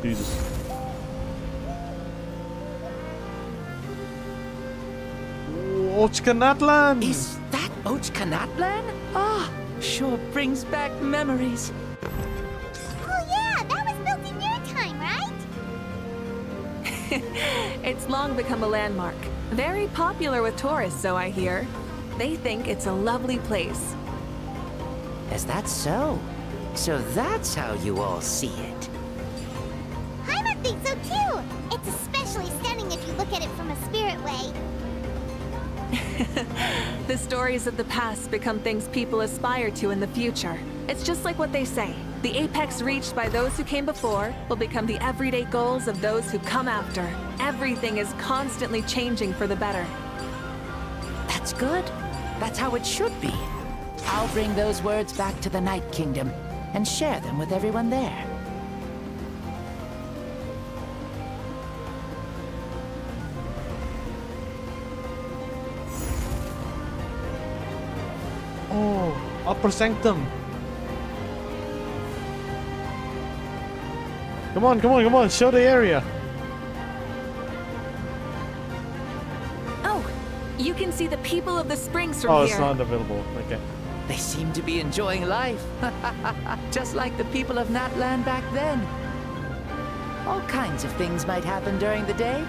Jesus. Ochkanatlan! Is that Ochkanatlan? Ah, sure brings back memories. Oh yeah, that was built in your time, right? It's long become a landmark. Very popular with tourists, so I hear. They think it's a lovely place. Is that so? So that's how you all see it. Paimon thinks so too. It's especially stunning if you look at it from a spirit way. The stories of the past become things people aspire to in the future. It's just like what they say. The apex reached by those who came before will become the everyday goals of those who come after. Everything is constantly changing for the better. That's good. That's how it should be. I'll bring those words back to the Night Kingdom and share them with everyone there. Oh, Upper Sanctum. Come on, come on, come on, show the area. Oh, you can see the people of the springs from Oh, here. it's not available. Okay. They seem to be enjoying life. Just like the people of Natland back then. All kinds of things might happen during the day,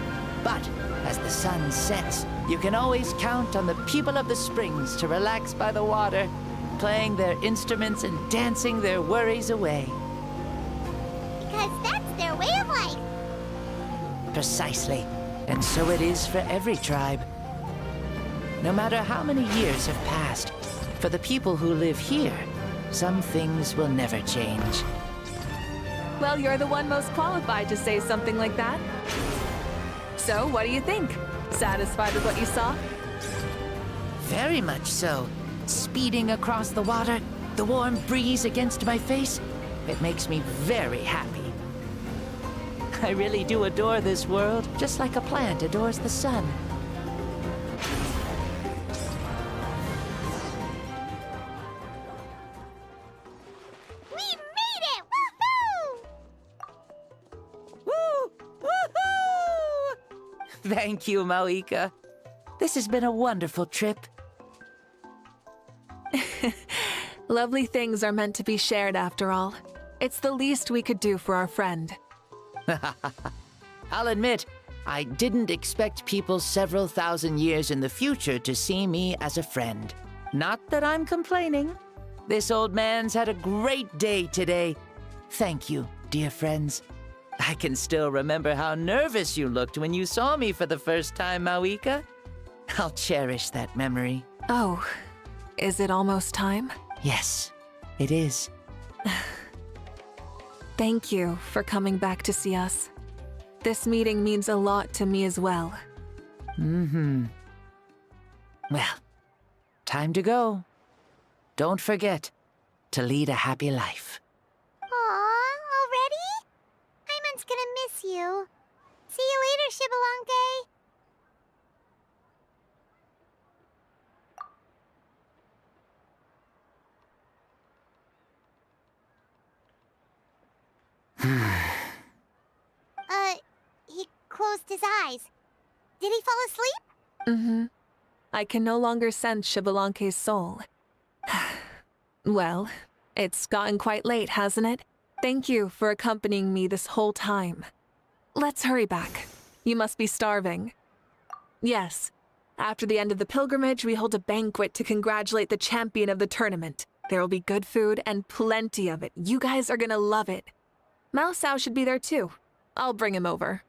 But as the sun sets, you can always count on the people of the springs to relax by the water, playing their instruments and dancing their worries away. Because that's their way of life. Precisely. And so it is for every tribe. No matter how many years have passed, for the people who live here, some things will never change. Well, you're the one most qualified to say something like that. So, what do you think? Satisfied with what you saw? Very much so. Speeding across the water, the warm breeze against my face, it makes me very happy. I really do adore this world, just like a plant adores the sun. We made it! Woohoo! Woo! Woohoo! Thank you, Mauika. This has been a wonderful trip. Lovely things are meant to be shared after all. It's the least we could do for our friend. I'll admit, I didn't expect people several thousand years in the future to see me as a friend. Not that I'm complaining. This old man's had a great day today. Thank you, dear friends. I can still remember how nervous you looked when you saw me for the first time, Mauika. I'll cherish that memory. Oh, is it almost time? Yes, it is. Thank you for coming back to see us. This meeting means a lot to me as well. Mm-hmm. Well, time to go. Don't forget to lead a happy life. Aw, already? Paimon's gonna miss you. See you later, Shibalonke. He closed his eyes. Did he fall asleep? Mm-hmm. I can no longer sense Shibalonke's soul. Well, it's gotten quite late, hasn't it? Thank you for accompanying me this whole time. Let's hurry back. You must be starving. Yes. After the end of the pilgrimage, we hold a banquet to congratulate the champion of the tournament. There will be good food and plenty of it. You guys are gonna love it. Mao Sao should be there too. I'll bring him over.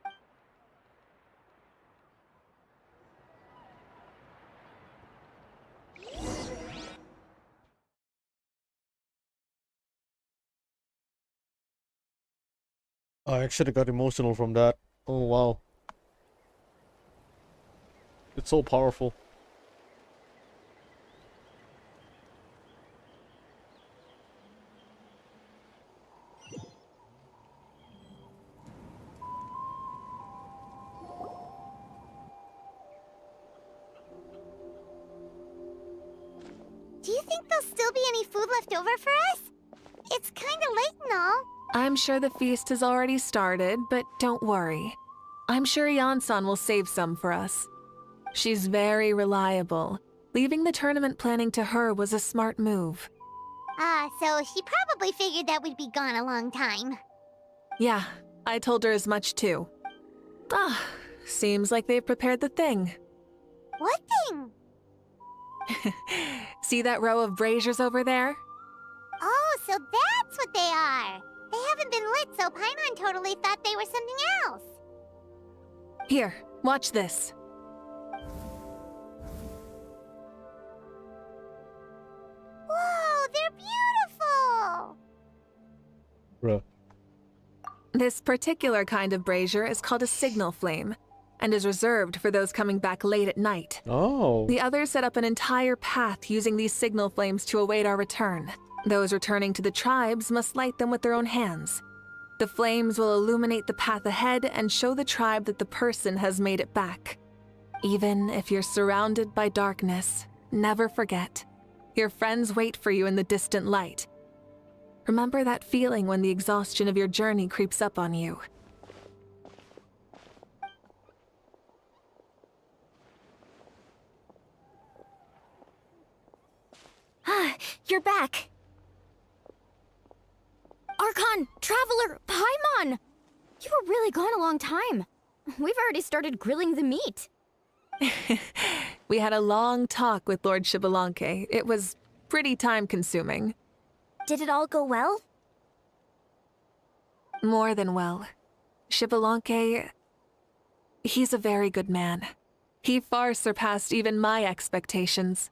I actually got emotional from that. Oh wow. It's so powerful. Do you think there'll still be any food left over for us? It's kinda late and all. I'm sure the feast has already started, but don't worry. I'm sure Yansan will save some for us. She's very reliable. Leaving the tournament planning to her was a smart move. So she probably figured that we'd be gone a long time. Yeah, I told her as much too. Seems like they've prepared the thing. What thing? See that row of braziers over there? Oh, so that's what they are. They haven't been lit, so Paimon totally thought they were something else. Here, watch this. Whoa, they're beautiful! Bruh. This particular kind of brazier is called a signal flame, and is reserved for those coming back late at night. Oh. The others set up an entire path using these signal flames to await our return. Those returning to the tribes must light them with their own hands. The flames will illuminate the path ahead and show the tribe that the person has made it back. Even if you're surrounded by darkness, never forget. Your friends wait for you in the distant light. Remember that feeling when the exhaustion of your journey creeps up on you. You're back. Archon, Traveler, Paimon! You were really gone a long time. We've already started grilling the meat. We had a long talk with Lord Shibalanke. It was pretty time-consuming. Did it all go well? More than well. Shibalanke, he's a very good man. He far surpassed even my expectations.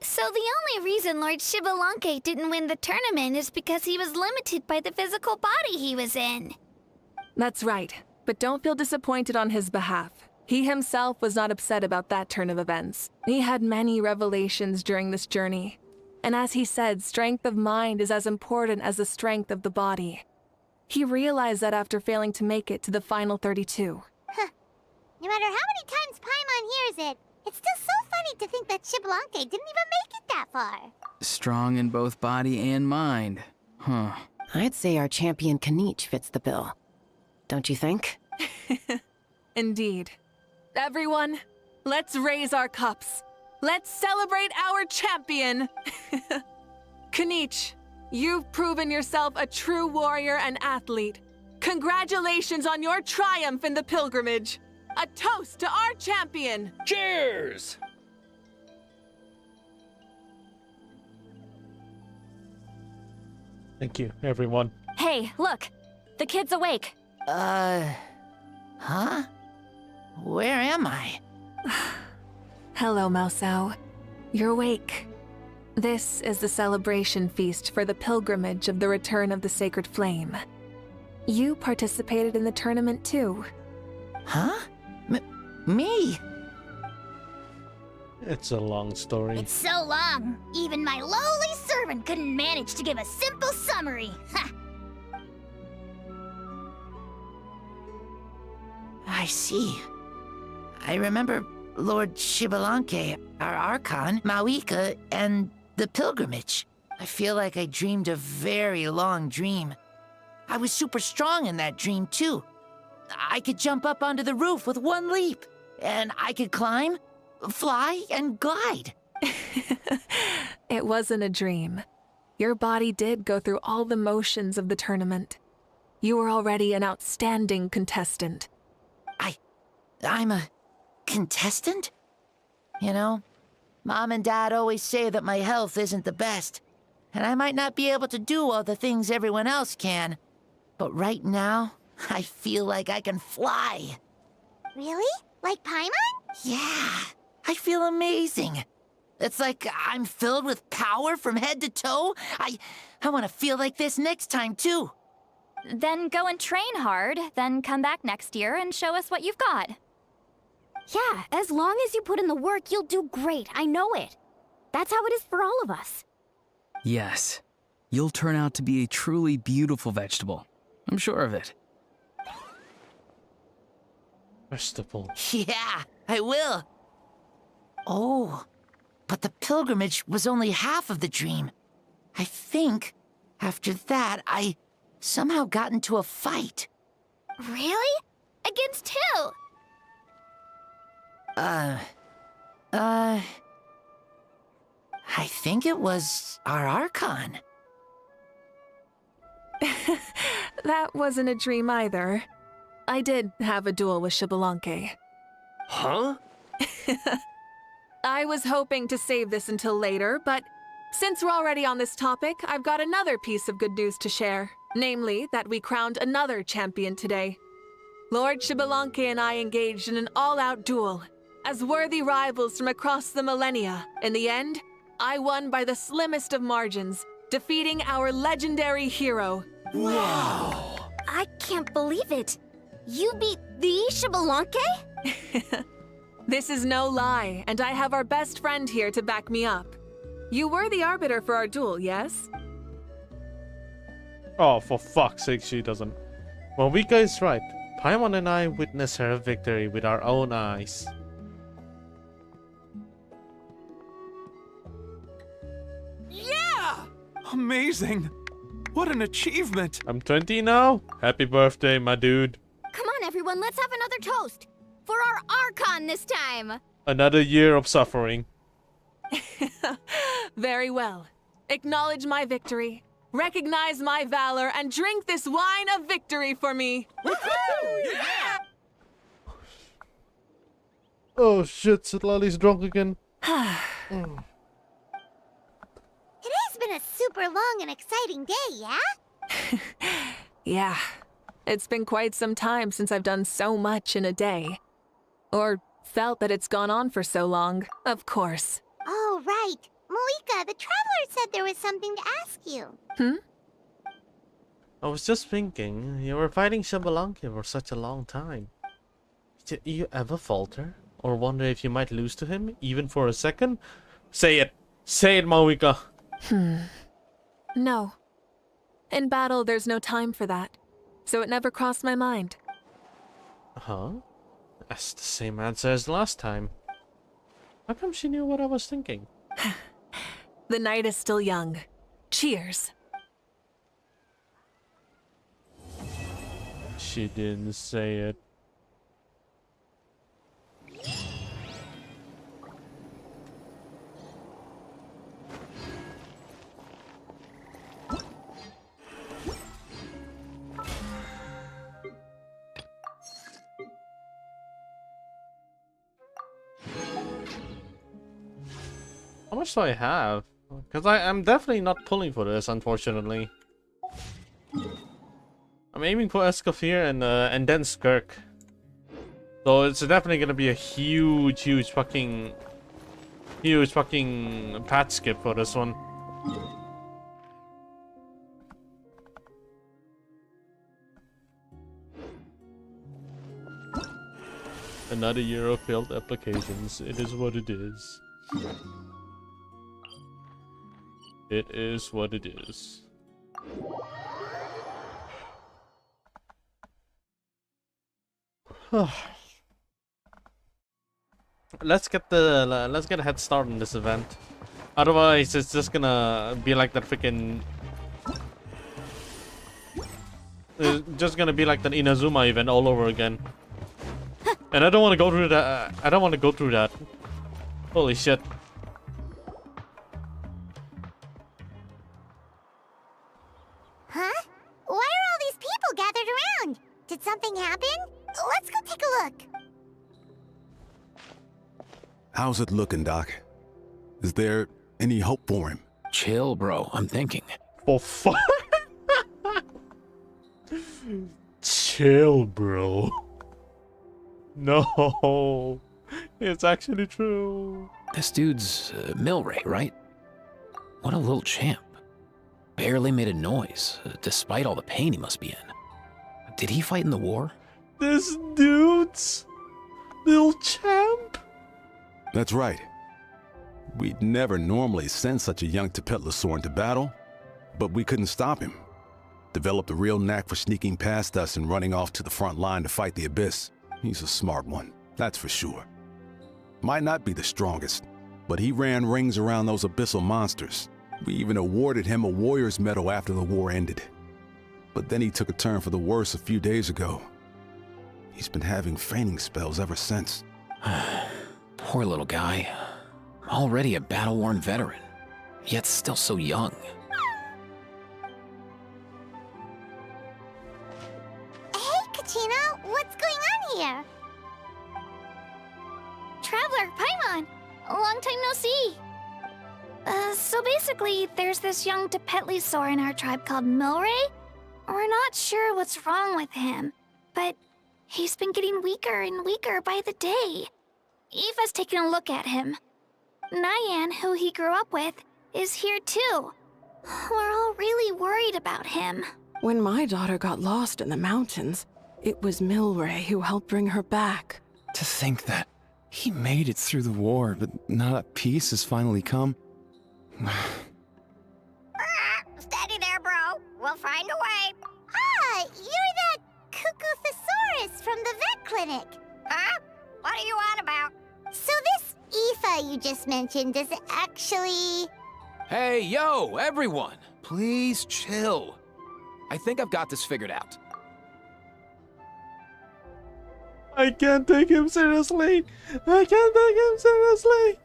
So the only reason Lord Shibalanke didn't win the tournament is because he was limited by the physical body he was in. That's right, but don't feel disappointed on his behalf. He himself was not upset about that turn of events. He had many revelations during this journey. And as he said, strength of mind is as important as the strength of the body. He realized that after failing to make it to the final 32. Huh. No matter how many times Paimon hears it, it's still so funny to think that Shibalanke didn't even make it that far. Strong in both body and mind. Huh. I'd say our champion Kanich fits the bill. Don't you think? Indeed. Everyone, let's raise our cups. Let's celebrate our champion! Kanich, you've proven yourself a true warrior and athlete. Congratulations on your triumph in the pilgrimage. A toast to our champion! Cheers! Thank you, everyone. Hey, look! The kid's awake. Huh? Where am I? Hello, Maosao. You're awake. This is the celebration feast for the pilgrimage of the return of the Sacred Flame. You participated in the tournament too. Huh? Me? It's a long story. It's so long, even my lowly servant couldn't manage to give a simple summary. Ha! I see. I remember Lord Shibalanke, our Archon, Mawika, and the pilgrimage. I feel like I dreamed a very long dream. I was super strong in that dream, too. I could jump up onto the roof with one leap, and I could climb, fly, and glide. It wasn't a dream. Your body did go through all the motions of the tournament. You were already an outstanding contestant. I'm a contestant? You know, Mom and Dad always say that my health isn't the best, and I might not be able to do all the things everyone else can. But right now, I feel like I can fly. Really? Like Paimon? Yeah, I feel amazing. It's like I'm filled with power from head to toe. I want to feel like this next time, too. Then go and train hard, then come back next year and show us what you've got. Yeah, as long as you put in the work, you'll do great. I know it. That's how it is for all of us. Yes. You'll turn out to be a truly beautiful vegetable. I'm sure of it. Vegetable. Yeah, I will. Oh, but the pilgrimage was only half of the dream. I think after that, I somehow got into a fight. Really? Against who? I think it was our Archon. That wasn't a dream either. I did have a duel with Shibalanke. Huh? I was hoping to save this until later, but since we're already on this topic, I've got another piece of good news to share. Namely, that we crowned another champion today. Lord Shibalanke and I engaged in an all-out duel. As worthy rivals from across the millennia, in the end, I won by the slimmest of margins, defeating our legendary hero. Wow! I can't believe it. You beat the Shibalanke? This is no lie, and I have our best friend here to back me up. You were the arbiter for our duel, yes? Oh, for fuck's sake, she doesn't. Well, Mawika is right. Paimon and I witnessed her victory with our own eyes. Amazing! What an achievement! I'm 20 now. Happy birthday, my dude. Come on, everyone, let's have another toast. For our Archon this time. Another year of suffering. Very well. Acknowledge my victory, recognize my valor, and drink this wine of victory for me. Yeah! Oh shit, Citlali's drunk again. It has been a super long and exciting day, yeah? Yeah, it's been quite some time since I've done so much in a day. Or felt that it's gone on for so long, of course. Oh, right. Moika, the Traveler said there was something to ask you. I was just thinking, you were fighting Xbalanque for such a long time. Did you ever falter? Or wonder if you might lose to him, even for a second? Say it! Say it, Moika! No. In battle, there's no time for that. So it never crossed my mind. Huh? That's the same answer as last time. How come she knew what I was thinking? The night is still young. Cheers. She didn't say it. How much do I have? Because I'm definitely not pulling for this, unfortunately. I'm aiming for Escoffier and then Skirk. So it's definitely gonna be a huge fucking path skip for this one. Another year of failed applications. It is what it is. It is what it is. Let's get a head start on this event. Otherwise, it's just gonna be like that freaking. It's just gonna be like the Inazuma event all over again. And I don't want to go through that. I don't want to go through that. Holy shit. Huh? Why are all these people gathered around? Did something happen? Let's go take a look. How's it looking, Doc? Is there any hope for him? Chill, bro. I'm thinking. Oh, fuck. Chill, bro. No. It's actually true. This dude's Milray, right? What a little champ. Barely made a noise, despite all the pain he must be in. Did he fight in the war? This dude's little champ? That's right. We'd never normally send such a young Tepetlosaur into battle, but we couldn't stop him. Developed a real knack for sneaking past us and running off to the front line to fight the Abyss. He's a smart one, that's for sure. Might not be the strongest, but he ran rings around those abyssal monsters. We even awarded him a warrior's medal after the war ended. But then he took a turn for the worse a few days ago. He's been having fainting spells ever since. Poor little guy. Already a battle-worn veteran, yet still so young. Hey, Kachina, what's going on here? Traveler, Paimon! Long time no see! So basically, there's this young Tepetlosaur in our tribe called Milray. We're not sure what's wrong with him, but he's been getting weaker and weaker by the day. Aoife's taking a look at him. Nyan, who he grew up with, is here too. We're all really worried about him. When my daughter got lost in the mountains, it was Milray who helped bring her back. To think that he made it through the war, but now that peace has finally come. Steady there, bro. We'll find a way. Ah, you're that Cuckoo-Thesaurus from the vet clinic. Huh? What are you on about? So this Aoife you just mentioned, does it actually... Hey, yo, everyone! please chill. I think I've got this figured out. I can't take him seriously. I can't take him seriously.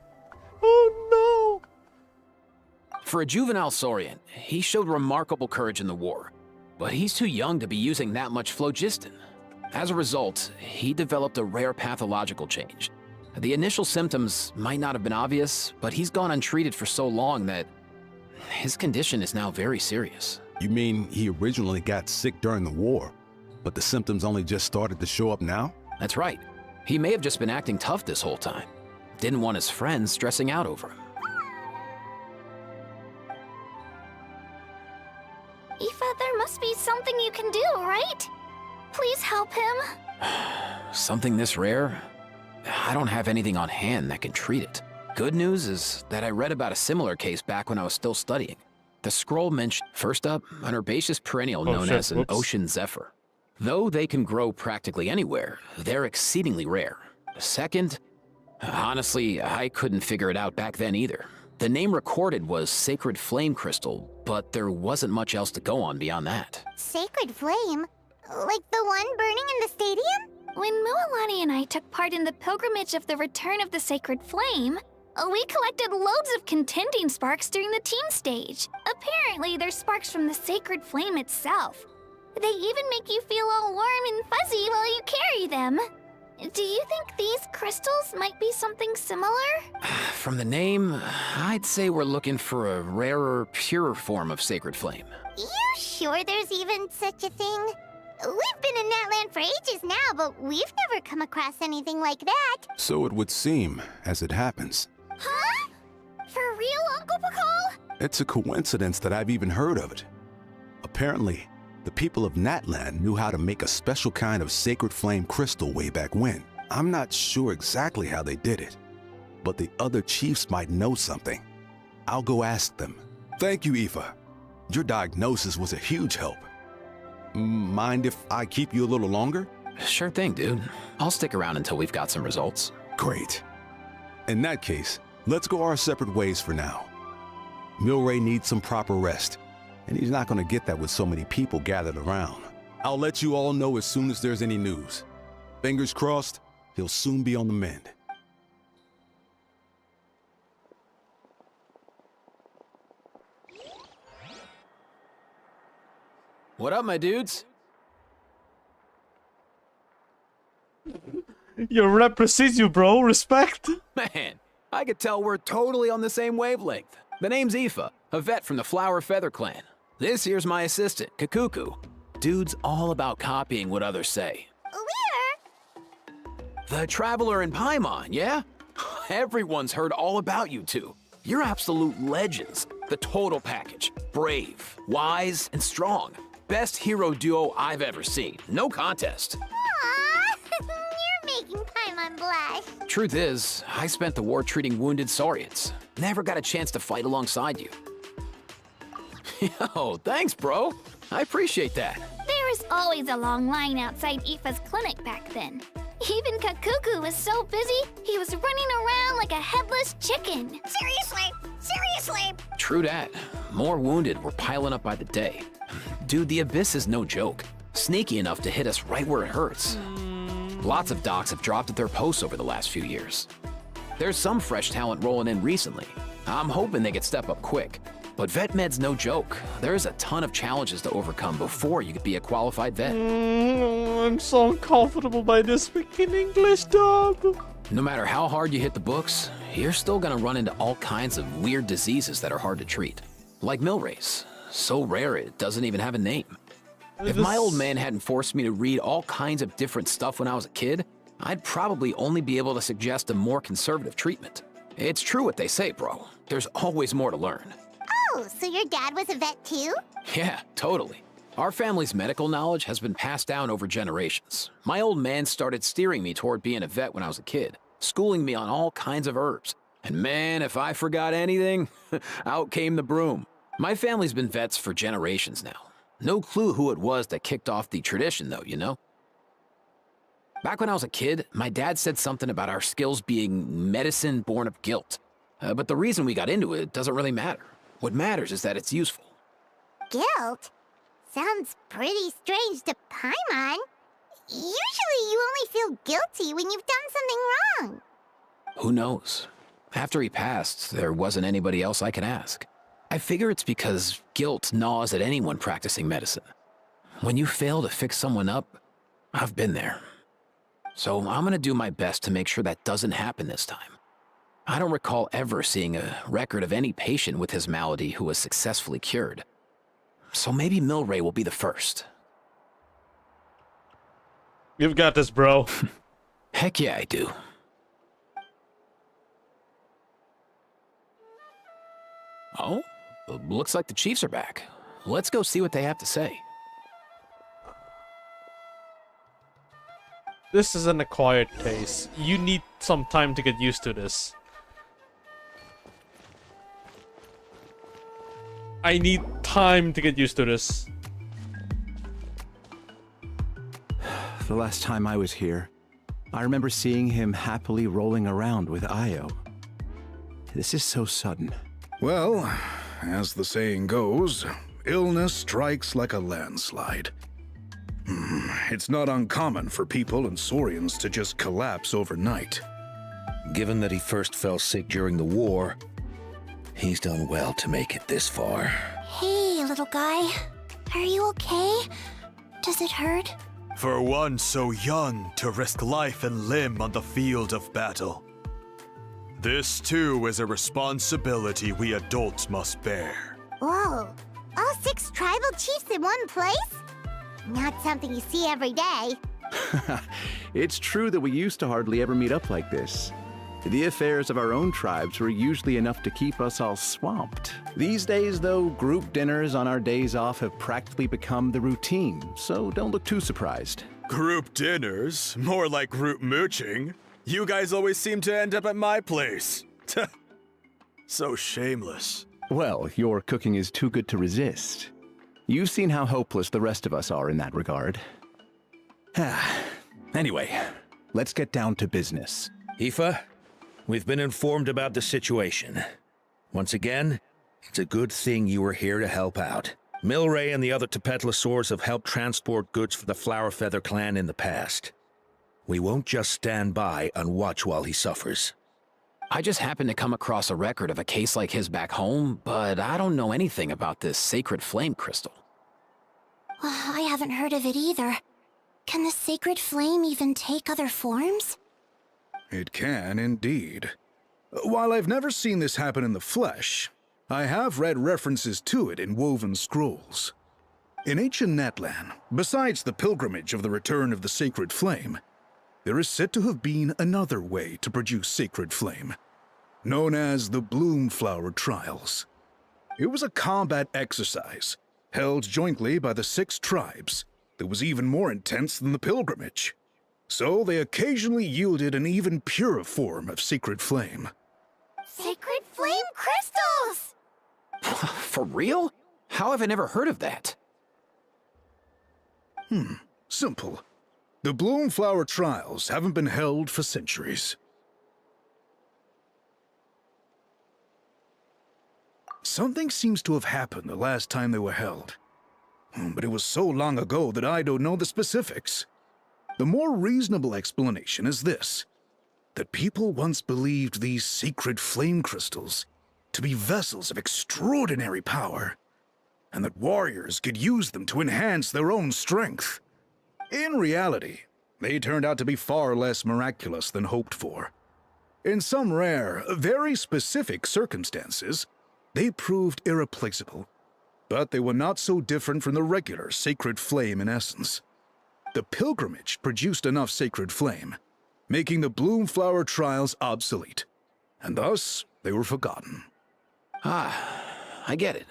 Oh no. For a juvenile Saurian, he showed remarkable courage in the war, but he's too young to be using that much phlogiston. As a result, he developed a rare pathological change. The initial symptoms might not have been obvious, but he's gone untreated for so long that his condition is now very serious. You mean he originally got sick during the war, but the symptoms only just started to show up now? That's right. He may have just been acting tough this whole time. Didn't want his friends stressing out over him. Aoife, there must be something you can do, right? Please help him. Something this rare? I don't have anything on hand that can treat it. Good news is that I read about a similar case back when I was still studying. The scroll mentioned, first up, an herbaceous perennial known as an ocean zephyr. Though they can grow practically anywhere, they're exceedingly rare. Second, honestly, I couldn't figure it out back then either. The name recorded was Sacred Flame Crystal, but there wasn't much else to go on beyond that. Sacred Flame? Like the one burning in the stadium? When Mualani and I took part in the pilgrimage of the Return of the Sacred Flame, we collected loads of contending sparks during the team stage. Apparently, they're sparks from the Sacred Flame itself. They even make you feel all warm and fuzzy while you carry them. Do you think these crystals might be something similar? From the name, I'd say we're looking for a rarer, purer form of Sacred Flame. You sure there's even such a thing? We've been in that land for ages now, but we've never come across anything like that. So it would seem, as it happens. Huh? For real, Uncle Pakal? It's a coincidence that I've even heard of it. Apparently, the people of Natland knew how to make a special kind of sacred flame crystal way back when. I'm not sure exactly how they did it, but the other chiefs might know something. I'll go ask them. Thank you, Aoife. Your diagnosis was a huge help. Mind if I keep you a little longer? Sure thing, dude. I'll stick around until we've got some results. Great. In that case, let's go our separate ways for now. Milray needs some proper rest, and he's not going to get that with so many people gathered around. I'll let you all know as soon as there's any news. Fingers crossed, he'll soon be on the mend. What up, my dudes? Your rep precedes you, bro. Respect. Man, I could tell we're totally on the same wavelength. The name's Aoife, a vet from the Flower Feather clan. This here's my assistant, Kakuku. Dude's all about copying what others say. The Traveler in Paimon, yeah? Everyone's heard all about you two. You're absolute legends. The total package. Brave, wise, and strong. Best hero duo I've ever seen. No contest. Aww, you're making Paimon blush. Truth is, I spent the war treating wounded Saurians. Never got a chance to fight alongside you. Yo, thanks, bro. I appreciate that. There was always a long line outside Aoife's clinic back then. Even Kakuku was so busy, he was running around like a headless chicken. Seriously? Seriously? True that. More wounded were piling up by the day. Dude, the Abyss is no joke. Sneaky enough to hit us right where it hurts. Lots of docs have dropped at their posts over the last few years. There's some fresh talent rolling in recently. I'm hoping they could step up quick. But vet med's no joke. There's a ton of challenges to overcome before you could be a qualified vet. I'm so uncomfortable by this speaking English, dog. No matter how hard you hit the books, you're still gonna run into all kinds of weird diseases that are hard to treat. Like Milray's. So rare it doesn't even have a name. If my old man hadn't forced me to read all kinds of different stuff when I was a kid, I'd probably only be able to suggest a more conservative treatment. It's true what they say, bro. There's always more to learn. Oh, so your dad was a vet too? Yeah, totally. Our family's medical knowledge has been passed down over generations. My old man started steering me toward being a vet when I was a kid, schooling me on all kinds of herbs. And man, if I forgot anything, out came the broom. My family's been vets for generations now. No clue who it was that kicked off the tradition though, you know? Back when I was a kid, my dad said something about our skills being medicine born of guilt. But the reason we got into it doesn't really matter. What matters is that it's useful. guilt? Sounds pretty strange to Paimon. Usually you only feel guilty when you've done something wrong. Who knows? After he passed, there wasn't anybody else I could ask. I figure it's because guilt gnaws at anyone practicing medicine. When you fail to fix someone up, I've been there. So I'm gonna do my best to make sure that doesn't happen this time. I don't recall ever seeing a record of any patient with his malady who was successfully cured. So maybe Milray will be the first. You've got this, bro. Heck yeah, I do. Oh, looks like the Chiefs are back. Let's go see what they have to say. This is an acquired taste. You need some time to get used to this. I need time to get used to this. The last time I was here, I remember seeing him happily rolling around with Io. This is so sudden. Well, as the saying goes, illness strikes like a landslide. It's not uncommon for people and Saurians to just collapse overnight. Given that he first fell sick during the war, he's done well to make it this far. Hey, little guy. Are you okay? Does it hurt? For one so young to risk life and limb on the field of battle. This too is a responsibility we adults must bear. Whoa, all 6 tribal chiefs in one place? Not something you see every day. It's true that we used to hardly ever meet up like this. The affairs of our own tribes were usually enough to keep us all swamped. These days, though, group dinners on our days off have practically become the routine, so don't look too surprised. Group dinners? More like group mooching. You guys always seem to end up at my place. So shameless. Well, your cooking is too good to resist. You've seen how hopeless the rest of us are in that regard. Anyway, let's get down to business. Aoife, we've been informed about the situation. Once again, it's a good thing you were here to help out. Milray and the other Tepetlosaurs have helped transport goods for the Flowerfeather clan in the past. We won't just stand by and watch while he suffers. I just happened to come across a record of a case like his back home, but I don't know anything about this sacred flame crystal. I haven't heard of it either. Can the sacred flame even take other forms? It can, indeed. While I've never seen this happen in the flesh, I have read references to it in woven scrolls. In ancient Natlan, besides the pilgrimage of the return of the sacred flame, there is said to have been another way to produce sacred flame, known as the Bloomflower Trials. It was a combat exercise, held jointly by the 6 tribes, that was even more intense than the pilgrimage. So they occasionally yielded an even purer form of sacred flame. Sacred flame crystals! For real? How have I never heard of that? Simple. The Bloomflower Trials haven't been held for centuries. Something seems to have happened the last time they were held. But it was so long ago that I don't know the specifics. The more reasonable explanation is this: that people once believed these sacred flame crystals to be vessels of extraordinary power, and that warriors could use them to enhance their own strength. In reality, they turned out to be far less miraculous than hoped for. In some rare, very specific circumstances, they proved irreplaceable, but they were not so different from the regular sacred flame in essence. The pilgrimage produced enough sacred flame, making the Bloomflower Trials obsolete, and thus they were forgotten. I get it.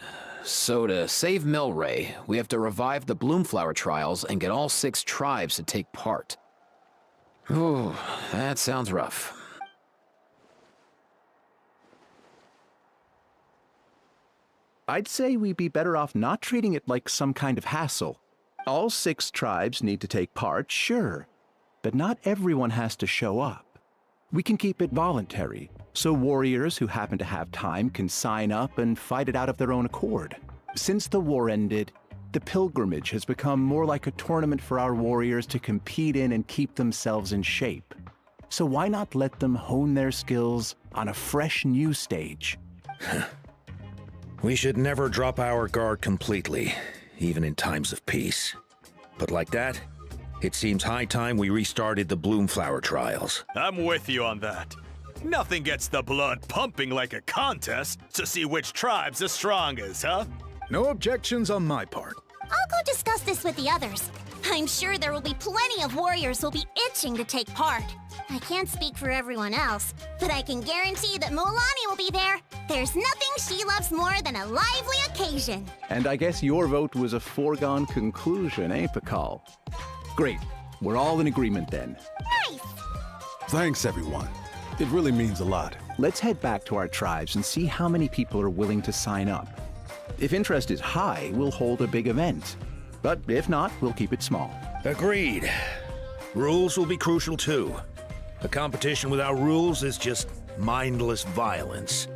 So to save Milray, we have to revive the Bloomflower Trials and get all 6 tribes to take part. Ooh, that sounds rough. I'd say we'd be better off not treating it like some kind of hassle. All 6 tribes need to take part, sure, but not everyone has to show up. We can keep it voluntary, so warriors who happen to have time can sign up and fight it out of their own accord. Since the war ended, the pilgrimage has become more like a tournament for our warriors to compete in and keep themselves in shape. So why not let them hone their skills on a fresh new stage? We should never drop our guard completely, even in times of peace. But like that, it seems high time we restarted the Bloomflower trials. I'm with you on that. Nothing gets the blood pumping like a contest to see which tribe's the strongest, huh? No objections on my part. I'll go discuss this with the others. I'm sure there will be plenty of warriors who'll be itching to take part. I can't speak for everyone else, but I can guarantee that Mualani will be there. There's nothing she loves more than a lively occasion. And I guess your vote was a foregone conclusion, eh, Pakal? Great. We're all in agreement then. Nice! Thanks, everyone. It really means a lot. Let's head back to our tribes and see how many people are willing to sign up. If interest is high, we'll hold a big event. But if not, we'll keep it small. Agreed. Rules will be crucial too. A competition without rules is just mindless violence.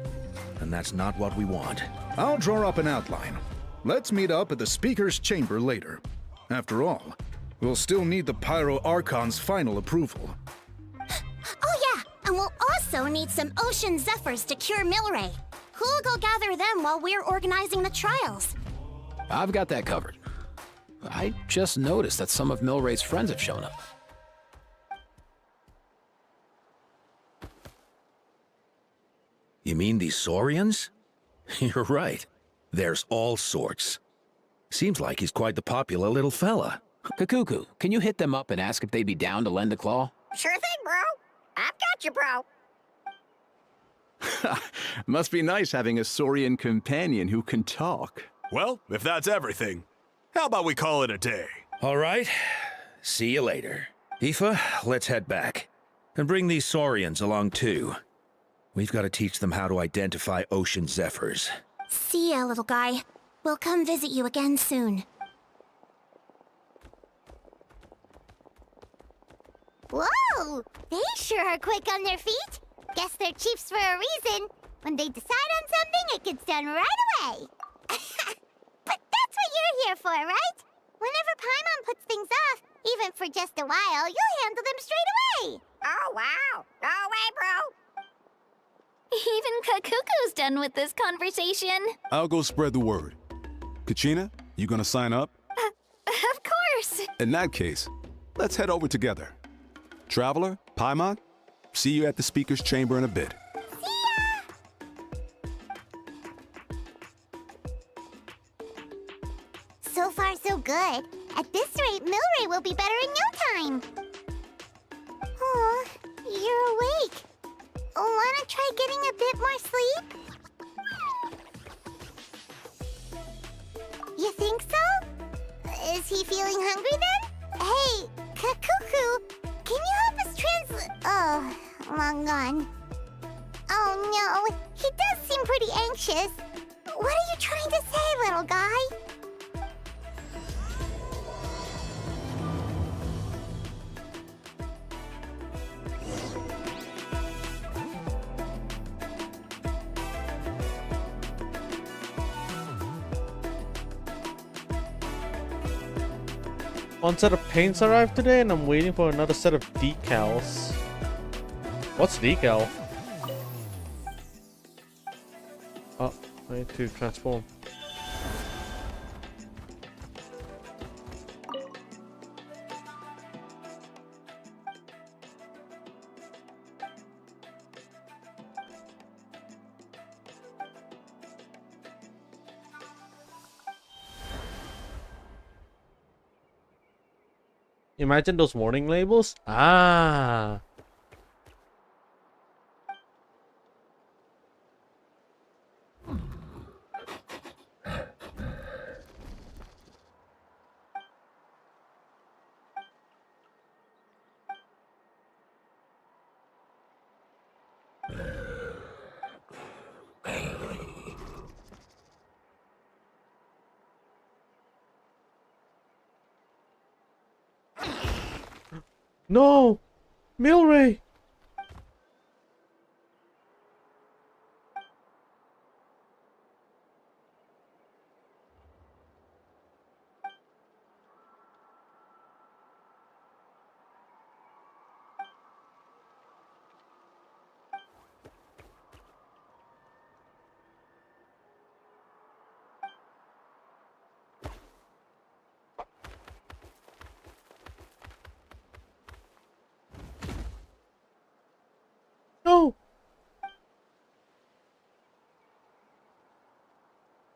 And that's not what we want. I'll draw up an outline. Let's meet up at the Speaker's Chamber later. After all, we'll still need the Pyro Archon's final approval. Oh yeah, and we'll also need some Ocean Zephyrs to cure Milray. Who'll go gather them while we're organizing the trials? I've got that covered. I just noticed that some of Milray's friends have shown up. You mean these Saurians? You're right. There's all sorts. Seems like he's quite the popular little fella. Kakuku, can you hit them up and ask if they'd be down to lend a claw? Sure thing, bro. I've got you, bro. Must be nice having a Saurian companion who can talk. Well, if that's everything, how about we call it a day? All right. See you later. Aoife, let's head back. And bring these Saurians along too. We've got to teach them how to identify Ocean Zephyrs. See ya, little guy. We'll come visit you again soon. Whoa! They sure are quick on their feet. Guess they're chiefs for a reason. When they decide on something, it gets done right away. But that's what you're here for, right? Whenever Paimon puts things off, even for just a while, you'll handle them straight away. Oh, wow. Go away, bro. Even Kakuku's done with this conversation. I'll go spread the word. Kachina, you gonna sign up? Of course. In that case, let's head over together. Traveler, Paimon, see you at the Speaker's Chamber in a bit. So far, so good. At this rate, Milray will be better in no time. Oh, you're awake. Wanna try getting a bit more sleep? You think so? Is he feeling hungry then? Hey, Kakuku, can you help us translate? Oh, long gone. Oh no, he does seem pretty anxious. What are you trying to say, little guy? One set of paints arrived today, and I'm waiting for another set of decals. What's decal? Oh, I need to transform. Imagine those warning labels. Ah. No! Milray!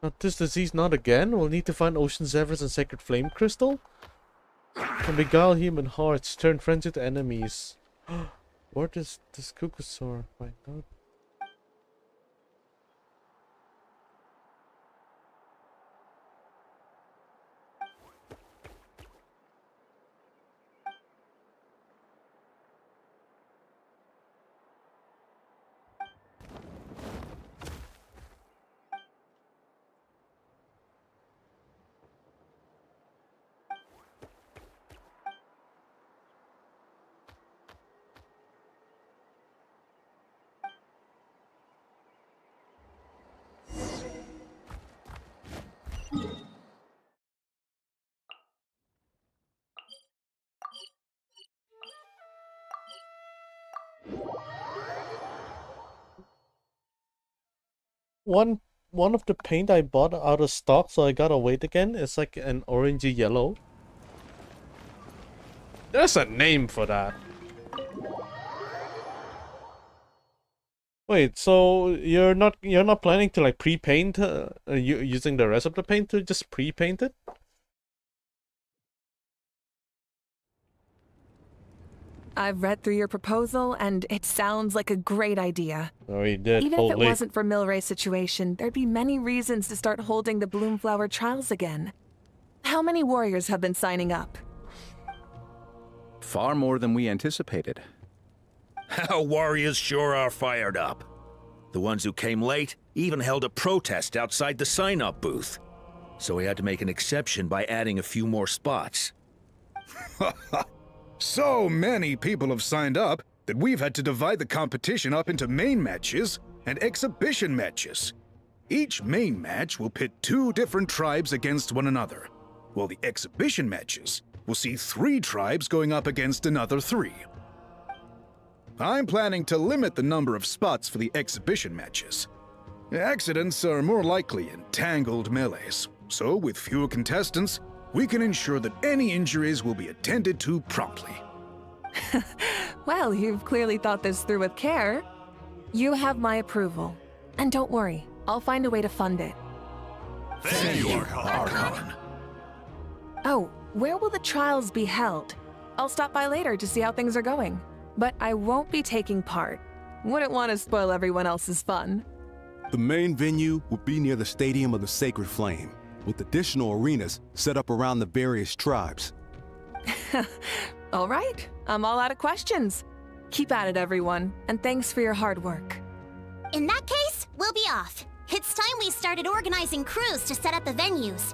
Not this disease, not again. We'll need to find Ocean Zephyrs and Sacred Flame Crystal. Can beguile human hearts, turn friends into enemies. Where does this Cuckoosaur find out? One of the paint I bought out of stock, so I gotta wait again. It's like an orangey yellow. There's a name for that. Wait, so you're not planning to like pre-paint using the rest of the paint to just pre-paint it? I've read through your proposal, and it sounds like a great idea. Oh, he did. Even if it wasn't for Milray's situation, there'd be many reasons to start holding the Bloomflower trials again. How many warriors have been signing up? Far more than we anticipated. Our warriors sure are fired up. The ones who came late even held a protest outside the sign-up booth. So we had to make an exception by adding a few more spots. So many people have signed up that we've had to divide the competition up into main matches and exhibition matches. Each main match will pit 2 different tribes against one another, while the exhibition matches will see 3 tribes going up against another 3. I'm planning to limit the number of spots for the exhibition matches. Accidents are more likely in tangled melees, so with fewer contestants, we can ensure that any injuries will be attended to promptly. Well, you've clearly thought this through with care. You have my approval. And don't worry, I'll find a way to fund it. Thank you, Archon. Oh, where will the trials be held? I'll stop by later to see how things are going. But I won't be taking part. Wouldn't want to spoil everyone else's fun. The main venue will be near the Stadium of the Sacred Flame, with additional arenas set up around the various tribes. All right, I'm all out of questions. Keep at it, everyone, and thanks for your hard work. In that case, we'll be off. It's time we started organizing crews to set up the venues.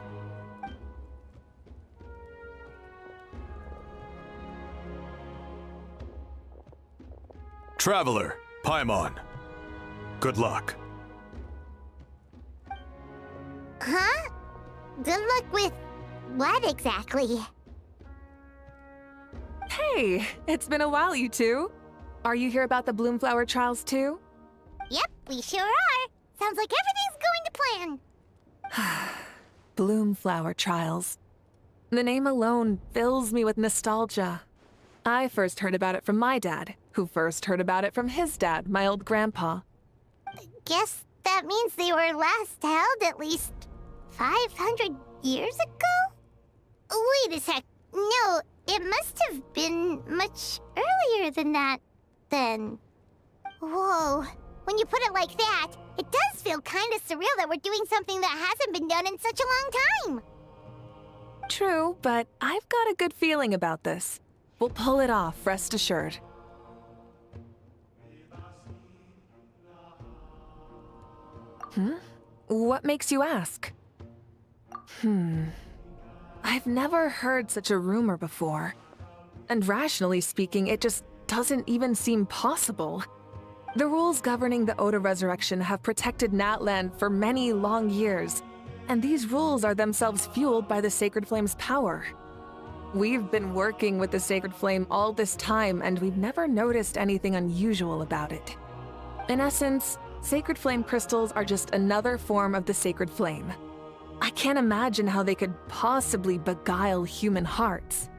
Traveler, Paimon. Good luck. Huh? Good luck with what exactly? Hey, it's been a while, you two. Are you here about the Bloomflower trials too? Yep, we sure are. Sounds like everything's going to plan. Bloomflower trials. The name alone fills me with nostalgia. I first heard about it from my dad, who first heard about it from his dad, my old grandpa. Guess that means they were last held at least 500 years ago? Wait a sec. No, it must have been much earlier than that, then. Whoa. When you put it like that, it does feel kind of surreal that we're doing something that hasn't been done in such a long time. True, but I've got a good feeling about this. We'll pull it off, rest assured. What makes you ask? I've never heard such a rumor before. And rationally speaking, it just doesn't even seem possible. The rules governing the Oda resurrection have protected Natland for many long years, and these rules are themselves fueled by the Sacred Flame's power. We've been working with the Sacred Flame all this time, and we've never noticed anything unusual about it. In essence, Sacred Flame crystals are just another form of the Sacred Flame. I can't imagine how they could possibly beguile human hearts.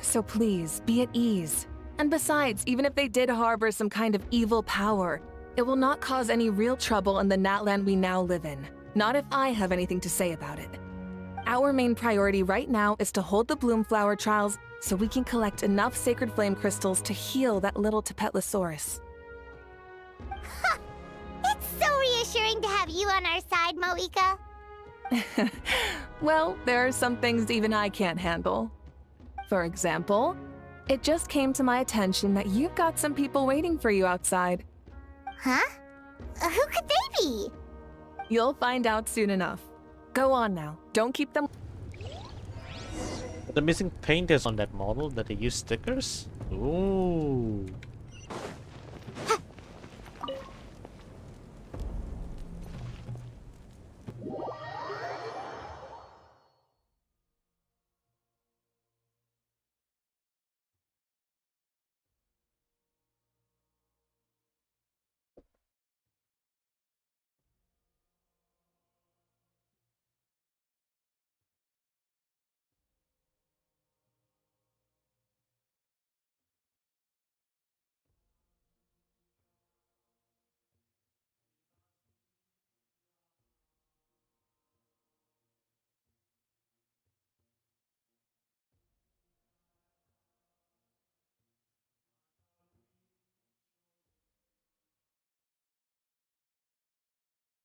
So please, be at ease. And besides, even if they did harbor some kind of evil power, it will not cause any real trouble in the Natland we now live in. Not if I have anything to say about it. Our main priority right now is to hold the Bloomflower trials so we can collect enough Sacred Flame crystals to heal that little Tepetlosaurus. It's so reassuring to have you on our side, Moika. Well, there are some things even I can't handle. For example, it just came to my attention that you've got some people waiting for you outside. Huh? Who could they be? You'll find out soon enough. Go on now. Don't keep them... The missing paint is on that model that they use stickers? Ooh.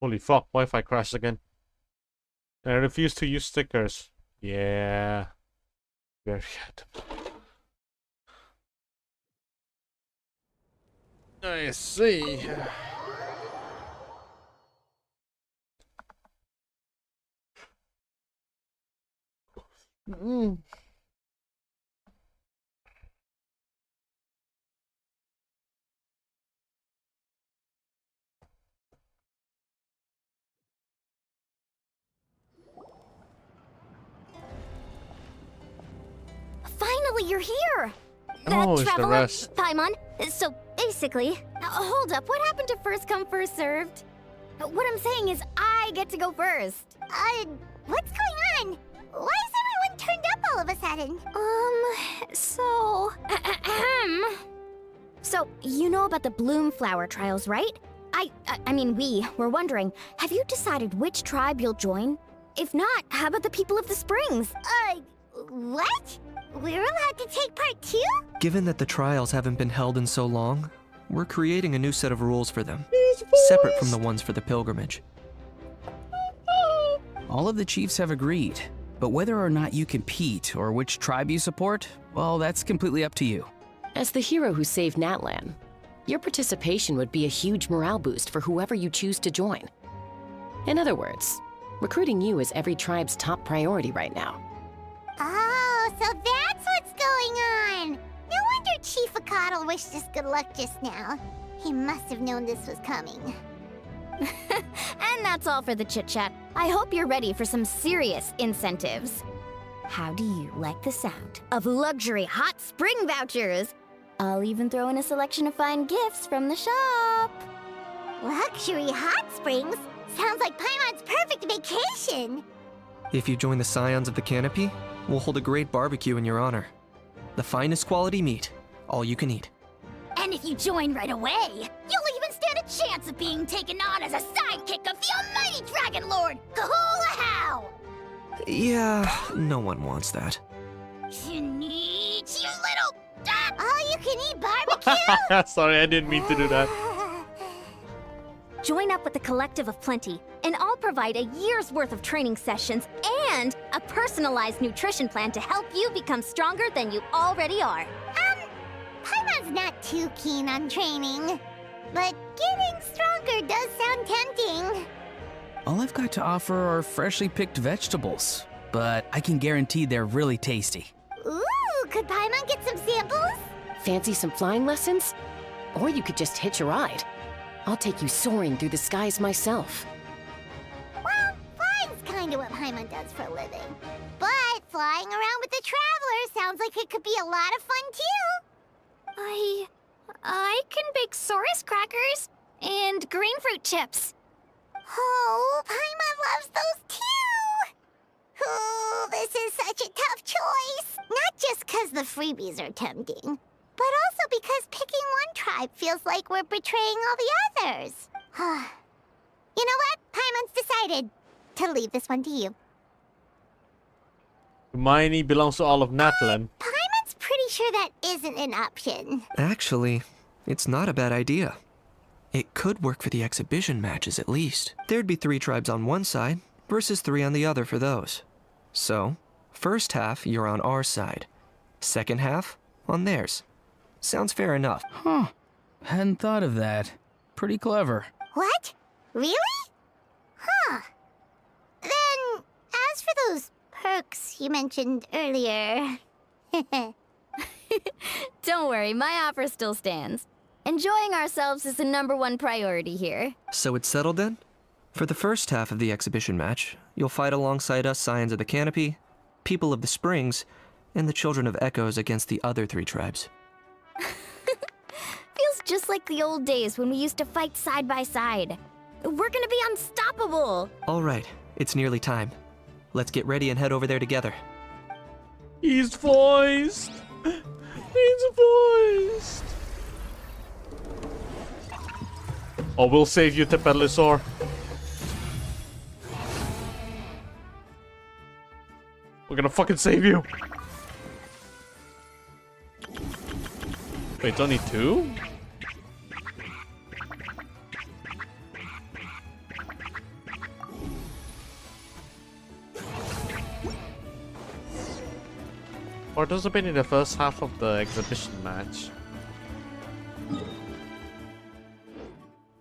Holy fuck, Wi-Fi crashed again. I refuse to use stickers. Yeah. Very good. I see. Finally, you're here! Oh, it's the rest. Paimon, so basically... hold up, what happened to first come, first served? What I'm saying is I get to go first. What's going on? Why is everyone turned up all of a sudden? So... So, you know about the Bloomflower trials, right? I mean, we were wondering, have you decided which tribe you'll join? If not, how about the people of the Springs? What? We're allowed to take part too? Given that the trials haven't been held in so long, we're creating a new set of rules for them, separate from the ones for the pilgrimage. All of the chiefs have agreed, but whether or not you compete or which tribe you support, well, that's completely up to you. As the hero who saved Natlan, your participation would be a huge morale boost for whoever you choose to join. In other words, recruiting you is every tribe's top priority right now. Oh, so that's what's going on! No wonder Chief Akatl wished us good luck just now. He must have known this was coming. And that's all for the chit-chat. I hope you're ready for some serious incentives. How do you like the sound of luxury hot spring vouchers? I'll even throw in a selection of fine gifts from the shop. Luxury hot springs? Sounds like Paimon's perfect vacation! If you join the Scions of the Canopy, we'll hold a great barbecue in your honor. The finest quality meat, all you can eat. And if you join right away, you'll even stand a chance of being taken on as a sidekick of the almighty Dragon Lord, Kahula-How! Yeah, no one wants that. You little... all-you-can-eat barbecue? Sorry, I didn't mean to do that. Join up with the Collective of Plenty, and I'll provide a year's worth of training sessions and a personalized nutrition plan to help you become stronger than you already are. Paimon's not too keen on training, but getting stronger does sound tempting. All I've got to offer are freshly picked vegetables, but I can guarantee they're really tasty. Ooh, could Paimon get some samples? Fancy some flying lessons? Or you could just hitch a ride. I'll take you soaring through the skies myself. Well, flying's kinda what Paimon does for a living. But flying around with the Traveler sounds like it could be a lot of fun too. I can bake Saurus crackers and green fruit chips. Oh, Paimon loves those too! Oh, this is such a tough choice. Not just 'cause the freebies are tempting, but also Because picking one tribe feels like we're betraying all the others. You know what? Paimon's decided to leave this one to you. Hermione belongs to all of Natlan. Paimon's pretty sure that isn't an option. Actually, it's not a bad idea. It could work for the exhibition matches at least. There'd be 3 tribes on one side versus 3 on the other for those. So, first half you're on our side. Second half on theirs. Sounds fair enough. Huh. Hadn't thought of that. Pretty clever. What? Really? Huh. Then, as for those perks you mentioned earlier... Don't worry, my offer still stands. Enjoying ourselves is the #1 priority here. So it's settled then? For the first half of the exhibition match, you'll fight alongside us Scions of the Canopy, People of the Springs, and the Children of Echoes against the other 3 tribes. Feels just like the old days when we used to fight side by side. We're gonna be unstoppable! All right, it's nearly time. Let's get ready and head over there together. He's voiced! He's voiced! Oh, we'll save you, Tepetlisaur. We're gonna fucking save you. Wait, it's only 2? Participate in the first half of the exhibition match.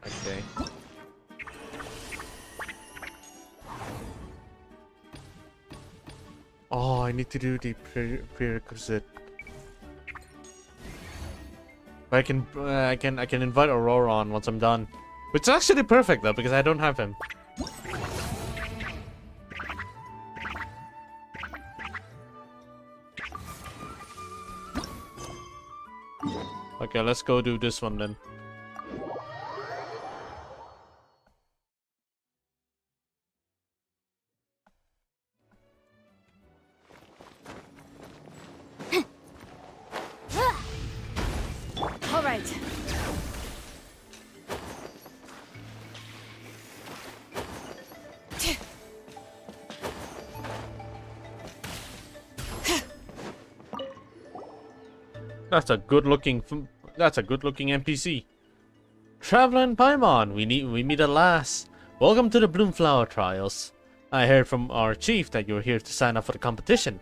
Okay. Oh, I need to do the prerequisite. I can invite Aurora on once I'm done, which is actually perfect though because I don't have him. Okay, let's go do this one then. All right. That's a good-looking NPC. Traveler and Paimon, we meet at last. Welcome to the Bloomflower Trials. I heard from our chief that you were here to sign up for the competition.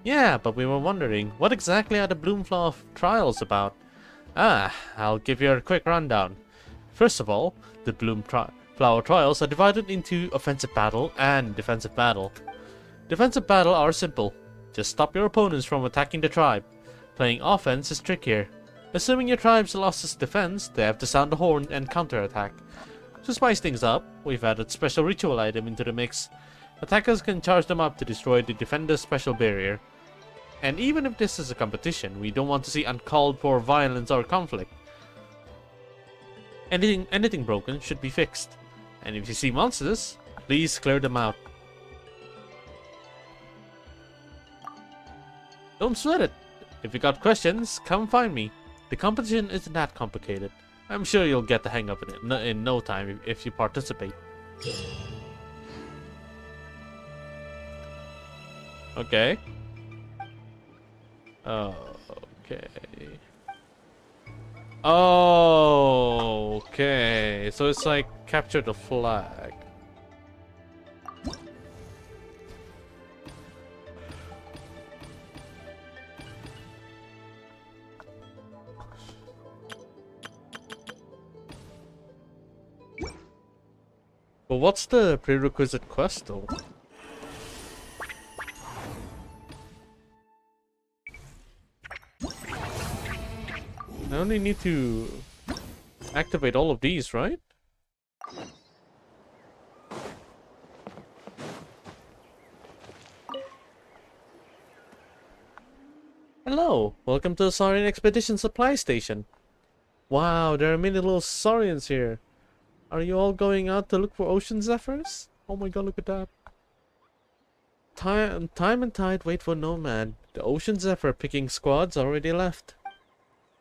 Yeah, but we were wondering, what exactly are the Bloomflower Trials about? I'll give you a quick rundown. First of all, the Bloomflower Trials are divided into offensive battle and defensive battle. Defensive battle are simple. Just stop your opponents from attacking the tribe. Playing offense is trickier. Assuming your tribe's lost its defense, they have to sound the horn and counterattack. To spice things up, we've added special ritual item into the mix. Attackers can charge them up to destroy the defender's special barrier. And even if this is a competition, we don't want to see uncalled for violence or conflict. Anything broken should be fixed. And if you see monsters, please clear them out. Don't sweat it. If you got questions, come find me. The competition isn't that complicated. I'm sure you'll get the hang of it in no time if you participate. Okay. Okay. Oh, okay. So it's like capture the flag. But what's the prerequisite quest though? I only need to activate all of these, right? Hello, welcome to the Saurian Expedition Supply Station. Wow, there are many little Saurians here. Are you all going out to look for ocean zephyrs? Oh my god, look at that. Time and tide wait for no man. The ocean zephyr picking squad's already left.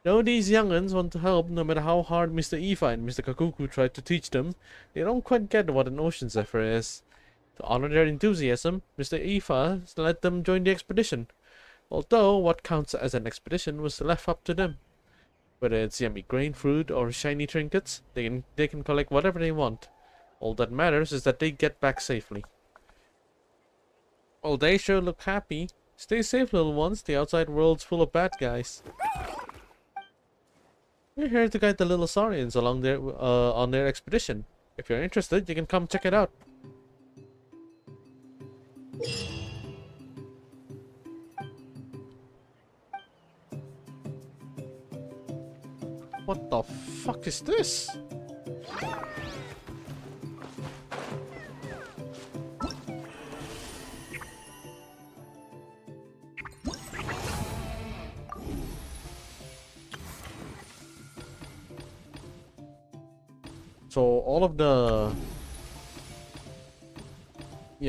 Though these young'uns want to help, no matter how hard Mr. Ifa and Mr. Kakuku try to teach them, they don't quite get what an ocean zephyr is. To honor their enthusiasm, Mr. Ifa let them join the expedition. Although what counts as an expedition was left up to them. Whether it's yummy grain fruit or shiny trinkets, they can collect whatever they want. All that matters is that they get back safely. Well, they sure look happy. Stay safe, little ones. The outside world's full of bad guys. We're here to guide the little Saurians along their on their expedition. If you're interested, you can come check it out. What the fuck is this? So all of the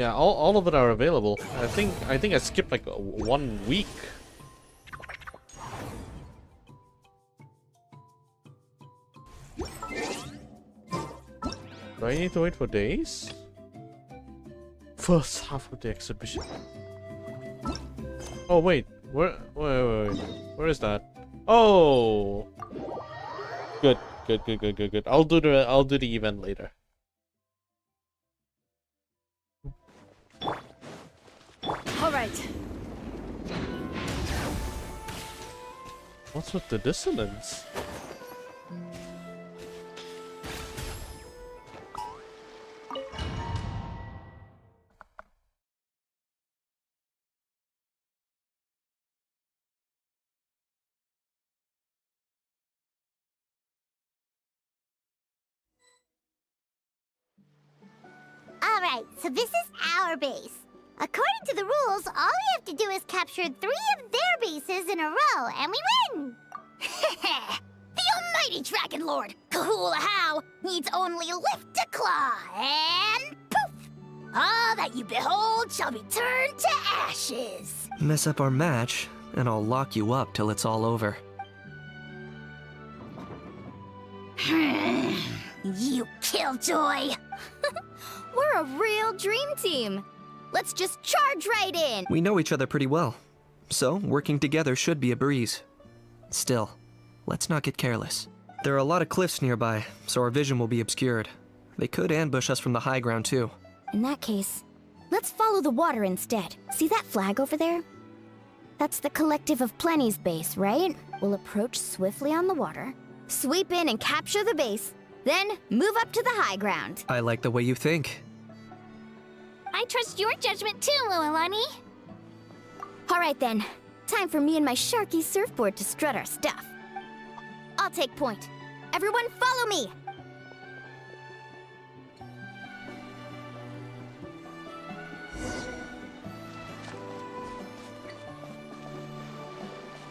all of it are available. I think I skipped like 1 week. Do I need to wait for days? First half of the exhibition. Oh wait, wait. Where is that? Oh, good. I'll do the event later. All right. What's with the dissonance? Alright, so this is our base. According to the rules, all we have to do is capture 3 of their bases in a row, and we win! The almighty Dragon Lord, Kahula How, needs only lift a claw, and poof! All that you behold shall be turned to ashes. Mess up our match, and I'll lock you up till it's all over. You killjoy! We're a real dream team. Let's just charge right in. We know each other pretty well, so working together should be a breeze. Still, let's not get careless. There are a lot of cliffs nearby, so our vision will be obscured. They could ambush us from the high ground too. In that case, let's follow the water instead. See that flag over there? That's the Collective of Plenty's base, right? We'll approach swiftly on the water, sweep in and capture the base, then move up to the high ground. I like the way you think. I trust your judgment too, Lualani. All right then, time for me and my Sharky surfboard to strut our stuff. I'll take point. Everyone follow me!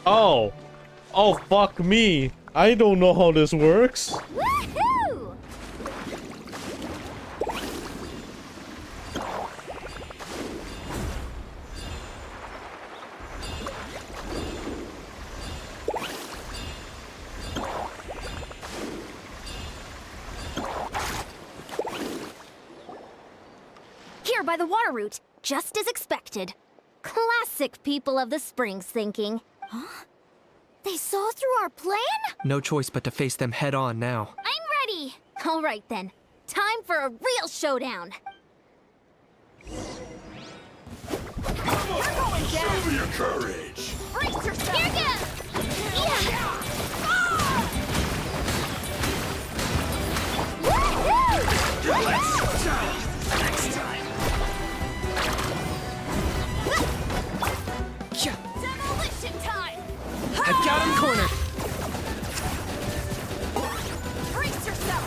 Oh fuck me. I don't know how this works. Woohoo! Here by the water route, just as expected. Classic people of the springs thinking. Huh? They saw through our plan? No choice but to face them head on now. I'm ready! All right then, time for a real showdown. Show me your courage! Brace yourself! Here goes! Next time! Demolition time! I've got him cornered! Brace yourself!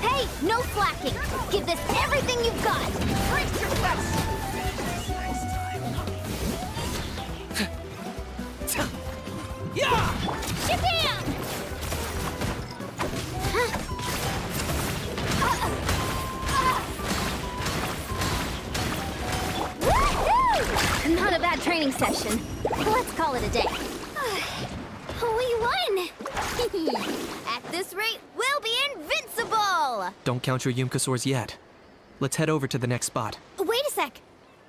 Hey, no slacking! Give this everything you've got! Brace yourself! Japan! Not a bad training session. Let's call it a day. We won! At this rate, we'll be invincible! Don't count your Yumkasaurs yet. Let's head over to the next spot. Wait a sec!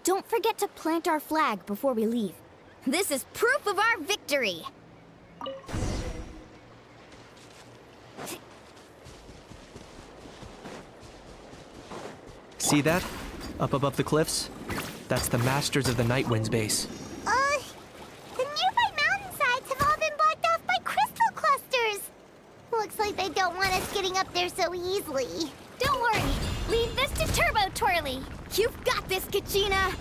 Don't forget to plant our flag before we leave. This is proof of our victory! See that? Up above the cliffs? That's the Masters of the Night Wind's base. The nearby mountainsides have all been blocked off by crystal clusters. Looks like they don't want us getting up there so easily. Don't worry. Leave this to Turbo Twirly. You've got this, Kachina!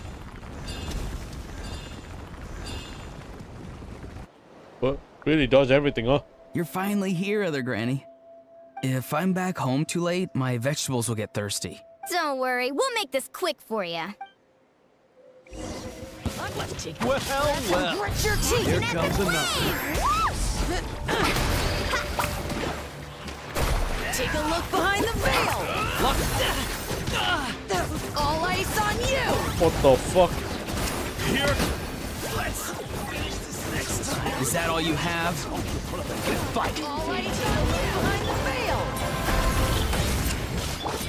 What? Really dodge everything, huh? You're finally here, Other Granny. If I'm back home too late, my vegetables will get thirsty. Don't worry, we'll make this quick for you. Well. Grit your teeth. Here comes another. Take a look behind the veil. That was all ice on you. What the fuck? Here. Let's finish this next time. Is that all you have? Fight. All ice on you behind the veil.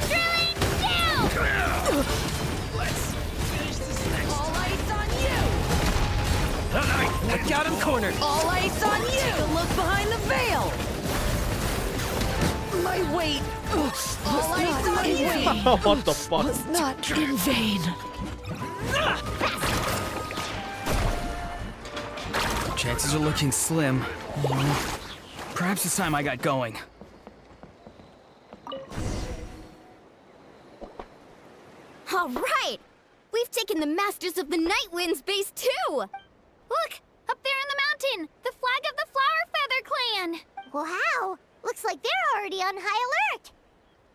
Drilling down. Let's finish this next All ice on you. I got him cornered. All ice on you. Take a look behind the veil. My weight. All ice on you. What the fuck? Was not in vain. Chances are looking slim. Perhaps it's time I got going. All right! We've taken the Masters of the Night Wind's base, too! Look! Up there in the mountain! The flag of the Flower Feather Clan! Wow! Looks like they're already on high alert.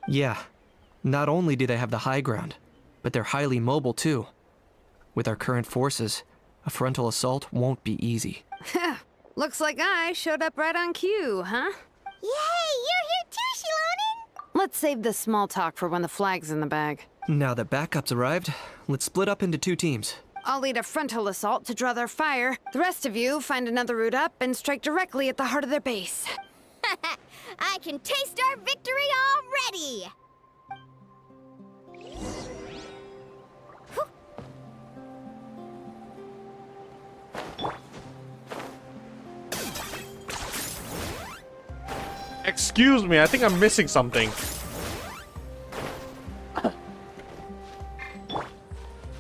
Yeah. Not only do they have the high ground, but they're highly mobile too. With our current forces, a frontal assault won't be easy. Looks like I showed up right on cue, huh? Yay! You're here too, Shilonen! Let's save the small talk for when the flag's in the bag. Now that backup's arrived, let's split up into 2 teams. I'll lead a frontal assault to draw their fire. The rest of you find another route up and strike directly at the heart of their base. I can taste our victory already! Excuse me, I think I'm missing something.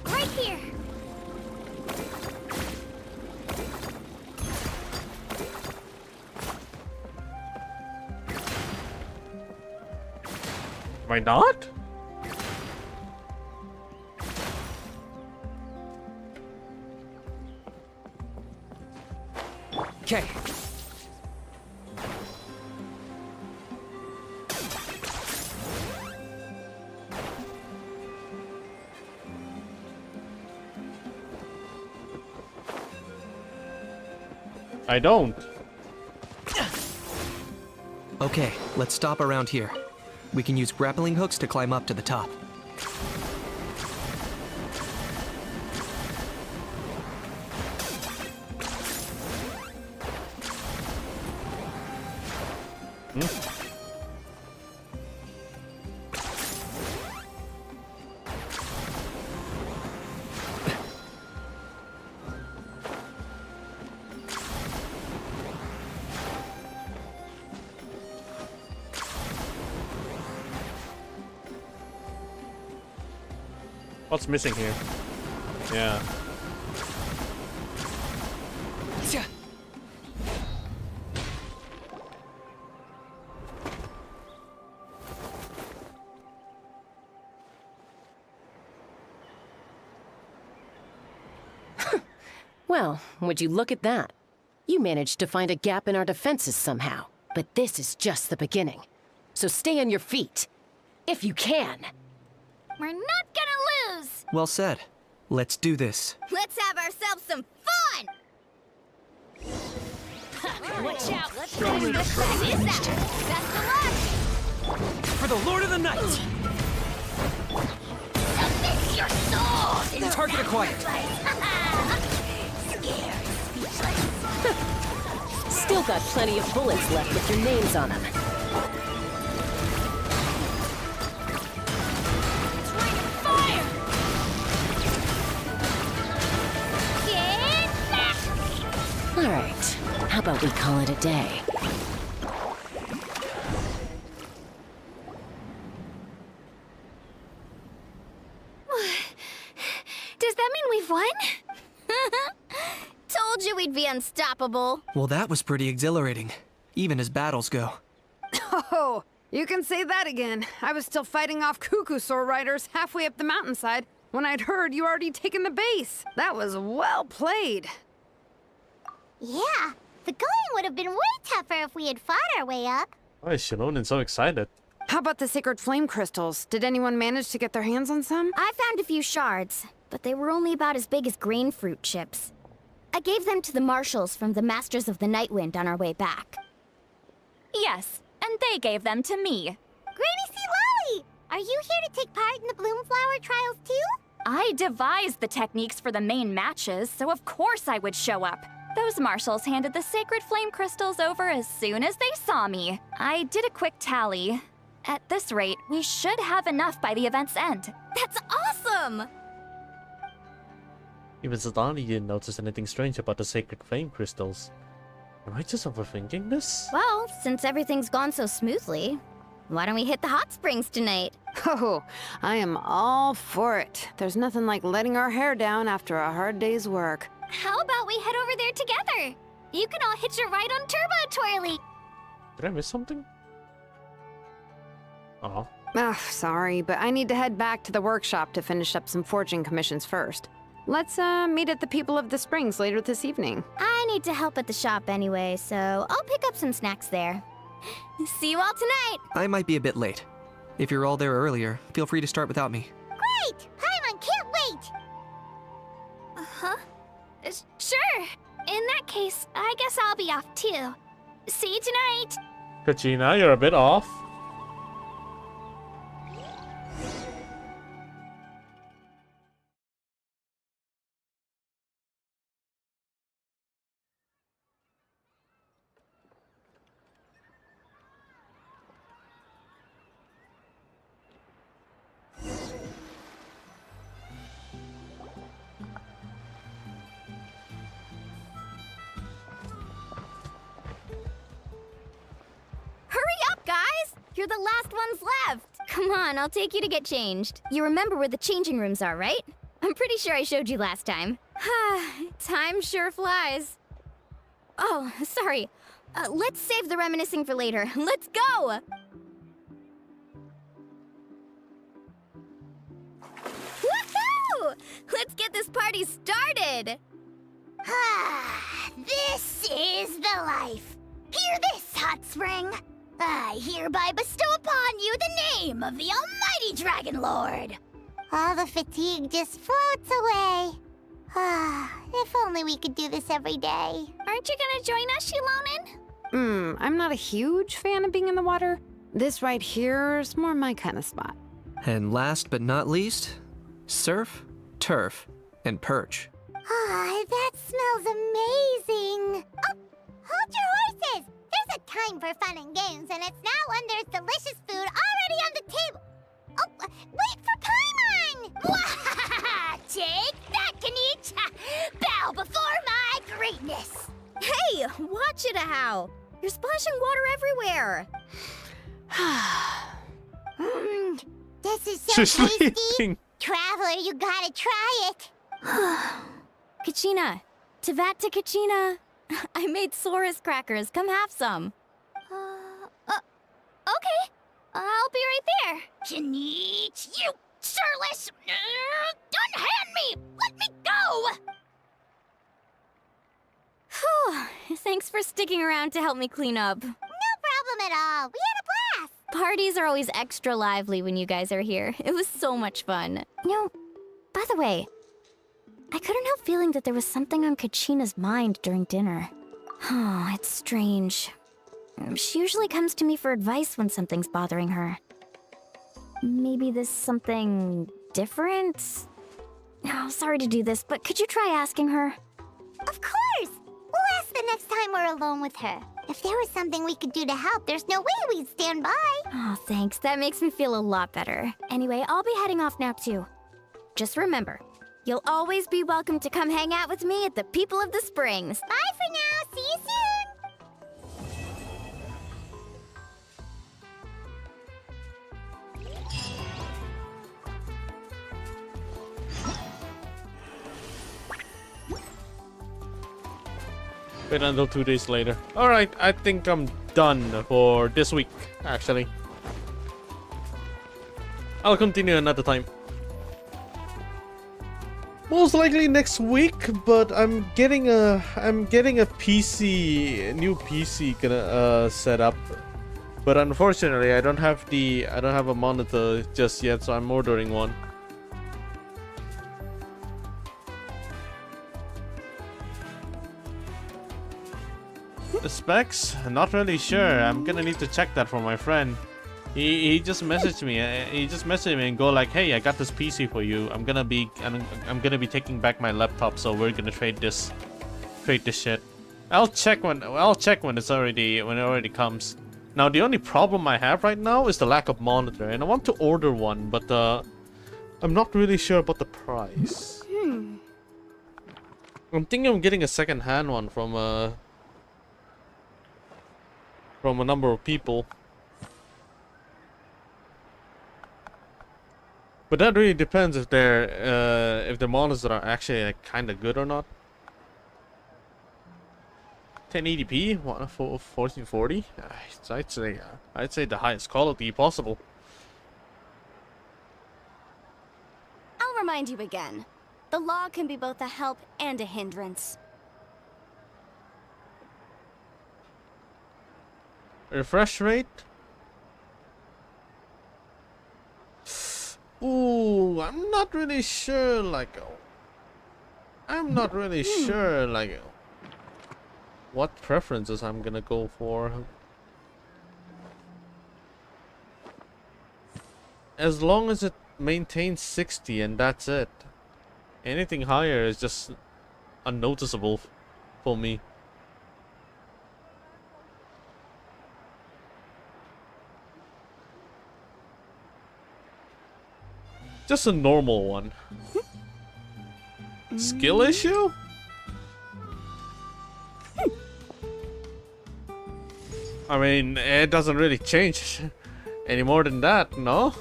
Right here! Am I not? Okay. I don't. Okay, let's stop around here. We can use grappling hooks to climb up to the top. What's missing here? Yeah. Well, would you look at that? You managed to find a gap in our defenses somehow. But this is just the beginning. So stay on your feet. If you can. We're not gonna lose! Well said. Let's do this. Let's have ourselves some fun! Watch out! Let's finish this thing. Best of luck! For the Lord of the Night! Submit your soul! Target acquired. Still got plenty of bullets left with your names on them. All right, how about we call it a day? Does that mean we've won? Told you we'd be unstoppable. Well, that was pretty exhilarating, even as battles go. Oh, you can say that again. I was still fighting off Cuckoosaur riders halfway up the mountainside when I'd heard you already taken the base. That was well played. Yeah, the going would have been way tougher if we had fought our way up. Why is Shilonen so excited? How about the sacred flame crystals? Did anyone manage to get their hands on some? I found a few shards, but they were only about as big as grain fruit chips. I gave them to the marshals from the Masters of the Nightwind on our way back. Yes, and they gave them to me. Granny C. Lolly! Are you here to take part in the Bloomflower trials too? I devised the techniques for the main matches, so of course I would show up. Those marshals handed the sacred flame crystals over as soon as they saw me. I did a quick tally. At this rate, we should have enough by the event's end. That's awesome! Even Zidane didn't notice anything strange about the sacred flame crystals. Am I just overthinking this? Well, since everything's gone so smoothly, why don't we hit the hot springs tonight? Oh, I am all for it. There's nothing like letting our hair down after a hard day's work. How about we head over there together? You can all hitch a ride on Turbo Twirly. Did I miss something? Oh. Oh, sorry, but I need to head back to the workshop to finish up some forging commissions first. Let's meet at the People of the Springs later this evening. I need to help at the shop anyway, so I'll pick up some snacks there. See you all tonight! I might be a bit late. If you're all there earlier, feel free to start without me. Great! Paimon can't wait! Uh-huh. Sure. In that case, I guess I'll be off too. See you tonight. Kachina, you're a bit off. You're the last ones left! Come on, I'll take you to get changed. You remember where the changing rooms are, right? I'm pretty sure I showed you last time. Time sure flies. Oh, sorry. Let's save the reminiscing for later. Let's go! Woohoo! Let's get this party started! This is the life. Hear this, Hot Spring. I hereby bestow upon you the name of the Almighty Dragon Lord. All the fatigue just floats away. If only we could do this every day. Aren't you gonna join us, Shilonen? I'm not a huge fan of being in the water. This right here's more my kind of spot. And last but not least, surf, turf, and perch. That smells amazing. Oh, hold your horses. There's a time for fun and games, and it's now when there's delicious food already on the table. Oh, wait for Paimon! Take that, Kanich! Bow before my greatness! Hey, watch it, How! You're splashing water everywhere! This is so She's tasty! leaving. Traveler, you gotta try it! Kachina! Tevat to Kachina! I made Sora's crackers. Come have some. Okay. I'll be right there. Kanich, you sureless! Unhand me! Let me go! Whew. Thanks for sticking around to help me clean up. No problem at all. We had a blast! Parties are always extra lively when you guys are here. It was so much fun. By the way, I couldn't help feeling that there was something on Kachina's mind during dinner. Oh, it's strange. She usually comes to me for advice when something's bothering her. Maybe this something different? Oh, sorry to do this, but could you try asking her? Of course! We'll ask the next time we're alone with her. If there was something we could do to help, there's no way we'd stand by. Oh, thanks. That makes me feel a lot better. Anyway, I'll be heading off now too. Just remember, you'll always be welcome to come hang out with me at the People of the Springs. Bye for now. See you soon. Wait until 2 days later. Alright, I think I'm done for this week, actually. I'll continue another time. Most likely next week, but I'm getting a PC, new PC gonna set up. But unfortunately, I don't have a monitor just yet, so I'm ordering one. The specs? Not really sure. I'm gonna need to check that for my friend. He just messaged me. He just messaged me and go like, "Hey, I got this PC for you. I'm gonna be taking back my laptop, so we're gonna trade this shit." I'll check when it already comes. Now the only problem I have right now is the lack of monitor, and I want to order one, but I'm not really sure about the price. I'm thinking of getting a second-hand one from a number of people. But that really depends if the monitors are actually like, kind of good or not. 1080p, 1440. I'd say the highest quality possible. I'll remind you again. The law can be both a help and a hindrance. Refresh rate? Ooh, I'm not really sure, like... what preferences I'm gonna go for. As long as it maintains 60 and that's it. Anything higher is just unnoticeable for me. Just a normal one. Skill issue? I mean, it doesn't really change any more than that, no?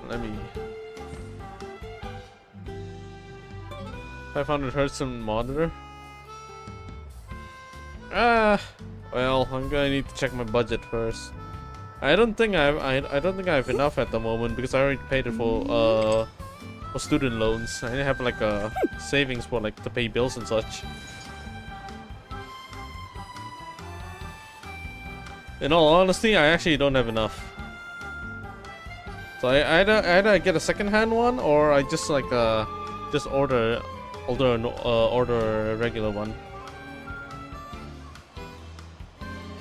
Let me... 500 hertz and monitor? Well, I'm gonna need to check my budget first. I don't think I have enough at the moment because I already paid it for student loans. I have like a savings for like to pay bills and such. In all honesty, I actually don't have enough. So I either get a second-hand one or I just like just order a regular one.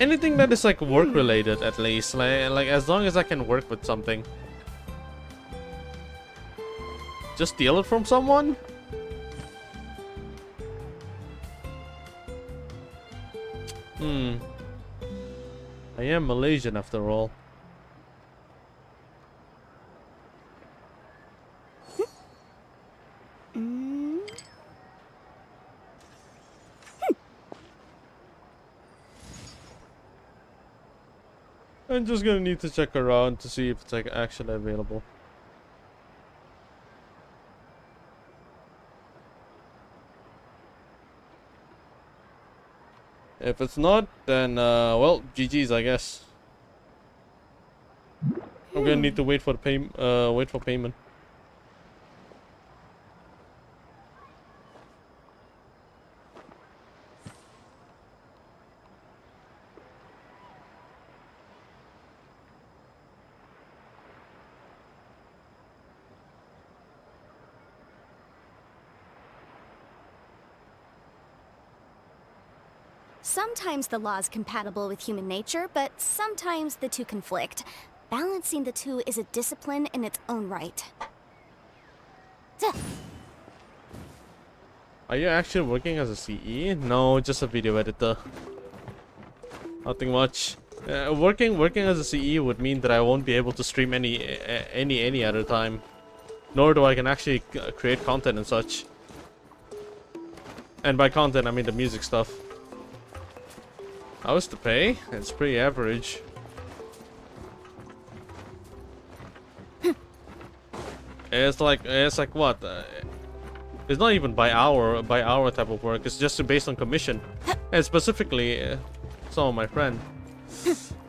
Anything that is like work related, at least, like as long as I can work with something. Just steal it from someone? I am Malaysian after all. I'm just gonna need to check around to see if it's like actually available. If it's not, then well, GG's, I guess. I'm gonna need to wait for payment. Sometimes the law is compatible with human nature, but sometimes the two conflict. Balancing the two is a discipline in its own right. Are you actually working as a CE? No, just a video editor. Nothing much. Working as a CE would mean that I won't be able to stream any other time. Nor do I can actually create content and such. And by content, I mean the music stuff. How's the pay? It's pretty average. It's like what? It's not even by hour type of work. It's just based on commission. And specifically, some of my friend,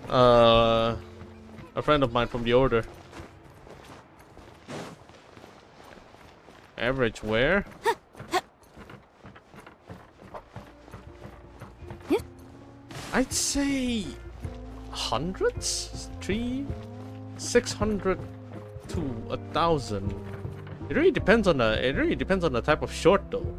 a friend of mine from the order. Average where? I'd say hundreds, 600 to 1,000. It really depends on the type of short though.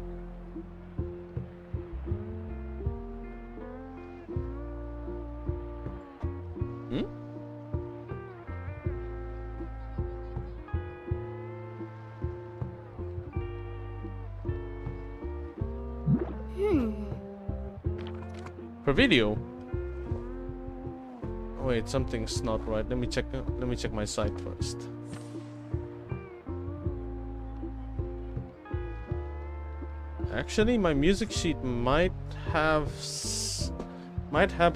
Per video. Wait, something's not right. Let me check my site first. Actually, my music sheet might have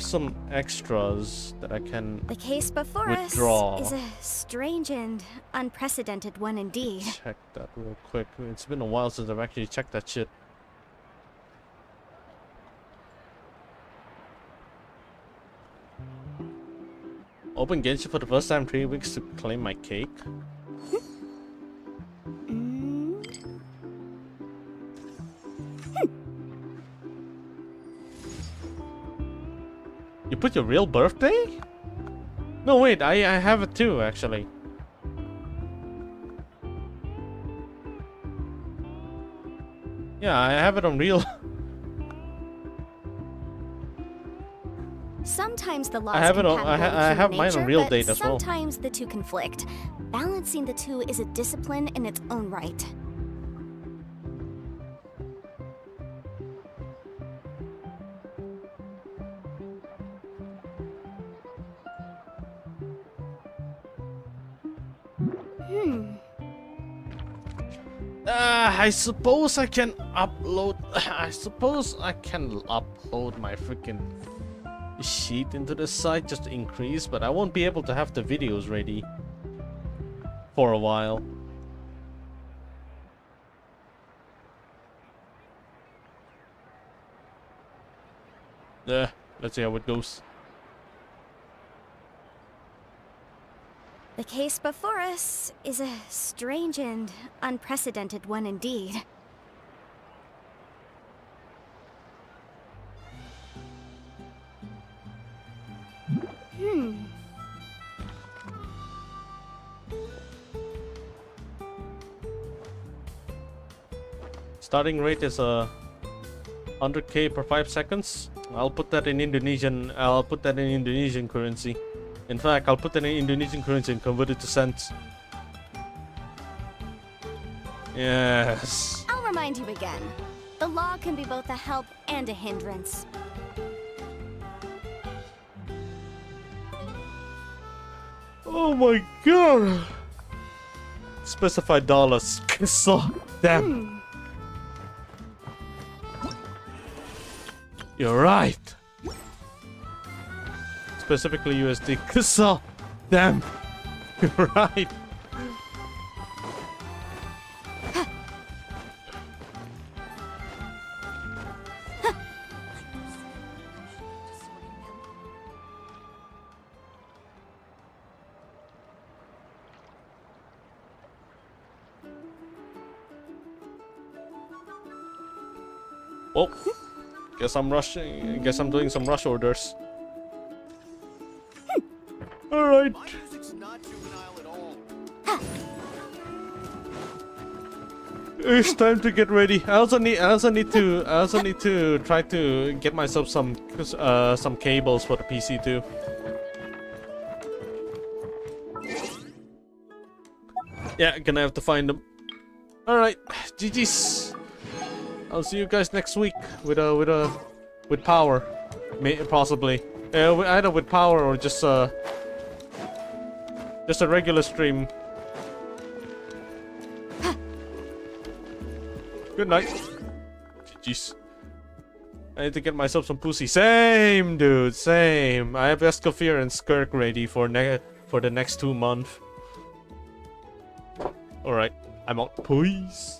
some extras that I can The case before withdraw. us is a strange and unprecedented one indeed. Check that real quick. It's been a while since I've actually checked that shit. Open Genshin for the first time 3 weeks to claim my cake. You put your real birthday? No, wait, I have it too, actually. Yeah, I have it on real. Sometimes the law I is have it on. compatible with I human have mine on nature, real but date as well. sometimes the two conflict. Balancing the two is a discipline in its own right. I suppose I can upload. I suppose I can upload my freaking sheet into the site just to increase, but I won't be able to have the videos ready for a while. Let's see how it goes. The case before us is a strange and unprecedented one indeed. Starting rate is 100k per 5 seconds. I'll put that in Indonesian. I'll put that in Indonesian currency. In fact, I'll put that in Indonesian currency and convert it to cents. Yes. I'll remind you again. The law can be both a help and a hindrance. Oh my god. Specify dollars. So damn. You're right. Specifically USD. So damn. You're right. Well, guess I'm rushing. Guess I'm doing some rush orders. All right. It's time to get ready. I also need to try to get myself some cables for the PC too. Yeah, gonna have to find them. All right, GG's. I'll see you guys next week with power, possibly. Either with power or just a regular stream. Good night. GG's. I need to get myself some pussy. Same, dude. Same. I have Escoffier and Skirk ready for the next 2 months. Alright. I'm out. Peace.